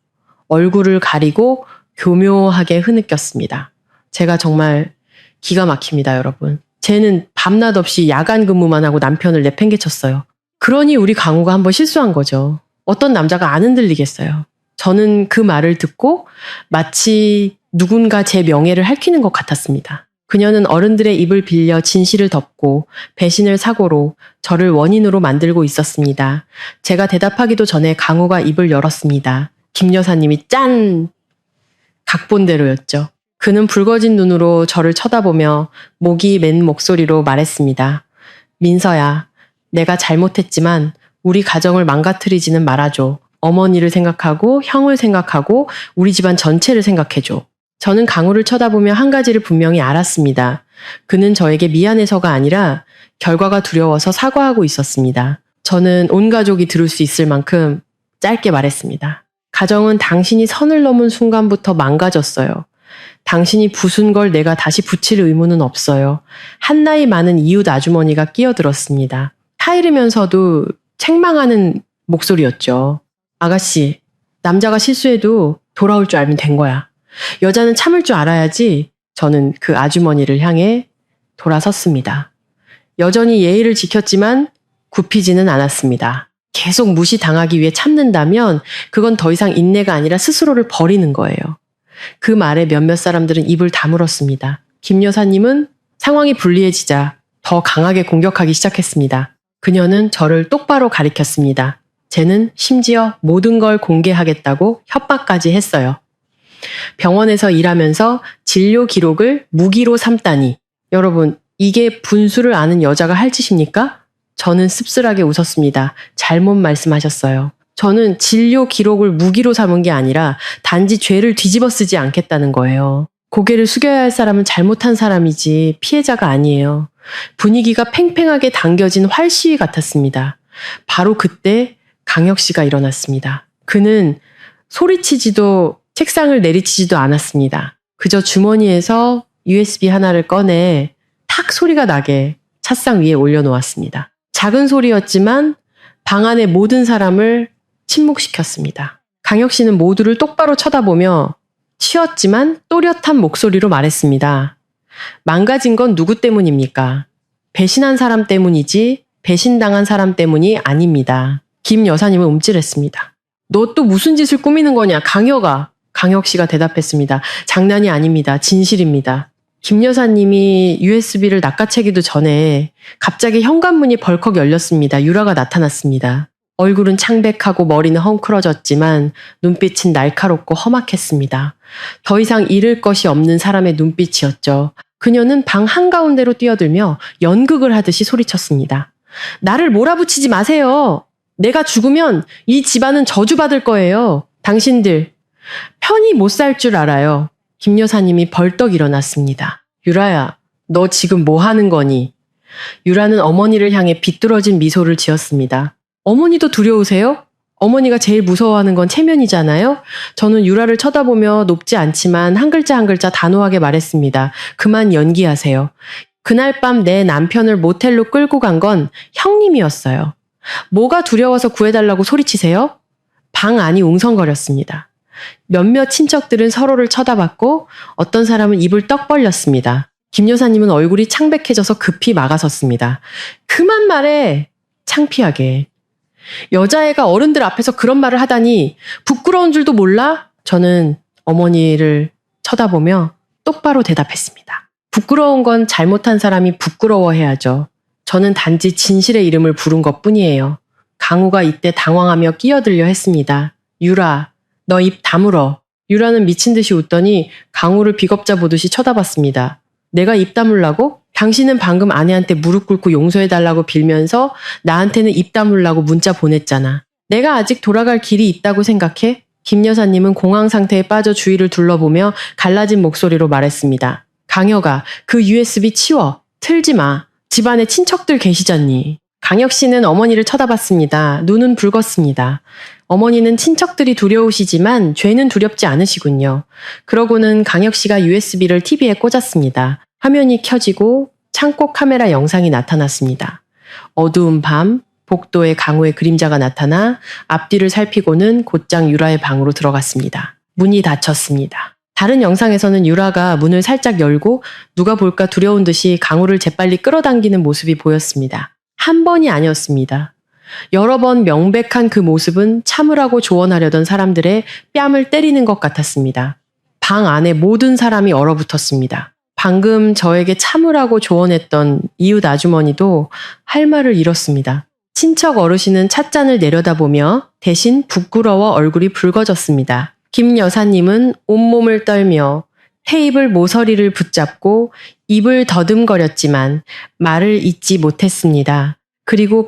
얼굴을 가리고 교묘하게 흐느꼈습니다. 제가 정말 기가 막힙니다, 여러분. 쟤는 밤낮 없이 야간 근무만 하고 남편을 내팽개쳤어요. 그러니 우리 강우가 한번 실수한 거죠. 어떤 남자가 안 흔들리겠어요. 저는 그 말을 듣고 마치 누군가 제 명예를 핥히는 것 같았습니다. 그녀는 어른들의 입을 빌려 진실을 덮고 배신을 사고로 저를 원인으로 만들고 있었습니다. 제가 대답하기도 전에 강우가 입을 열었습니다. 김 여사님이 짠! 각본대로였죠. 그는 붉어진 눈으로 저를 쳐다보며 목이 맨 목소리로 말했습니다. 민서야, 내가 잘못했지만 우리 가정을 망가뜨리지는 말아줘. 어머니를 생각하고 형을 생각하고 우리 집안 전체를 생각해줘. 저는 강우를 쳐다보며 한 가지를 분명히 알았습니다. 그는 저에게 미안해서가 아니라 결과가 두려워서 사과하고 있었습니다. 저는 온 가족이 들을 수 있을 만큼 짧게 말했습니다. 가정은 당신이 선을 넘은 순간부터 망가졌어요. 당신이 부순 걸 내가 다시 붙일 의무는 없어요. 한나이 많은 이웃 아주머니가 끼어들었습니다. 타이르면서도 책망하는 목소리였죠. 아가씨, 남자가 실수해도 돌아올 줄 알면 된 거야. 여자는 참을 줄 알아야지. 저는 그 아주머니를 향해 돌아섰습니다. 여전히 예의를 지켰지만 굽히지는 않았습니다. 계속 무시당하기 위해 참는다면 그건 더 이상 인내가 아니라 스스로를 버리는 거예요. 그 말에 몇몇 사람들은 입을 다물었습니다. 김 여사님은 상황이 불리해지자 더 강하게 공격하기 시작했습니다. 그녀는 저를 똑바로 가리켰습니다. 쟤는 심지어 모든 걸 공개하겠다고 협박까지 했어요. 병원에서 일하면서 진료 기록을 무기로 삼다니. 여러분, 이게 분수를 아는 여자가 할 짓입니까? 저는 씁쓸하게 웃었습니다. 잘못 말씀하셨어요. 저는 진료 기록을 무기로 삼은 게 아니라 단지 죄를 뒤집어 쓰지 않겠다는 거예요. 고개를 숙여야 할 사람은 잘못한 사람이지 피해자가 아니에요. 분위기가 팽팽하게 당겨진 활시위 같았습니다. 바로 그때 강혁 씨가 일어났습니다. 그는 소리치지도 책상을 내리치지도 않았습니다. 그저 주머니에서 USB 하나를 꺼내 탁 소리가 나게 찻상 위에 올려놓았습니다. 작은 소리였지만 방 안의 모든 사람을 침묵시켰습니다. 강혁 씨는 모두를 똑바로 쳐다보며 치었지만 또렷한 목소리로 말했습니다. 망가진 건 누구 때문입니까? 배신한 사람 때문이지 배신당한 사람 때문이 아닙니다. 김 여사님은 움찔했습니다. 너 또 무슨 짓을 꾸미는 거냐, 강혁아. 강혁 씨가 대답했습니다. 장난이 아닙니다. 진실입니다. 김 여사님이 USB를 낚아채기도 전에 갑자기 현관문이 벌컥 열렸습니다. 유라가 나타났습니다. 얼굴은 창백하고 머리는 헝클어졌지만 눈빛은 날카롭고 험악했습니다. 더 이상 잃을 것이 없는 사람의 눈빛이었죠. 그녀는 방 한가운데로 뛰어들며 연극을 하듯이 소리쳤습니다. 나를 몰아붙이지 마세요. 내가 죽으면 이 집안은 저주받을 거예요. 당신들 편히 못 살 줄 알아요. 김 여사님이 벌떡 일어났습니다. 유라야, 너 지금 뭐 하는 거니? 유라는 어머니를 향해 비뚤어진 미소를 지었습니다. 어머니도 두려우세요? 어머니가 제일 무서워하는 건 체면이잖아요? 저는 유라를 쳐다보며 높지 않지만 한 글자 한 글자 단호하게 말했습니다. 그만 연기하세요. 그날 밤 내 남편을 모텔로 끌고 간 건 형님이었어요. 뭐가 두려워서 구해달라고 소리치세요? 방 안이 웅성거렸습니다. 몇몇 친척들은 서로를 쳐다봤고 어떤 사람은 입을 떡 벌렸습니다. 김 여사님은 얼굴이 창백해져서 급히 막아섰습니다. 그만 말해! 창피하게. 여자애가 어른들 앞에서 그런 말을 하다니 부끄러운 줄도 몰라? 저는 어머니를 쳐다보며 똑바로 대답했습니다. 부끄러운 건 잘못한 사람이 부끄러워해야죠. 저는 단지 진실의 이름을 부른 것뿐이에요. 강우가 이때 당황하며 끼어들려 했습니다. 유라, 너 입 다물어. 유라는 미친 듯이 웃더니 강우를 비겁자 보듯이 쳐다봤습니다. 내가 입 다물라고? 당신은 방금 아내한테 무릎 꿇고 용서해달라고 빌면서 나한테는 입 다물라고 문자 보냈잖아. 내가 아직 돌아갈 길이 있다고 생각해? 김 여사님은 공황 상태에 빠져 주위를 둘러보며 갈라진 목소리로 말했습니다. 강혁아, 그 USB 치워. 틀지 마. 집안에 친척들 계시잖니. 강혁 씨는 어머니를 쳐다봤습니다. 눈은 붉었습니다. 어머니는 친척들이 두려우시지만 죄는 두렵지 않으시군요. 그러고는 강혁 씨가 USB를 TV에 꽂았습니다. 화면이 켜지고 창고 카메라 영상이 나타났습니다. 어두운 밤, 복도에 강우의 그림자가 나타나 앞뒤를 살피고는 곧장 유라의 방으로 들어갔습니다. 문이 닫혔습니다. 다른 영상에서는 유라가 문을 살짝 열고 누가 볼까 두려운 듯이 강우를 재빨리 끌어당기는 모습이 보였습니다. 한 번이 아니었습니다. 여러 번 명백한 그 모습은 참으라고 조언하려던 사람들의 뺨을 때리는 것 같았습니다. 방 안에 모든 사람이 얼어붙었습니다. 방금 저에게 참으라고 조언했던 이웃 아주머니도 할 말을 잃었습니다. 친척 어르신은 찻잔을 내려다보며 대신 부끄러워 얼굴이 붉어졌습니다. 김 여사님은 온몸을 떨며 테이블 모서리를 붙잡고 입을 더듬거렸지만 말을 잇지 못했습니다. 그리고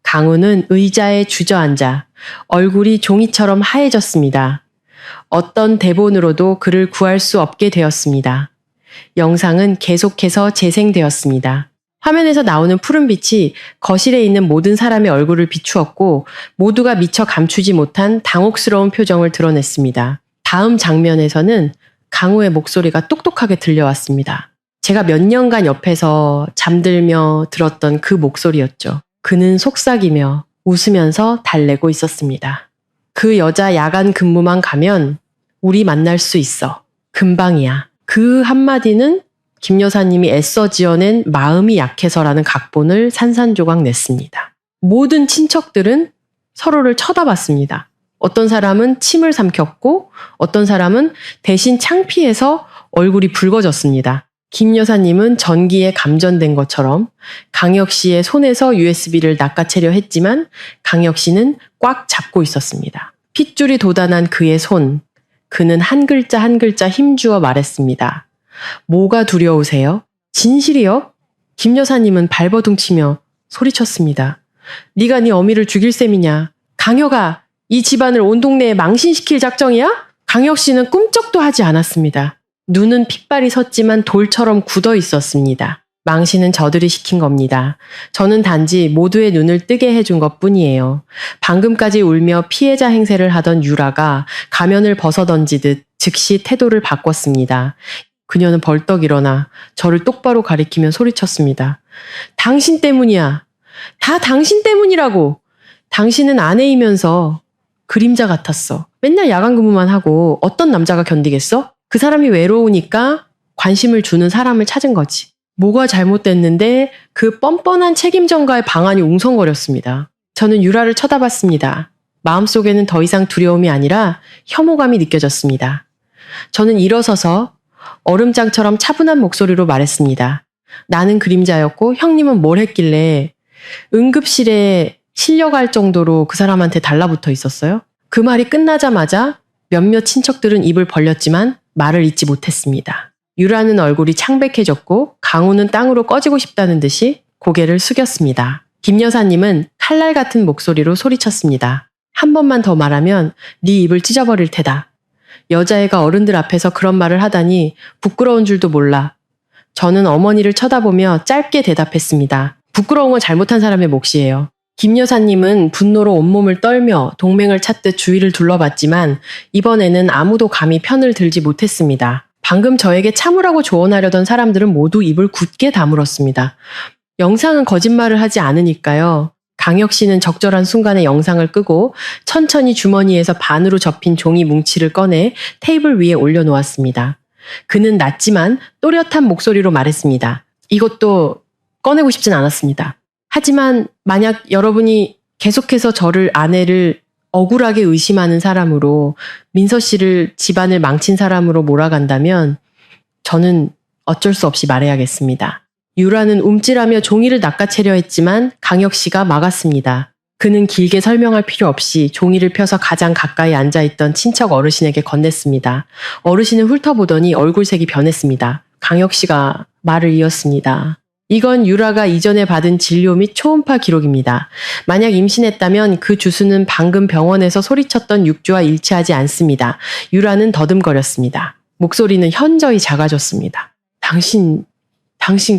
강우는 의자에 주저앉아 얼굴이 종이처럼 하얘졌습니다. 어떤 대본으로도 그를 구할 수 없게 되었습니다. 영상은 계속해서 재생되었습니다. 화면에서 나오는 푸른빛이 거실에 있는 모든 사람의 얼굴을 비추었고 모두가 미처 감추지 못한 당혹스러운 표정을 드러냈습니다. 다음 장면에서는 강우의 목소리가 똑똑하게 들려왔습니다. 제가 몇 년간 옆에서 잠들며 들었던 그 목소리였죠. 그는 속삭이며 웃으면서 달래고 있었습니다. 그 여자 야간 근무만 가면 우리 만날 수 있어. 금방이야. 그 한마디는 김 여사님이 애써 지어낸 마음이 약해서라는 각본을 산산조각 냈습니다. 모든 친척들은 서로를 쳐다봤습니다. 어떤 사람은 침을 삼켰고 어떤 사람은 대신 창피해서 얼굴이 붉어졌습니다. 김 여사님은 전기에 감전된 것처럼 강혁 씨의 손에서 USB를 낚아채려 했지만 강혁 씨는 꽉 잡고 있었습니다. 핏줄이 돋아난 그의 손. 그는 한 글자 한 글자 힘주어 말했습니다. 뭐가 두려우세요? 진실이요? 김 여사님은 발버둥치며 소리쳤습니다. 네가 네 어미를 죽일 셈이냐? 강혁아, 이 집안을 온 동네에 망신시킬 작정이야? 강혁 씨는 꿈쩍도 하지 않았습니다. 눈은 핏발이 섰지만 돌처럼 굳어 있었습니다. 망신은 저들이 시킨 겁니다. 저는 단지 모두의 눈을 뜨게 해준 것뿐이에요. 방금까지 울며 피해자 행세를 하던 유라가 가면을 벗어던지듯 즉시 태도를 바꿨습니다. 그녀는 벌떡 일어나 저를 똑바로 가리키며 소리쳤습니다. 당신 때문이야. 다 당신 때문이라고. 당신은 아내이면서 그림자 같았어. 맨날 야간 근무만 하고 어떤 남자가 견디겠어? 그 사람이 외로우니까 관심을 주는 사람을 찾은 거지. 뭐가 잘못됐는데 그 뻔뻔한 책임 전가의 방안이 웅성거렸습니다. 저는 유라를 쳐다봤습니다. 마음속에는 더 이상 두려움이 아니라 혐오감이 느껴졌습니다. 저는 일어서서 얼음장처럼 차분한 목소리로 말했습니다. 나는 그림자였고 형님은 뭘 했길래 응급실에 실려갈 정도로 그 사람한테 달라붙어 있었어요? 그 말이 끝나자마자 몇몇 친척들은 입을 벌렸지만 말을 잇지 못했습니다. 유라는 얼굴이 창백해졌고 강우는 땅으로 꺼지고 싶다는 듯이 고개를 숙였습니다. 김 여사님은 칼날 같은 목소리로 소리쳤습니다. 한 번만 더 말하면 네 입을 찢어버릴 테다. 여자애가 어른들 앞에서 그런 말을 하다니 부끄러운 줄도 몰라. 저는 어머니를 쳐다보며 짧게 대답했습니다. 부끄러운 건 잘못한 사람의 몫이에요. 김 여사님은 분노로 온몸을 떨며 동맹을 찾듯 주위를 둘러봤지만 이번에는 아무도 감히 편을 들지 못했습니다. 방금 저에게 참으라고 조언하려던 사람들은 모두 입을 굳게 다물었습니다. 영상은 거짓말을 하지 않으니까요. 강혁 씨는 적절한 순간에 영상을 끄고 천천히 주머니에서 반으로 접힌 종이 뭉치를 꺼내 테이블 위에 올려놓았습니다. 그는 낮지만 또렷한 목소리로 말했습니다. 이것도 꺼내고 싶진 않았습니다. 하지만 만약 여러분이 계속해서 저를 아내를 억울하게 의심하는 사람으로 민서 씨를 집안을 망친 사람으로 몰아간다면 저는 어쩔 수 없이 말해야겠습니다. 유라는 움찔하며 종이를 낚아채려 했지만 강혁 씨가 막았습니다. 그는 길게 설명할 필요 없이 종이를 펴서 가장 가까이 앉아있던 친척 어르신에게 건넸습니다. 어르신은 훑어보더니 얼굴색이 변했습니다. 강혁 씨가 말을 이었습니다. 이건 유라가 이전에 받은 진료 및 초음파 기록입니다. 만약 임신했다면 그 주수는 방금 병원에서 소리쳤던 육주와 일치하지 않습니다. 유라는 더듬거렸습니다. 목소리는 현저히 작아졌습니다. 당신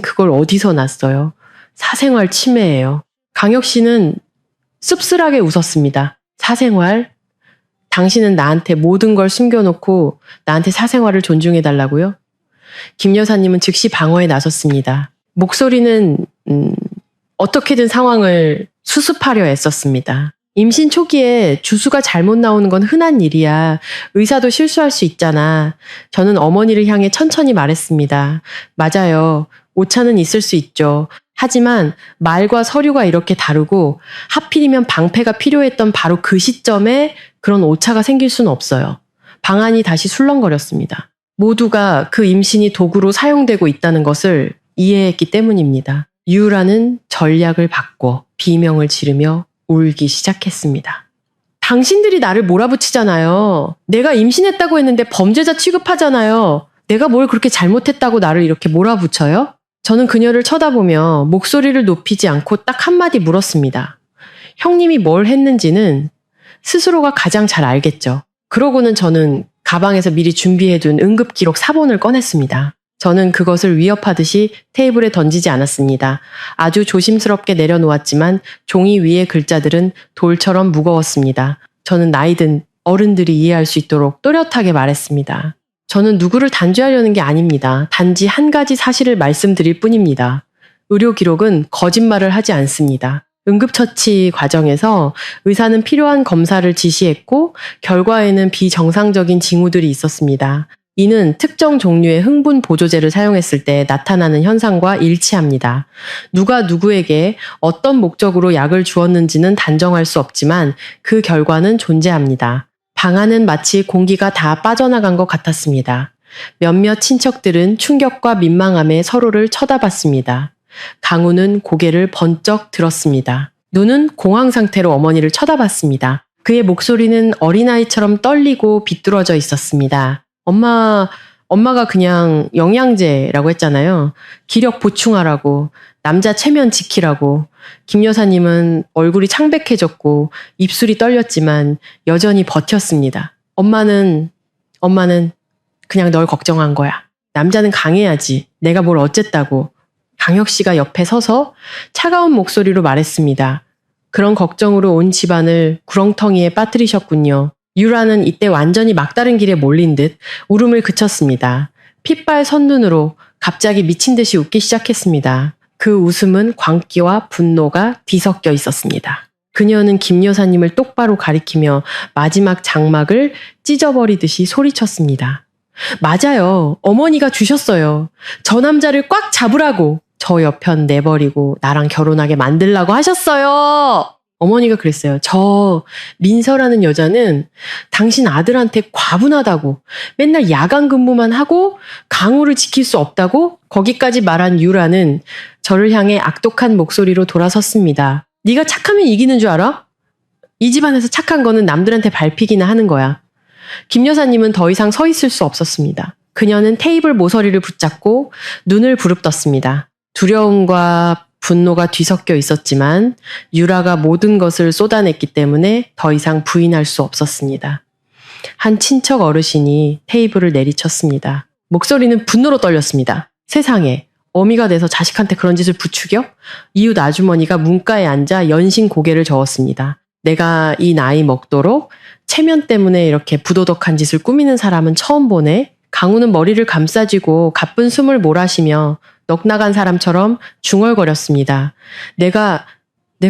그걸 어디서 났어요? 사생활 침해예요. 강혁 씨는 씁쓸하게 웃었습니다. 사생활? 당신은 나한테 모든 걸 숨겨놓고 나한테 사생활을 존중해달라고요? 김 여사님은 즉시 방어에 나섰습니다. 목소리는 어떻게든 상황을 수습하려 애썼습니다. 임신 초기에 주수가 잘못 나오는 건 흔한 일이야. 의사도 실수할 수 있잖아. 저는 어머니를 향해 천천히 말했습니다. 맞아요. 오차는 있을 수 있죠. 하지만 말과 서류가 이렇게 다르고 하필이면 방패가 필요했던 바로 그 시점에 그런 오차가 생길 수는 없어요. 방안이 다시 술렁거렸습니다. 모두가 그 임신이 도구로 사용되고 있다는 것을 이해했기 때문입니다. 유라는 전략을 바꿔 비명을 지르며 울기 시작했습니다. 당신들이 나를 몰아붙이잖아요. 내가 임신했다고 했는데 범죄자 취급하잖아요. 내가 뭘 그렇게 잘못했다고 나를 이렇게 몰아붙여요? 저는 그녀를 쳐다보며 목소리를 높이지 않고 딱 한마디 물었습니다. 형님이 뭘 했는지는 스스로가 가장 잘 알겠죠. 그러고는 저는 가방에서 미리 준비해둔 응급기록 사본을 꺼냈습니다. 저는 그것을 위협하듯이 테이블에 던지지 않았습니다. 아주 조심스럽게 내려놓았지만 종이 위의 글자들은 돌처럼 무거웠습니다. 저는 나이든 어른들이 이해할 수 있도록 또렷하게 말했습니다. 저는 누구를 단죄하려는 게 아닙니다. 단지 한 가지 사실을 말씀드릴 뿐입니다. 의료 기록은 거짓말을 하지 않습니다. 응급처치 과정에서 의사는 필요한 검사를 지시했고 결과에는 비정상적인 징후들이 있었습니다. 이는 특정 종류의 흥분 보조제를 사용했을 때 나타나는 현상과 일치합니다. 누가 누구에게 어떤 목적으로 약을 주었는지는 단정할 수 없지만 그 결과는 존재합니다. 방 안은 마치 공기가 다 빠져나간 것 같았습니다. 몇몇 친척들은 충격과 민망함에 서로를 쳐다봤습니다. 강우는 고개를 번쩍 들었습니다. 눈은 공황 상태로 어머니를 쳐다봤습니다. 그의 목소리는 어린아이처럼 떨리고 비뚤어져 있었습니다. 엄마가 그냥 영양제라고 했잖아요. 기력 보충하라고, 남자 체면 지키라고. 김 여사님은 얼굴이 창백해졌고 입술이 떨렸지만 여전히 버텼습니다. 엄마는 그냥 널 걱정한 거야. 남자는 강해야지. 내가 뭘 어쨌다고. 강혁 씨가 옆에 서서 차가운 목소리로 말했습니다. 그런 걱정으로 온 집안을 구렁텅이에 빠뜨리셨군요. 유라는 이때 완전히 막다른 길에 몰린 듯 울음을 그쳤습니다. 핏발 선눈으로 갑자기 미친 듯이 웃기 시작했습니다. 그 웃음은 광기와 분노가 뒤섞여 있었습니다. 그녀는 김 여사님을 똑바로 가리키며 마지막 장막을 찢어버리듯이 소리쳤습니다. 맞아요. 어머니가 주셨어요. 저 남자를 꽉 잡으라고. 저 여편 내버리고 나랑 결혼하게 만들라고 하셨어요. 어머니가 그랬어요. 저 민서라는 여자는 당신 아들한테 과분하다고, 맨날 야간 근무만 하고 강우를 지킬 수 없다고 거기까지 말한 유라는 저를 향해 악독한 목소리로 돌아섰습니다. 네가 착하면 이기는 줄 알아? 이 집안에서 착한 거는 남들한테 밟히기나 하는 거야. 김 여사님은 더 이상 서 있을 수 없었습니다. 그녀는 테이블 모서리를 붙잡고 눈을 부릅떴습니다. 두려움과 분노가 뒤섞여 있었지만 유라가 모든 것을 쏟아냈기 때문에 더 이상 부인할 수 없었습니다. 한 친척 어르신이 테이블을 내리쳤습니다. 목소리는 분노로 떨렸습니다. 세상에, 어미가 돼서 자식한테 그런 짓을 부추겨? 이웃 아주머니가 문가에 앉아 연신 고개를 저었습니다. 내가 이 나이 먹도록 체면 때문에 이렇게 부도덕한 짓을 꾸미는 사람은 처음 보네. 강우는 머리를 감싸쥐고 가쁜 숨을 몰아쉬며 넋나간 사람처럼 중얼거렸습니다. 내가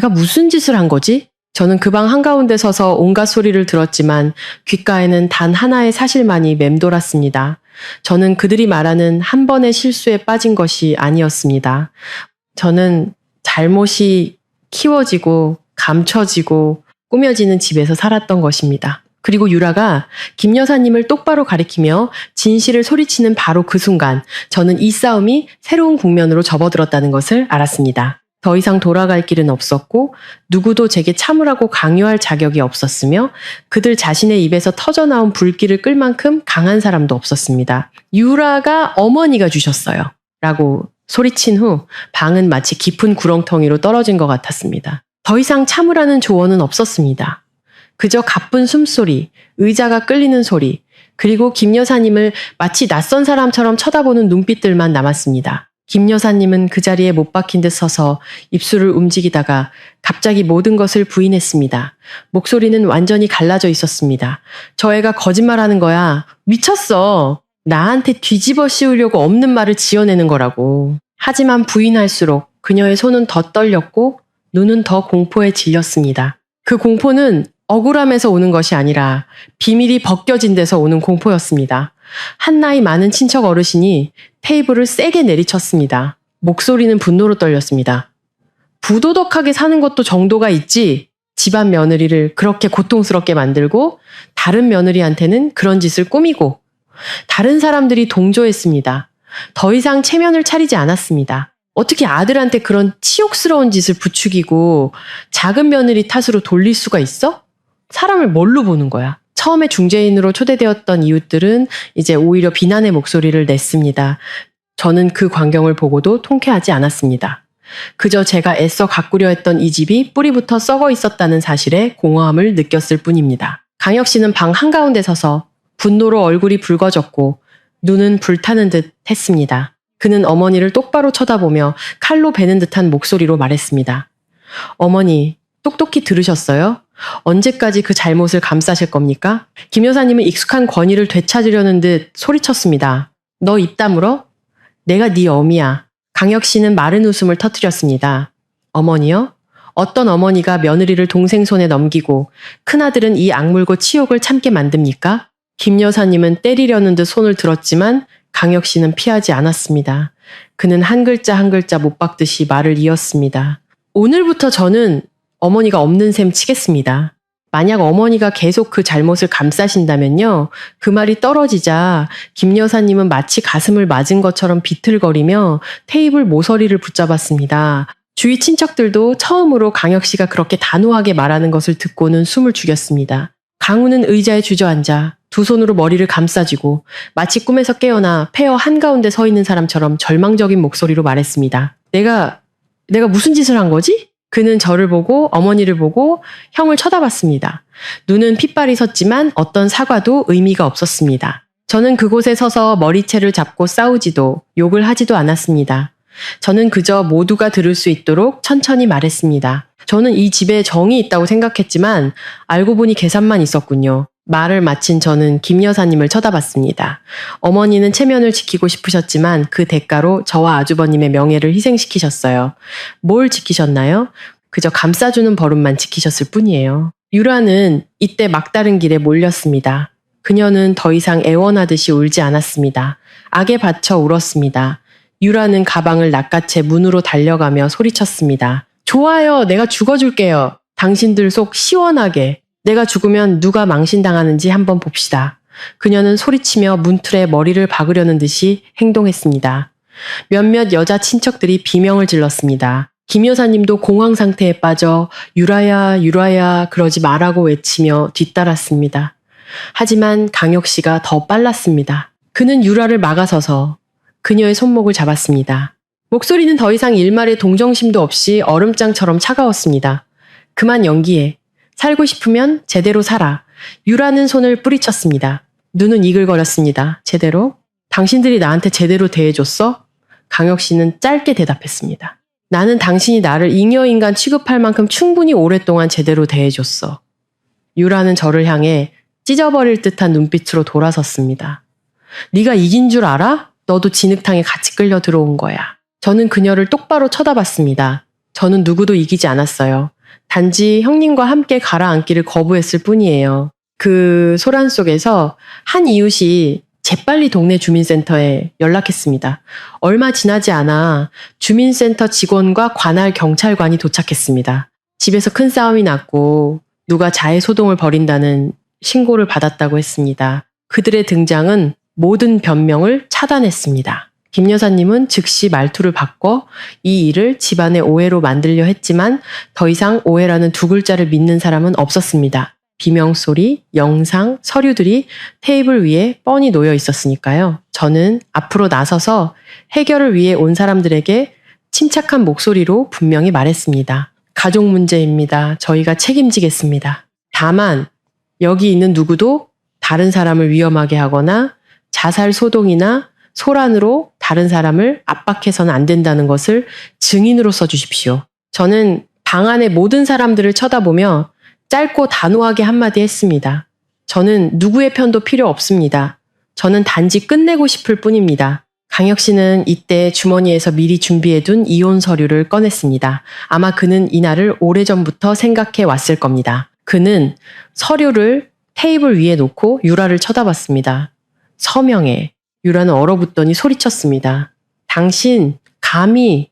무슨 짓을 한 거지? 저는 그 방 한가운데 서서 온갖 소리를 들었지만 귓가에는 단 하나의 사실만이 맴돌았습니다. 저는 그들이 말하는 한 번의 실수에 빠진 것이 아니었습니다. 저는 잘못이 키워지고 감춰지고 꾸며지는 집에서 살았던 것입니다. 그리고 유라가 김 여사님을 똑바로 가리키며 진실을 소리치는 바로 그 순간 저는 이 싸움이 새로운 국면으로 접어들었다는 것을 알았습니다. 더 이상 돌아갈 길은 없었고 누구도 제게 참으라고 강요할 자격이 없었으며 그들 자신의 입에서 터져나온 불길을 끌 만큼 강한 사람도 없었습니다. 유라가 어머니가 주셨어요. 라고 소리친 후 방은 마치 깊은 구렁텅이로 떨어진 것 같았습니다. 더 이상 참으라는 조언은 없었습니다. 그저 가쁜 숨소리, 의자가 끌리는 소리, 그리고 김 여사님을 마치 낯선 사람처럼 쳐다보는 눈빛들만 남았습니다. 김 여사님은 그 자리에 못 박힌 듯 서서 입술을 움직이다가 갑자기 모든 것을 부인했습니다. 목소리는 완전히 갈라져 있었습니다. 저 애가 거짓말하는 거야. 미쳤어. 나한테 뒤집어 씌우려고 없는 말을 지어내는 거라고. 하지만 부인할수록 그녀의 손은 더 떨렸고 눈은 더 공포에 질렸습니다. 그 공포는 억울함에서 오는 것이 아니라 비밀이 벗겨진 데서 오는 공포였습니다. 한 나이 많은 친척 어르신이 테이블을 세게 내리쳤습니다. 목소리는 분노로 떨렸습니다. 부도덕하게 사는 것도 정도가 있지. 집안 며느리를 그렇게 고통스럽게 만들고 다른 며느리한테는 그런 짓을 꾸미고 다른 사람들이 동조했습니다. 더 이상 체면을 차리지 않았습니다. 어떻게 아들한테 그런 치욕스러운 짓을 부추기고 작은 며느리 탓으로 돌릴 수가 있어? 사람을 뭘로 보는 거야? 처음에 중재인으로 초대되었던 이웃들은 이제 오히려 비난의 목소리를 냈습니다. 저는 그 광경을 보고도 통쾌하지 않았습니다. 그저 제가 애써 가꾸려 했던 이 집이 뿌리부터 썩어 있었다는 사실에 공허함을 느꼈을 뿐입니다. 강혁 씨는 방 한가운데 서서 분노로 얼굴이 붉어졌고 눈은 불타는 듯 했습니다. 그는 어머니를 똑바로 쳐다보며 칼로 베는 듯한 목소리로 말했습니다. 어머니, 똑똑히 들으셨어요? 언제까지 그 잘못을 감싸실 겁니까? 김 여사님은 익숙한 권위를 되찾으려는 듯 소리쳤습니다. 너 입 다물어? 내가 네 어미야. 강혁 씨는 마른 웃음을 터뜨렸습니다. 어머니요? 어떤 어머니가 며느리를 동생 손에 넘기고 큰아들은 이 악물고 치욕을 참게 만듭니까? 김 여사님은 때리려는 듯 손을 들었지만 강혁 씨는 피하지 않았습니다. 그는 한 글자 한 글자 못 박듯이 말을 이었습니다. 오늘부터 저는 어머니가 없는 셈 치겠습니다. 만약 어머니가 계속 그 잘못을 감싸신다면요. 그 말이 떨어지자 김 여사님은 마치 가슴을 맞은 것처럼 비틀거리며 테이블 모서리를 붙잡았습니다. 주위 친척들도 처음으로 강혁 씨가 그렇게 단호하게 말하는 것을 듣고는 숨을 죽였습니다. 강우는 의자에 주저앉아 두 손으로 머리를 감싸쥐고 마치 꿈에서 깨어나 폐허 한가운데 서 있는 사람처럼 절망적인 목소리로 말했습니다. 내가 무슨 짓을 한 거지? 그는 저를 보고 어머니를 보고 형을 쳐다봤습니다. 눈은 핏발이 섰지만 어떤 사과도 의미가 없었습니다. 저는 그곳에 서서 머리채를 잡고 싸우지도 욕을 하지도 않았습니다. 저는 그저 모두가 들을 수 있도록 천천히 말했습니다. 저는 이 집에 정이 있다고 생각했지만 알고 보니 계산만 있었군요. 말을 마친 저는 김 여사님을 쳐다봤습니다. 어머니는 체면을 지키고 싶으셨지만 그 대가로 저와 아주버님의 명예를 희생시키셨어요. 뭘 지키셨나요? 그저 감싸주는 버릇만 지키셨을 뿐이에요. 유라는 이때 막다른 길에 몰렸습니다. 그녀는 더 이상 애원하듯이 울지 않았습니다. 악에 받쳐 울었습니다. 유라는 가방을 낚아채 문으로 달려가며 소리쳤습니다. 좋아요. 내가 죽어줄게요. 당신들 속 시원하게. 내가 죽으면 누가 망신당하는지 한번 봅시다. 그녀는 소리치며 문틀에 머리를 박으려는 듯이 행동했습니다. 몇몇 여자 친척들이 비명을 질렀습니다. 김 여사님도 공황 상태에 빠져 유라야 유라야 그러지 말라고 외치며 뒤따랐습니다. 하지만 강혁 씨가 더 빨랐습니다. 그는 유라를 막아서서 그녀의 손목을 잡았습니다. 목소리는 더 이상 일말의 동정심도 없이 얼음장처럼 차가웠습니다. 그만 연기해. 살고 싶으면 제대로 살아. 유라는 손을 뿌리쳤습니다. 눈은 이글거렸습니다. 제대로? 당신들이 나한테 제대로 대해줬어? 강혁 씨는 짧게 대답했습니다. 나는 당신이 나를 잉여인간 취급할 만큼 충분히 오랫동안 제대로 대해줬어. 유라는 저를 향해 찢어버릴 듯한 눈빛으로 돌아섰습니다. 네가 이긴 줄 알아? 너도 진흙탕에 같이 끌려 들어온 거야. 저는 그녀를 똑바로 쳐다봤습니다. 저는 누구도 이기지 않았어요. 단지 형님과 함께 가라앉기를 거부했을 뿐이에요. 그 소란 속에서 한 이웃이 재빨리 동네 주민센터에 연락했습니다. 얼마 지나지 않아 주민센터 직원과 관할 경찰관이 도착했습니다. 집에서 큰 싸움이 났고 누가 자해 소동을 벌인다는 신고를 받았다고 했습니다. 그들의 등장은 모든 변명을 차단했습니다. 김 여사님은 즉시 말투를 바꿔 이 일을 집안의 오해로 만들려 했지만 더 이상 오해라는 두 글자를 믿는 사람은 없었습니다. 비명소리, 영상, 서류들이 테이블 위에 뻔히 놓여 있었으니까요. 저는 앞으로 나서서 해결을 위해 온 사람들에게 침착한 목소리로 분명히 말했습니다. 가족 문제입니다. 저희가 책임지겠습니다. 다만 여기 있는 누구도 다른 사람을 위험하게 하거나 자살 소동이나 소란으로 다른 사람을 압박해서는 안 된다는 것을 증인으로 써주십시오. 저는 방 안의 모든 사람들을 쳐다보며 짧고 단호하게 한마디 했습니다. 저는 누구의 편도 필요 없습니다. 저는 단지 끝내고 싶을 뿐입니다. 강혁 씨는 이때 주머니에서 미리 준비해둔 이혼 서류를 꺼냈습니다. 아마 그는 이날을 오래전부터 생각해 왔을 겁니다. 그는 서류를 테이블 위에 놓고 유라를 쳐다봤습니다. 서명해. 유라는 얼어붙더니 소리쳤습니다. 당신 감히.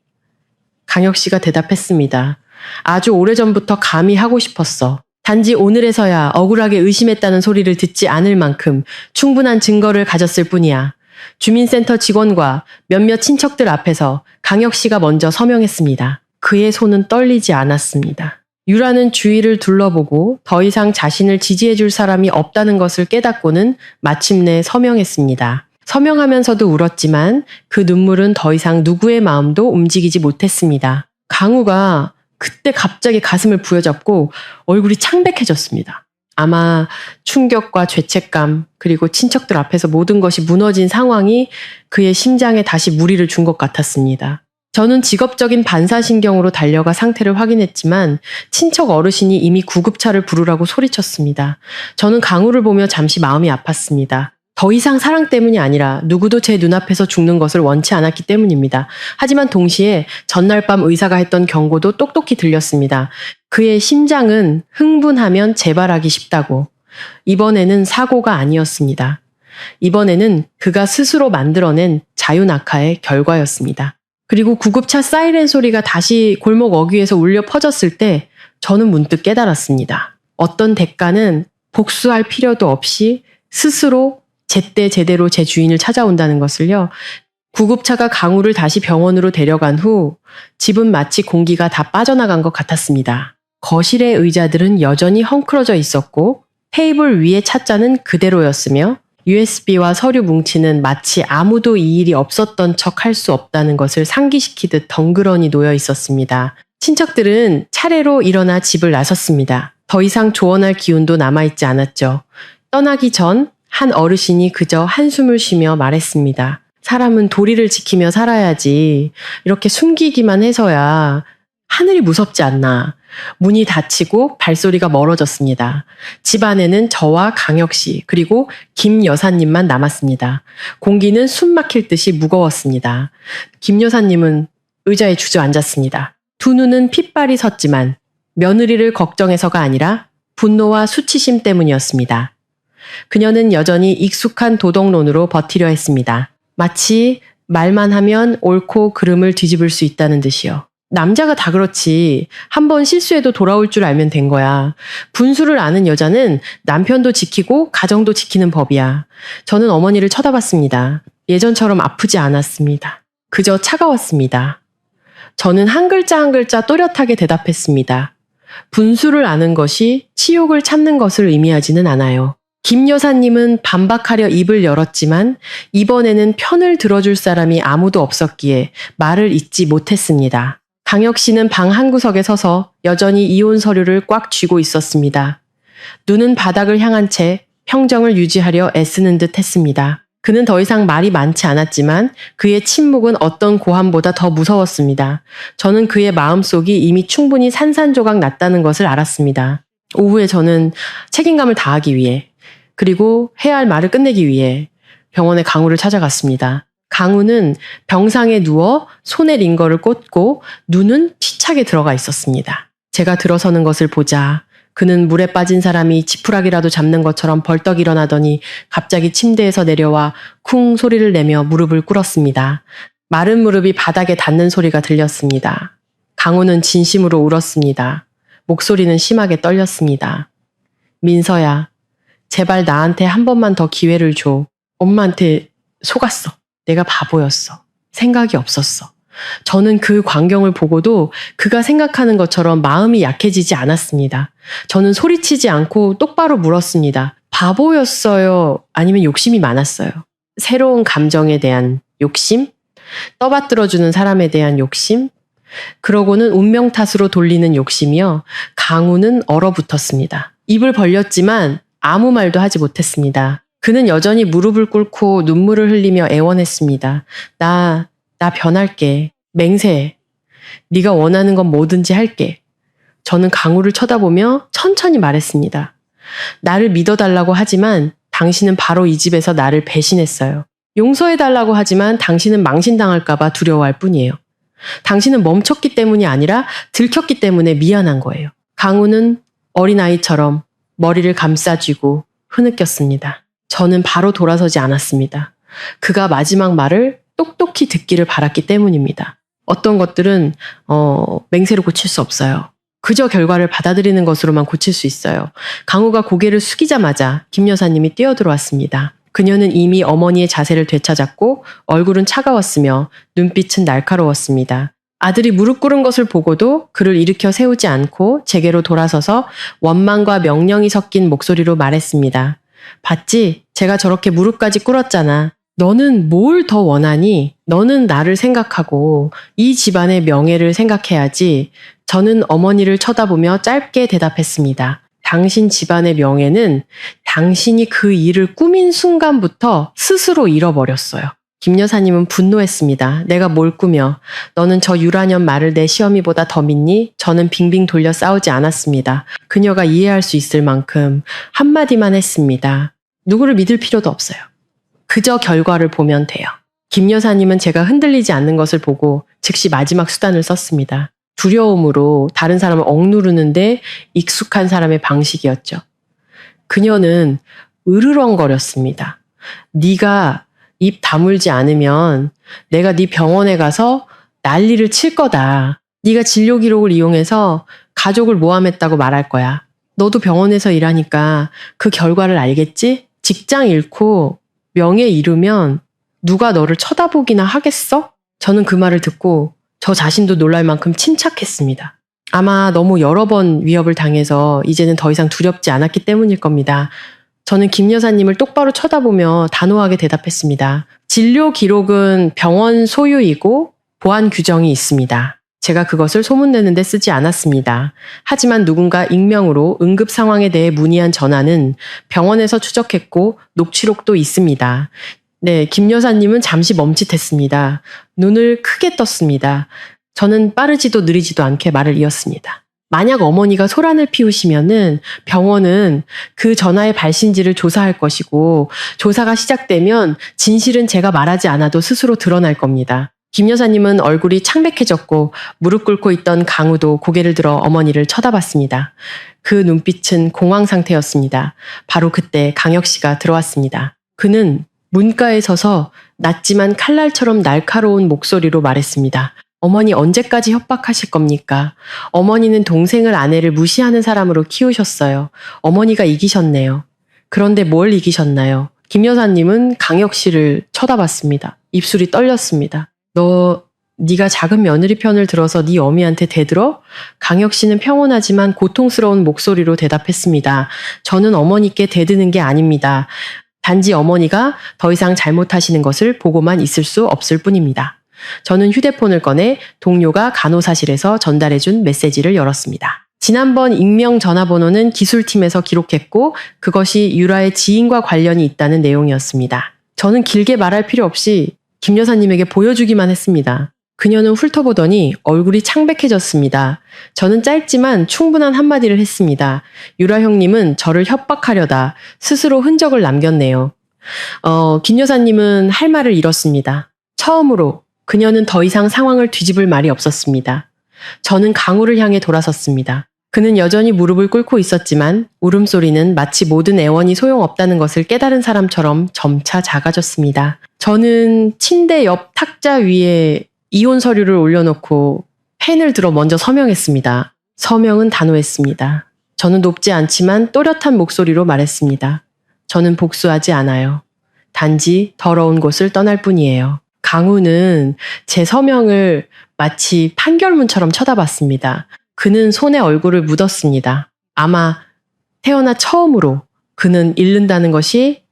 강혁 씨가 대답했습니다. 아주 오래전부터 감히 하고 싶었어. 단지 오늘에서야 억울하게 의심했다는 소리를 듣지 않을 만큼 충분한 증거를 가졌을 뿐이야. 주민센터 직원과 몇몇 친척들 앞에서 강혁 씨가 먼저 서명했습니다. 그의 손은 떨리지 않았습니다. 유라는 주위를 둘러보고 더 이상 자신을 지지해줄 사람이 없다는 것을 깨닫고는 마침내 서명했습니다. 서명하면서도 울었지만 그 눈물은 더 이상 누구의 마음도 움직이지 못했습니다. 강우가 그때 갑자기 가슴을 부여잡고 얼굴이 창백해졌습니다. 아마 충격과 죄책감 그리고 친척들 앞에서 모든 것이 무너진 상황이 그의 심장에 다시 무리를 준 것 같았습니다. 저는 직업적인 반사신경으로 달려가 상태를 확인했지만 친척 어르신이 이미 구급차를 부르라고 소리쳤습니다. 저는 강우를 보며 잠시 마음이 아팠습니다. 더 이상 사랑 때문이 아니라 누구도 제 눈앞에서 죽는 것을 원치 않았기 때문입니다. 하지만 동시에 전날 밤 의사가 했던 경고도 똑똑히 들렸습니다. 그의 심장은 흥분하면 재발하기 쉽다고. 이번에는 사고가 아니었습니다. 이번에는 그가 스스로 만들어낸 자유낙하의 결과였습니다. 그리고 구급차 사이렌 소리가 다시 골목 어귀에서 울려 퍼졌을 때 저는 문득 깨달았습니다. 어떤 대가는 복수할 필요도 없이 스스로 제때 제대로 제 주인을 찾아온다는 것을요. 구급차가 강우를 다시 병원으로 데려간 후 집은 마치 공기가 다 빠져나간 것 같았습니다. 거실의 의자들은 여전히 헝클어져 있었고 테이블 위의 찻잔은 그대로였으며 USB와 서류 뭉치는 마치 아무도 이 일이 없었던 척 할 수 없다는 것을 상기시키듯 덩그러니 놓여 있었습니다. 친척들은 차례로 일어나 집을 나섰습니다. 더 이상 조언할 기운도 남아있지 않았죠. 떠나기 전 한 어르신이 그저 한숨을 쉬며 말했습니다. 사람은 도리를 지키며 살아야지. 이렇게 숨기기만 해서야 하늘이 무섭지 않나. 문이 닫히고 발소리가 멀어졌습니다. 집 안에는 저와 강혁 씨 그리고 김 여사님만 남았습니다. 공기는 숨 막힐 듯이 무거웠습니다. 김 여사님은 의자에 주저앉았습니다. 두 눈은 핏발이 섰지만 며느리를 걱정해서가 아니라 분노와 수치심 때문이었습니다. 그녀는 여전히 익숙한 도덕론으로 버티려 했습니다. 마치 말만 하면 옳고 그름을 뒤집을 수 있다는 듯이요. 남자가 다 그렇지. 한번 실수해도 돌아올 줄 알면 된 거야. 분수를 아는 여자는 남편도 지키고 가정도 지키는 법이야. 저는 어머니를 쳐다봤습니다. 예전처럼 아프지 않았습니다. 그저 차가웠습니다. 저는 한 글자 한 글자 또렷하게 대답했습니다. 분수를 아는 것이 치욕을 참는 것을 의미하지는 않아요. 김 여사님은 반박하려 입을 열었지만 이번에는 편을 들어줄 사람이 아무도 없었기에 말을 잇지 못했습니다. 강혁 씨는 방 한구석에 서서 여전히 이혼 서류를 꽉 쥐고 있었습니다. 눈은 바닥을 향한 채 평정을 유지하려 애쓰는 듯 했습니다. 그는 더 이상 말이 많지 않았지만 그의 침묵은 어떤 고함보다 더 무서웠습니다. 저는 그의 마음속이 이미 충분히 산산조각 났다는 것을 알았습니다. 오후에 저는 책임감을 다하기 위해 그리고 해야 할 말을 끝내기 위해 병원에 강우를 찾아갔습니다. 강우는 병상에 누워 손에 링거를 꽂고 눈은 피차게 들어가 있었습니다. 제가 들어서는 것을 보자 그는 물에 빠진 사람이 지푸라기라도 잡는 것처럼 벌떡 일어나더니 갑자기 침대에서 내려와 쿵 소리를 내며 무릎을 꿇었습니다. 마른 무릎이 바닥에 닿는 소리가 들렸습니다. 강우는 진심으로 울었습니다. 목소리는 심하게 떨렸습니다. 민서야, 제발 나한테 한 번만 더 기회를 줘. 엄마한테 속았어. 내가 바보였어. 생각이 없었어. 저는 그 광경을 보고도 그가 생각하는 것처럼 마음이 약해지지 않았습니다. 저는 소리치지 않고 똑바로 물었습니다. 바보였어요? 아니면 욕심이 많았어요? 새로운 감정에 대한 욕심? 떠받들어주는 사람에 대한 욕심? 그러고는 운명 탓으로 돌리는 욕심이요. 강우는 얼어붙었습니다. 입을 벌렸지만 아무 말도 하지 못했습니다. 그는 여전히 무릎을 꿇고 눈물을 흘리며 애원했습니다. 나 변할게. 맹세해. 네가 원하는 건 뭐든지 할게. 저는 강우를 쳐다보며 천천히 말했습니다. 나를 믿어달라고 하지만 당신은 바로 이 집에서 나를 배신했어요. 용서해달라고 하지만 당신은 망신당할까봐 두려워할 뿐이에요. 당신은 멈췄기 때문이 아니라 들켰기 때문에 미안한 거예요. 강우는 어린아이처럼 머리를 감싸쥐고 흐느꼈습니다. 저는 바로 돌아서지 않았습니다. 그가 마지막 말을 똑똑히 듣기를 바랐기 때문입니다. 어떤 것들은 맹세로 고칠 수 없어요. 그저 결과를 받아들이는 것으로만 고칠 수 있어요. 강우가 고개를 숙이자마자 김 여사님이 뛰어들어왔습니다. 그녀는 이미 어머니의 자세를 되찾았고 얼굴은 차가웠으며 눈빛은 날카로웠습니다. 아들이 무릎 꿇은 것을 보고도 그를 일으켜 세우지 않고 제게로 돌아서서 원망과 명령이 섞인 목소리로 말했습니다. 봤지? 제가 저렇게 무릎까지 꿇었잖아. 너는 뭘 더 원하니? 너는 나를 생각하고 이 집안의 명예를 생각해야지. 저는 어머니를 쳐다보며 짧게 대답했습니다. 당신 집안의 명예는 당신이 그 일을 꾸민 순간부터 스스로 잃어버렸어요. 김 여사님은 분노했습니다. 내가 뭘 꾸며? 너는 저 유라년 말을 내 시어미보다 더 믿니? 저는 빙빙 돌려 싸우지 않았습니다. 그녀가 이해할 수 있을 만큼 한마디만 했습니다. 누구를 믿을 필요도 없어요. 그저 결과를 보면 돼요. 김 여사님은 제가 흔들리지 않는 것을 보고 즉시 마지막 수단을 썼습니다. 두려움으로 다른 사람을 억누르는데 익숙한 사람의 방식이었죠. 그녀는 으르렁거렸습니다. 네가 입 다물지 않으면 내가 네 병원에 가서 난리를 칠 거다. 네가 진료 기록을 이용해서 가족을 모함했다고 말할 거야. 너도 병원에서 일하니까 그 결과를 알겠지? 직장 잃고 명예 잃으면 누가 너를 쳐다보기나 하겠어? 저는 그 말을 듣고 저 자신도 놀랄 만큼 침착했습니다. 아마 너무 여러 번 위협을 당해서 이제는 더 이상 두렵지 않았기 때문일 겁니다. 저는 김 여사님을 똑바로 쳐다보며 단호하게 대답했습니다. 진료 기록은 병원 소유이고 보안 규정이 있습니다. 제가 그것을 소문내는데 쓰지 않았습니다. 하지만 누군가 익명으로 응급 상황에 대해 문의한 전화는 병원에서 추적했고 녹취록도 있습니다. 네, 김 여사님은 잠시 멈칫했습니다. 눈을 크게 떴습니다. 저는 빠르지도 느리지도 않게 말을 이었습니다. 만약 어머니가 소란을 피우시면은 병원은 그 전화의 발신지를 조사할 것이고 조사가 시작되면 진실은 제가 말하지 않아도 스스로 드러날 겁니다. 김 여사님은 얼굴이 창백해졌고 무릎 꿇고 있던 강우도 고개를 들어 어머니를 쳐다봤습니다. 그 눈빛은 공황 상태였습니다. 바로 그때 강혁 씨가 들어왔습니다. 그는 문가에 서서 낮지만 칼날처럼 날카로운 목소리로 말했습니다. 어머니 언제까지 협박하실 겁니까? 어머니는 동생을 아내를 무시하는 사람으로 키우셨어요. 어머니가 이기셨네요. 그런데 뭘 이기셨나요? 김 여사님은 강혁 씨를 쳐다봤습니다. 입술이 떨렸습니다. 네가 작은 며느리 편을 들어서 네 어미한테 대들어? 강혁 씨는 평온하지만 고통스러운 목소리로 대답했습니다. 저는 어머니께 대드는 게 아닙니다. 단지 어머니가 더 이상 잘못하시는 것을 보고만 있을 수 없을 뿐입니다. 저는 휴대폰을 꺼내 동료가 간호사실에서 전달해준 메시지를 열었습니다. 지난번 익명 전화번호는 기술팀에서 기록했고 그것이 유라의 지인과 관련이 있다는 내용이었습니다. 저는 길게 말할 필요 없이 김 여사님에게 보여주기만 했습니다. 그녀는 훑어보더니 얼굴이 창백해졌습니다. 저는 짧지만 충분한 한마디를 했습니다. 유라 형님은 저를 협박하려다 스스로 흔적을 남겼네요. 김 여사님은 할 말을 잃었습니다. 처음으로 그녀는 더 이상 상황을 뒤집을 말이 없었습니다. 저는 강우를 향해 돌아섰습니다. 그는 여전히 무릎을 꿇고 있었지만 울음소리는 마치 모든 애원이 소용없다는 것을 깨달은 사람처럼 점차 작아졌습니다. 저는 침대 옆 탁자 위에 이혼 서류를 올려놓고 펜을 들어 먼저 서명했습니다. 서명은 단호했습니다. 저는 높지 않지만 또렷한 목소리로 말했습니다. 저는 복수하지 않아요. 단지 더러운 곳을 떠날 뿐이에요. 강우는 제 서명을 마치 판결문처럼 쳐다봤습니다. 그는 손에 얼굴을 묻었습니다. 아마 태어나 처음으로 그는 잃는다는 것이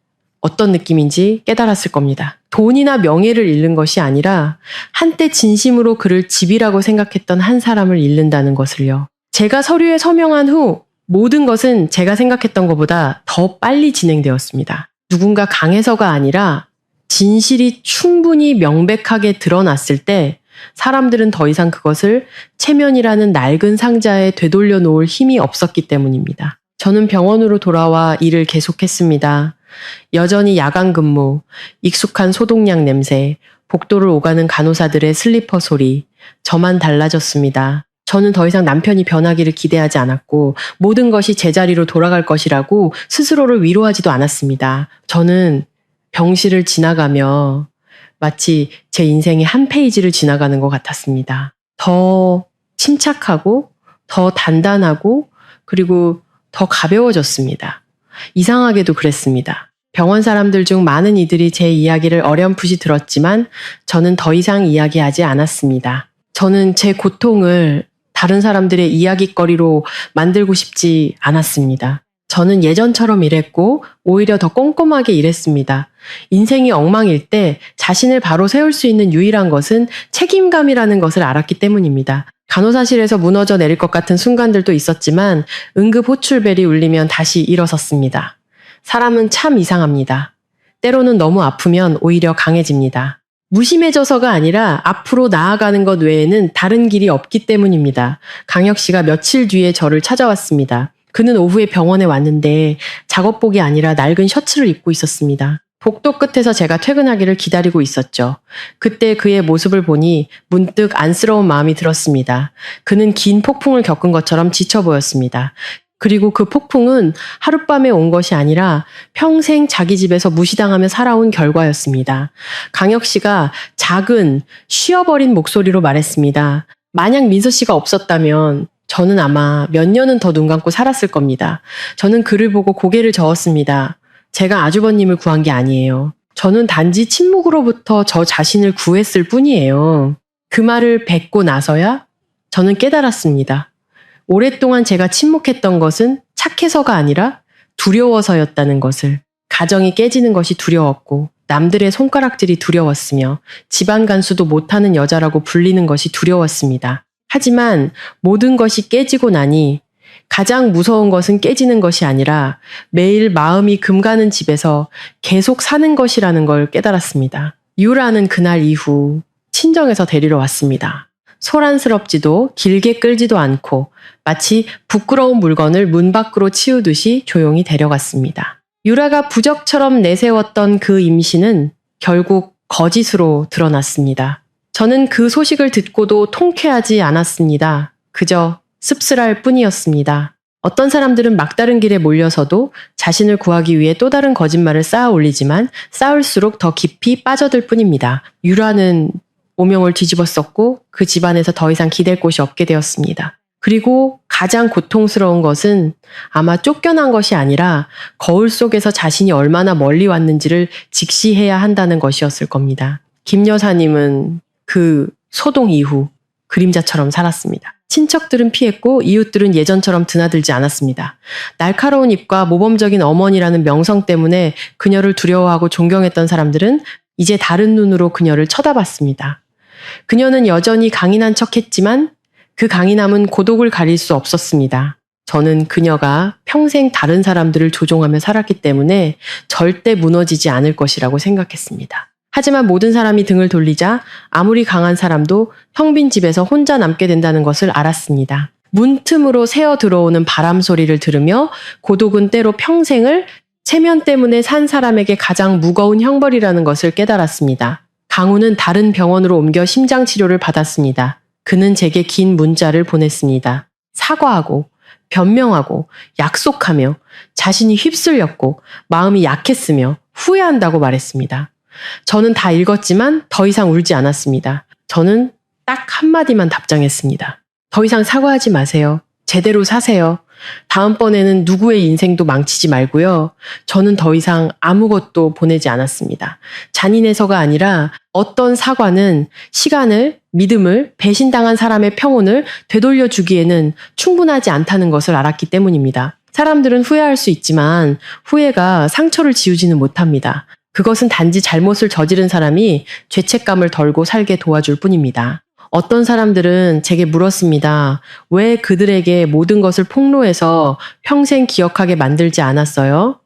어떤 느낌인지 깨달았을 겁니다. 돈이나 명예를 잃는 것이 아니라 한때 진심으로 그를 집이라고 생각했던 한 사람을 잃는다는 것을요. 제가 서류에 서명한 후 모든 것은 제가 생각했던 것보다 더 빨리 진행되었습니다. 누군가 강해서가 아니라 진실이 충분히 명백하게 드러났을 때 사람들은 더 이상 그것을 체면이라는 낡은 상자에 되돌려 놓을 힘이 없었기 때문입니다. 저는 병원으로 돌아와 일을 계속했습니다. 여전히 야간 근무, 익숙한 소독약 냄새, 복도를 오가는 간호사들의 슬리퍼 소리, 저만 달라졌습니다. 저는 더 이상 남편이 변하기를 기대하지 않았고 모든 것이 제자리로 돌아갈 것이라고 스스로를 위로하지도 않았습니다. 저는 병실을 지나가며 마치 제 인생의 한 페이지를 지나가는 것 같았습니다. 더 침착하고 더 단단하고 그리고 더 가벼워졌습니다. 이상하게도 그랬습니다. 병원 사람들 중 많은 이들이 제 이야기를 어렴풋이 들었지만 저는 더 이상 이야기하지 않았습니다. 저는 제 고통을 다른 사람들의 이야깃거리로 만들고 싶지 않았습니다. 저는 예전처럼 일했고 오히려 더 꼼꼼하게 일했습니다. 인생이 엉망일 때 자신을 바로 세울 수 있는 유일한 것은 책임감이라는 것을 알았기 때문입니다. 간호사실에서 무너져 내릴 것 같은 순간들도 있었지만 응급 호출벨이 울리면 다시 일어섰습니다. 사람은 참 이상합니다. 때로는 너무 아프면 오히려 강해집니다. 무심해져서가 아니라 앞으로 나아가는 것 외에는 다른 길이 없기 때문입니다. 강혁 씨가 며칠 뒤에 저를 찾아왔습니다. 그는 오후에 병원에 왔는데 작업복이 아니라 낡은 셔츠를 입고 있었습니다. 복도 끝에서 제가 퇴근하기를 기다리고 있었죠. 그때 그의 모습을 보니 문득 안쓰러운 마음이 들었습니다. 그는 긴 폭풍을 겪은 것처럼 지쳐 보였습니다. 그리고 그 폭풍은 하룻밤에 온 것이 아니라 평생 자기 집에서 무시당하며 살아온 결과였습니다. 강혁 씨가 작은 쉬어버린 목소리로 말했습니다. 만약 민서 씨가 없었다면 저는 아마 몇 년은 더 눈 감고 살았을 겁니다. 저는 그를 보고 고개를 저었습니다. 제가 아주버님을 구한 게 아니에요. 저는 단지 침묵으로부터 저 자신을 구했을 뿐이에요. 그 말을 뱉고 나서야 저는 깨달았습니다. 오랫동안 제가 침묵했던 것은 착해서가 아니라 두려워서였다는 것을. 가정이 깨지는 것이 두려웠고 남들의 손가락질이 두려웠으며 집안 간수도 못하는 여자라고 불리는 것이 두려웠습니다. 하지만 모든 것이 깨지고 나니 가장 무서운 것은 깨지는 것이 아니라 매일 마음이 금가는 집에서 계속 사는 것이라는 걸 깨달았습니다. 유라는 그날 이후 친정에서 데리러 왔습니다. 소란스럽지도 길게 끌지도 않고 마치 부끄러운 물건을 문 밖으로 치우듯이 조용히 데려갔습니다. 유라가 부적처럼 내세웠던 그 임신은 결국 거짓으로 드러났습니다. 저는 그 소식을 듣고도 통쾌하지 않았습니다. 그저 씁쓸할 뿐이었습니다. 어떤 사람들은 막다른 길에 몰려서도 자신을 구하기 위해 또 다른 거짓말을 쌓아 올리지만 쌓을수록 더 깊이 빠져들 뿐입니다. 유라는 오명을 뒤집었었고 그 집안에서 더 이상 기댈 곳이 없게 되었습니다. 그리고 가장 고통스러운 것은 아마 쫓겨난 것이 아니라 거울 속에서 자신이 얼마나 멀리 왔는지를 직시해야 한다는 것이었을 겁니다. 김 여사님은 그 소동 이후 그림자처럼 살았습니다. 친척들은 피했고 이웃들은 예전처럼 드나들지 않았습니다. 날카로운 입과 모범적인 어머니라는 명성 때문에 그녀를 두려워하고 존경했던 사람들은 이제 다른 눈으로 그녀를 쳐다봤습니다. 그녀는 여전히 강인한 척했지만 그 강인함은 고독을 가릴 수 없었습니다. 저는 그녀가 평생 다른 사람들을 조종하며 살았기 때문에 절대 무너지지 않을 것이라고 생각했습니다. 하지만 모든 사람이 등을 돌리자 아무리 강한 사람도 텅 빈 집에서 혼자 남게 된다는 것을 알았습니다. 문틈으로 새어 들어오는 바람 소리를 들으며 고독은 때로 평생을 체면 때문에 산 사람에게 가장 무거운 형벌이라는 것을 깨달았습니다. 강우는 다른 병원으로 옮겨 심장 치료를 받았습니다. 그는 제게 긴 문자를 보냈습니다. 사과하고 변명하고 약속하며 자신이 휩쓸렸고 마음이 약했으며 후회한다고 말했습니다. 저는 다 읽었지만 더 이상 울지 않았습니다. 저는 딱 한마디만 답장했습니다. 더 이상 사과하지 마세요. 제대로 사세요. 다음번에는 누구의 인생도 망치지 말고요. 저는 더 이상 아무것도 보내지 않았습니다. 잔인해서가 아니라 어떤 사과는 시간을, 믿음을, 배신당한 사람의 평온을 되돌려주기에는 충분하지 않다는 것을 알았기 때문입니다. 사람들은 후회할 수 있지만 후회가 상처를 지우지는 못합니다. 그것은 단지 잘못을 저지른 사람이 죄책감을 덜고 살게 도와줄 뿐입니다. 어떤 사람들은 제게 물었습니다. 왜 그들에게 모든 것을 폭로해서 평생 기억하게 만들지 않았어요?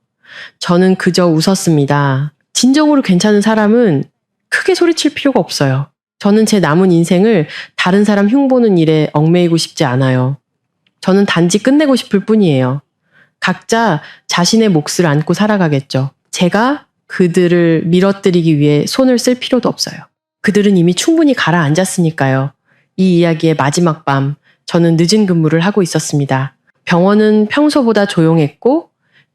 저는 그저 웃었습니다. 진정으로 괜찮은 사람은 크게 소리칠 필요가 없어요. 저는 제 남은 인생을 다른 사람 흉보는 일에 얽매이고 싶지 않아요. 저는 단지 끝내고 싶을 뿐이에요. 각자 자신의 몫을 안고 살아가겠죠. 제가 그들을 밀어뜨리기 위해 손을 쓸 필요도 없어요. 그들은 이미 충분히 가라앉았으니까요. 이 이야기의 마지막 밤, 저는 늦은 근무를 하고 있었습니다. 병원은 평소보다 조용했고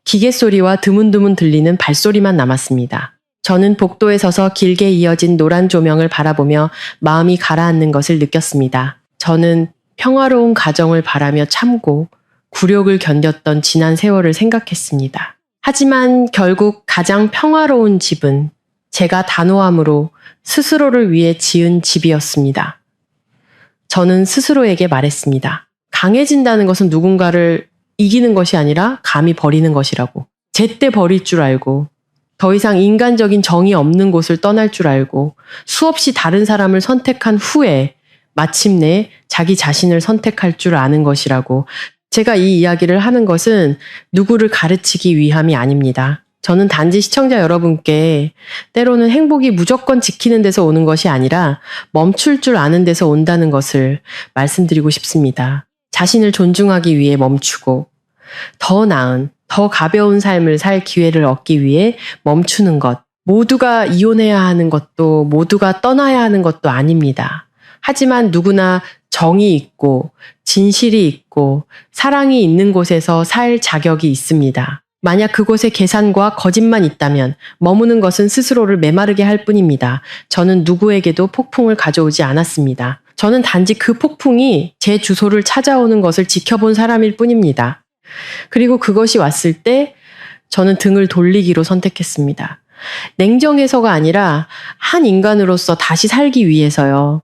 기계 소리와 드문드문 들리는 발소리만 남았습니다. 저는 복도에 서서 길게 이어진 노란 조명을 바라보며 마음이 가라앉는 것을 느꼈습니다. 저는 평화로운 가정을 바라며 참고 굴욕을 견뎠던 지난 세월을 생각했습니다. 하지만 결국 가장 평화로운 집은 제가 단호함으로 스스로를 위해 지은 집이었습니다. 저는 스스로에게 말했습니다. 강해진다는 것은 누군가를 이기는 것이 아니라 감히 버리는 것이라고. 제때 버릴 줄 알고 더 이상 인간적인 정이 없는 곳을 떠날 줄 알고 수없이 다른 사람을 선택한 후에 마침내 자기 자신을 선택할 줄 아는 것이라고. 제가 이 이야기를 하는 것은 누구를 가르치기 위함이 아닙니다. 저는 단지 시청자 여러분께 때로는 행복이 무조건 지키는 데서 오는 것이 아니라 멈출 줄 아는 데서 온다는 것을 말씀드리고 싶습니다. 자신을 존중하기 위해 멈추고 더 나은, 더 가벼운 삶을 살 기회를 얻기 위해 멈추는 것. 모두가 이혼해야 하는 것도 모두가 떠나야 하는 것도 아닙니다. 하지만 누구나 정이 있고 진실이 있고 사랑이 있는 곳에서 살 자격이 있습니다. 만약 그곳에 계산과 거짓만 있다면 머무는 것은 스스로를 메마르게 할 뿐입니다. 저는 누구에게도 폭풍을 가져오지 않았습니다. 저는 단지 그 폭풍이 제 주소를 찾아오는 것을 지켜본 사람일 뿐입니다. 그리고 그것이 왔을 때 저는 등을 돌리기로 선택했습니다. 냉정해서가 아니라 한 인간으로서 다시 살기 위해서요.